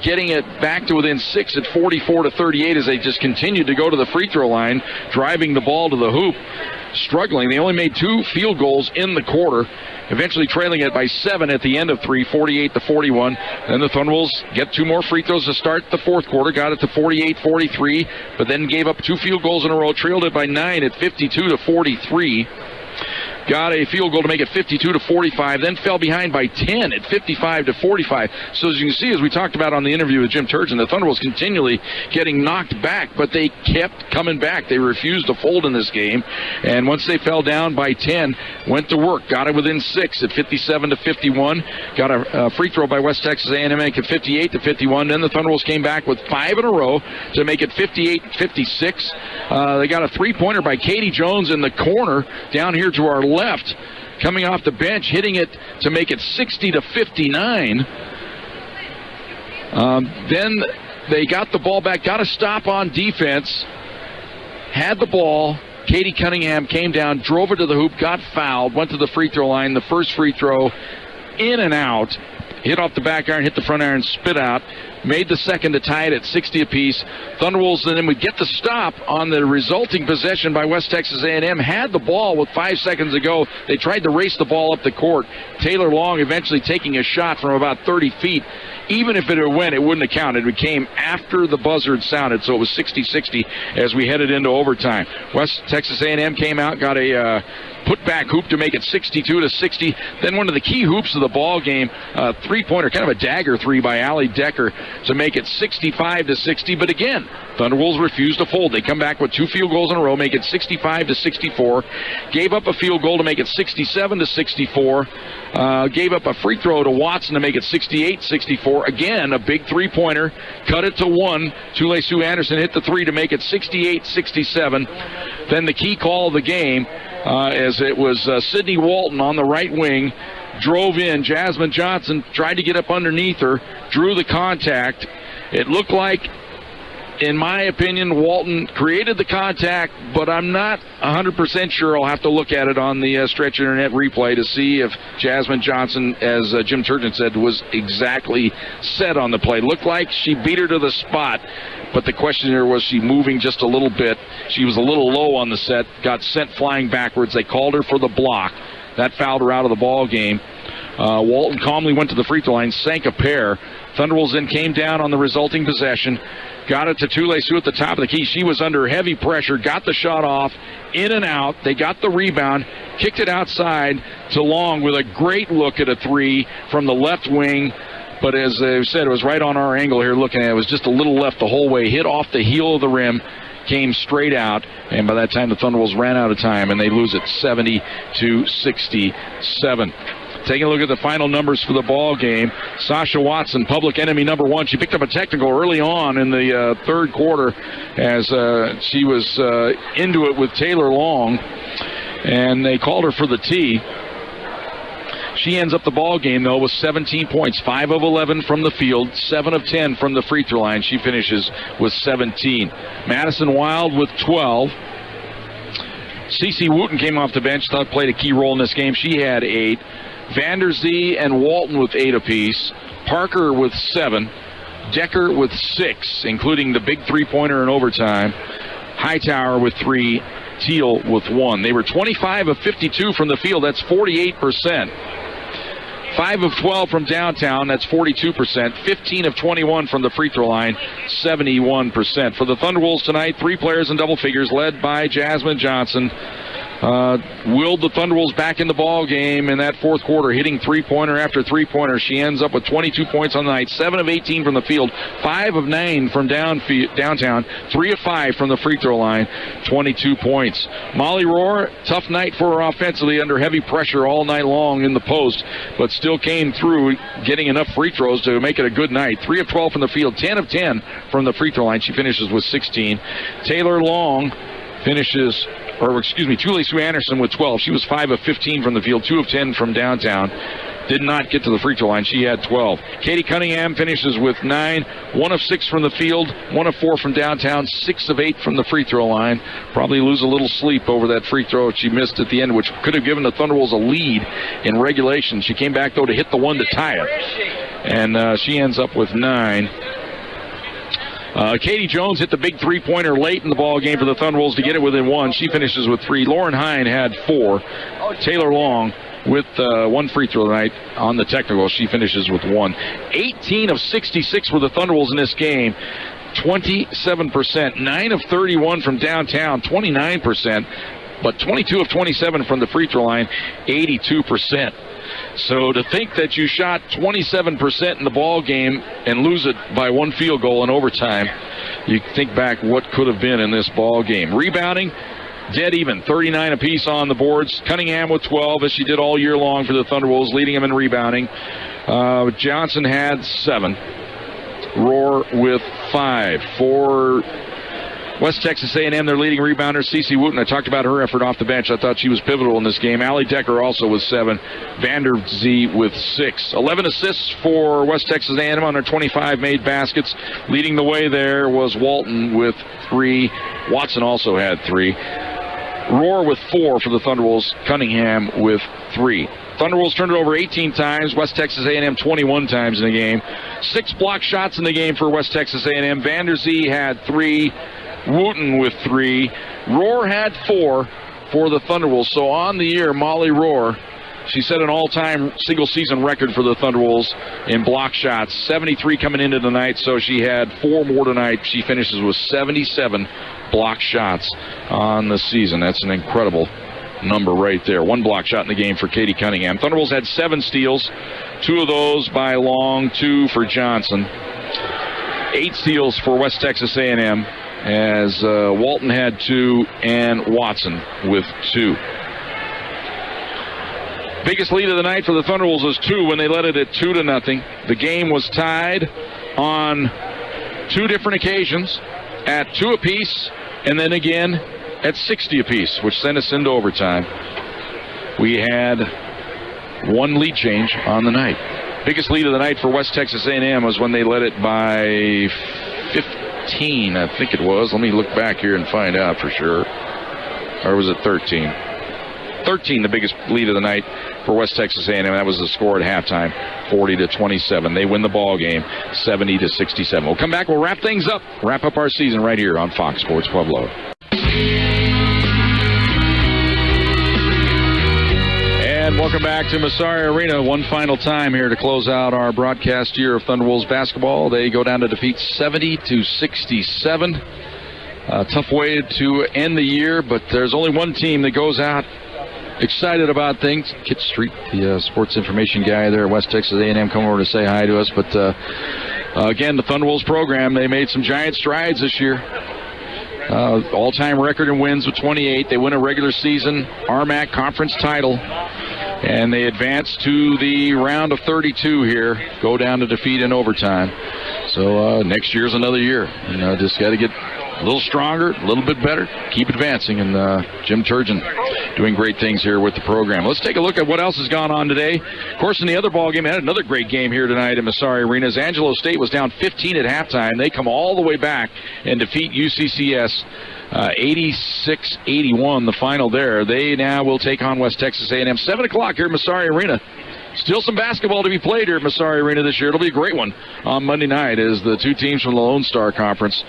getting it back to within 6 at 44-38 as they just continued to go to the free throw line, driving the ball to the hoop, struggling. They only made 2 field goals in the quarter, eventually trailing it by 7 at the end of 3, 48-41. Then the Thunderwolves get 2 more free throws to start the fourth quarter, got it to 48-43, but then gave up 2 field goals in a row, trailed it by 9 at 52-43. Got a field goal to make it 52-45, then fell behind by 10 at 55-45. So as you can see, as we talked about on the interview with Jim Turgeon, the Thunder was continually getting knocked back, but they kept coming back. They refused to fold in this game, and once they fell down by 10, went to work, got it within 6 at 57-51. Got a free throw by West Texas A&M, make it 58-51. Then the Thunderwolves came back with 5 in a row to make it 58-56. They got a three-pointer by Katie Jones in the corner down here to our left, coming off the bench, hitting it to make it 60-59. Then they got the ball back, got a stop on defense, had the ball. Katie Cunningham came down, drove it to the hoop, got fouled, went to the free throw line. The first free throw in and out, hit off the back iron, hit the front iron, spit out. Made the second to tie it at 60 apiece. Thunderwolves then would get the stop on the resulting possession by West Texas A&M. Had the ball with 5 seconds to go. They tried to race the ball up the court. Taylor Long eventually taking a shot from about 30 feet. Even if it had went, it wouldn't have counted. It came after the buzzer had sounded, so it was 60-60 as we headed into overtime. West Texas A&M came out, got a put-back hoop to make it 62-60. Then one of the key hoops of the ball game, three-pointer, kind of a dagger three by Allie Decker to make it 65-60. But again, Thunderwolves refused to fold. They come back with 2 field goals in a row, make it 65-64. Gave up a field goal to make it 67-64. Gave up a free throw to Watson to make it 68-64. Again, a big three-pointer, cut it to 1. Tule Sue Anderson hit the 3 to make it 68-67. Then the key call of the game, as it was Sydney Walton on the right wing, drove in. Jasmine Johnson tried to get up underneath her, drew the contact. It looked like in my opinion, Walton created the contact, but I'm not 100% sure. I'll have to look at it on the Stretch Internet replay to see if Jasmine Johnson, as Jim Turgeon said, was exactly set on the play. Looked like she beat her to the spot, but the question here was she moving just a little bit. She was a little low on the set, got sent flying backwards. They called her for the block. That fouled her out of the ball game. Walton calmly went to the free throw line, sank a pair. Thunderwolves then came down on the resulting possession, got it to Tule-Sue at the top of the key. She was under heavy pressure, got the shot off, in and out. They got the rebound, kicked it outside to Long with a great look at a three from the left wing. But as I said, it was right on our angle here looking at it. It was just a little left the whole way, hit off the heel of the rim, came straight out, and by that time the Thunderwolves ran out of time, and they lose it 70-67. Taking a look at the final numbers for the ball game, Sasha Watson, public enemy number one. She picked up a technical early on in the third quarter as she was into it with Taylor Long, and they called her for the tee. She ends up the ball game, though, with 17 points, 5 of 11 from the field, 7 of 10 from the free throw line. She finishes with 17. Madison Wild with 12. Cece Wooten came off the bench, thought played a key role in this game. She had 8. Vanderzee and Walton with 8 apiece. Parker with 7. Decker with 6, including the big three-pointer in overtime. Hightower with 3. Teal with 1. They were 25 of 52 from the field. That's 48%. 5 of 12 from downtown. That's 42%. 15 of 21 from the free throw line. 71%. For the Thunderwolves tonight, 3 players in double figures led by Jasmine Johnson. Willed the Thunderwolves back in the ball game in that fourth quarter, hitting three-pointer after three-pointer. She ends up with 22 points on the night, 7 of 18 from the field, 5 of 9 from downtown, 3 of 5 from the free throw line, 22 points. Molly Rohr, tough night for her offensively under heavy pressure all night long in the post, but still came through getting enough free throws to make it a good night. 3 of 12 from the field, 10 of 10 from the free throw line. She finishes with 16. Taylor Long finishes, Tule-Sue Anderson with 12. She was 5 of 15 from the field, 2 of 10 from downtown. Did not get to the free throw line. She had 12. Katie Cunningham finishes with 9, 1 of 6 from the field, 1 of 4 from downtown, 6 of 8 from the free throw line. Probably lose a little sleep over that free throw she missed at the end, which could have given the Thunderwolves a lead in regulation. She came back, though, to hit the one to tie it. And she ends up with 9. Katie Jones hit the big three-pointer late in the ball game for the Thunderwolves to get it within 1. She finishes with 3. Lauren Hine had 4. Taylor Long with 1 free throw tonight on the technical. She finishes with 1. 18 of 66 for the Thunderwolves in this game. 27%. 9 of 31 from downtown. 29%. But 22 of 27 from the free throw line. 82%. So to think that you shot 27% in the ball game and lose it by 1 field goal in overtime, you think back what could have been in this ball game. Rebounding, dead even, 39 apiece on the boards. Cunningham with 12, as she did all year long for the Thunderwolves, leading them in rebounding. Johnson had 7. Rohr with 5. For West Texas A&M, their leading rebounder, Cece Wooten. I talked about her effort off the bench. I thought she was pivotal in this game. Allie Decker also with 7. Vanderzee with 6. 11 assists for West Texas A&M on their 25 made baskets. Leading the way there was Walton with 3. Watson also had 3. Rohr with 4 for the Thunderwolves. Cunningham with 3. Thunderwolves turned it over 18 times. West Texas A&M 21 times in the game. 6 block shots in the game for West Texas A&M. Vanderzee had 3. Wooten with 3. Rohr had 4 for the Thunderwolves. So on the year, Molly Rohr, she set an all-time single-season record for the Thunderwolves in block shots. 73 coming into the night, so she had 4 more tonight. She finishes with 77 block shots on the season. That's an incredible number right there. 1 block shot in the game for Katie Cunningham. Thunderwolves had 7 steals, 2 of those by Long, 2 for Johnson. 8 steals for West Texas A&M, as Walton had 2 and Watson with 2. Biggest lead of the night for the Thunderwolves was 2 when they led it at 2-0. The game was tied on 2 different occasions at 2 apiece, and then again at 60 apiece, which sent us into overtime. We had 1 lead change on the night. Biggest lead of the night for West Texas A&M was when they led it by 14, I think it was. Let me look back here and find out for sure. Or was it 13? 13, the biggest lead of the night for West Texas A&M. That was the score at halftime, 40-27. They win the ball game, 70-67. We'll come back. We'll wrap things up. Wrap up our season right here on Fox Sports Pueblo. And welcome back to Massari Arena. One final time here to close out our broadcast year of Thunderwolves basketball. They go down to defeat 70-67. Tough way to end the year, but there's only one team that goes out excited about things. Kit Street, the sports information guy there at West Texas A&M, come over to say hi to us. But again, the Thunderwolves program, they made some giant strides this year. All-time record in wins with 28. They win a regular season RMAC conference title, and they advance to the round of 32 here, go down to defeat in overtime. So next year's another year, and just got to get a little stronger, a little bit better, keep advancing, and Jim Turgeon doing great things here with the program. Let's take a look at what else has gone on today. Of course, in the other ball game, had another great game here tonight at Massari Arena. As Angelo State was down 15 at halftime, they come all the way back and defeat UCCS 86-81, the final there. They now will take on West Texas A&M. 7 o'clock here at Massari Arena. Still some basketball to be played here at Massari Arena this year. It'll be a great one on Monday night as the two teams from the Lone Star Conference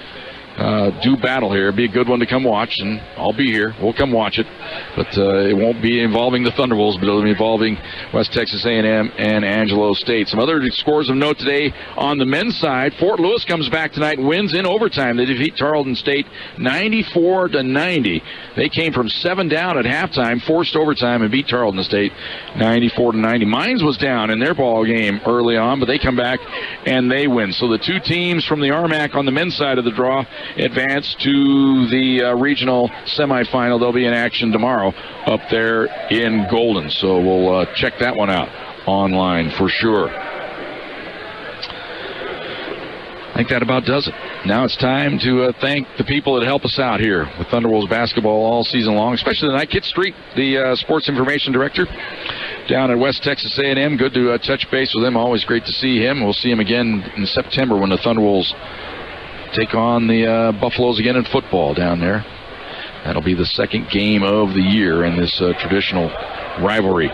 do battle here. It'll be a good one to come watch, and I'll be here. We'll come watch it. But it won't be involving the Thunderwolves, but it'll be involving West Texas A&M and Angelo State. Some other scores of note today on the men's side. Fort Lewis comes back tonight and wins in overtime. They defeat Tarleton State 94-90. They came from 7 down at halftime, forced overtime, and beat Tarleton State 94-90. Mines was down in their ball game early on, but they come back and they win. So the two teams from the RMAC on the men's side of the draw advance to the regional semifinal. They'll be in action tomorrow up there in Golden. So we'll check that one out online for sure. I think that about does it. Now it's time to thank the people that help us out here with Thunderwolves basketball all season long, especially tonight. Kit Street, the sports information director down at West Texas A&M. Good to touch base with him. Always great to see him. We'll see him again in September when the Thunderwolves take on the Buffaloes again in football down there. That'll be the second game of the year in this traditional rivalry.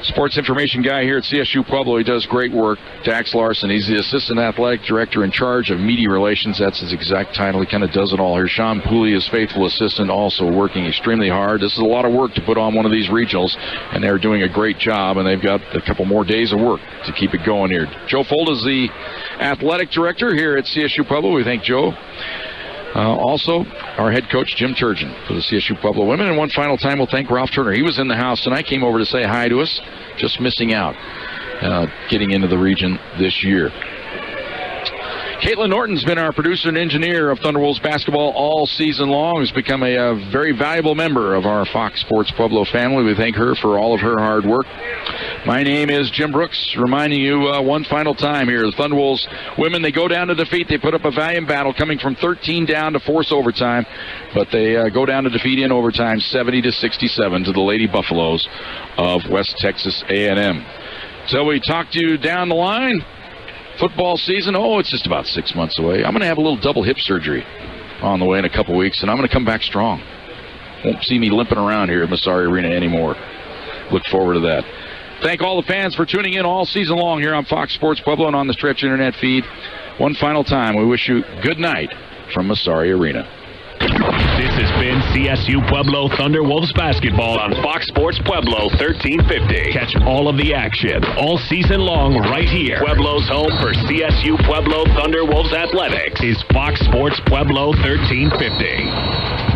Sports information guy here at Csu-Pueblo. He does great work. Dax Larson. He's the assistant athletic director in charge of media relations. That's his exact title. He kind of does it all here. Sean Pooley, his faithful assistant, also working extremely hard. This is a lot of work to put on one of these regionals, and they're doing a great job, and they've got a couple more days of work to keep it going here. Joe Fold is the athletic director here at Csu-Pueblo. We thank Joe. Also, our head coach, Jim Turgeon, for the Csu-Pueblo women. And one final time, we'll thank Ralph Turner. He was in the house tonight, came over to say hi to us, just missing out, getting into the region this year. Caitlin Norton's been our producer and engineer of Thunderwolves basketball all season long. Has become a very valuable member of our Fox Sports Pueblo family. We thank her for all of her hard work. My name is Jim Brooks, reminding you one final time here. The Thunderwolves women, they go down to defeat. They put up a valiant battle, coming from 13 down to force overtime. But they go down to defeat in overtime, 70-67 to the Lady Buffaloes of West Texas A&M. So we talk to you down the line. Football season, it's just about 6 months away. I'm going to have a little double hip surgery on the way in a couple weeks, and I'm going to come back strong. Won't see me limping around here at Massari Arena anymore. Look forward to that. Thank all the fans for tuning in all season long here on Fox Sports Pueblo and on the Stretch Internet feed. One final time, we wish you good night from Massari Arena. This has been Csu-Pueblo Thunderwolves basketball on Fox Sports Pueblo 1350. Catch all of the action all season long right here. Pueblo's home for Csu-Pueblo Thunderwolves athletics is Fox Sports Pueblo 1350.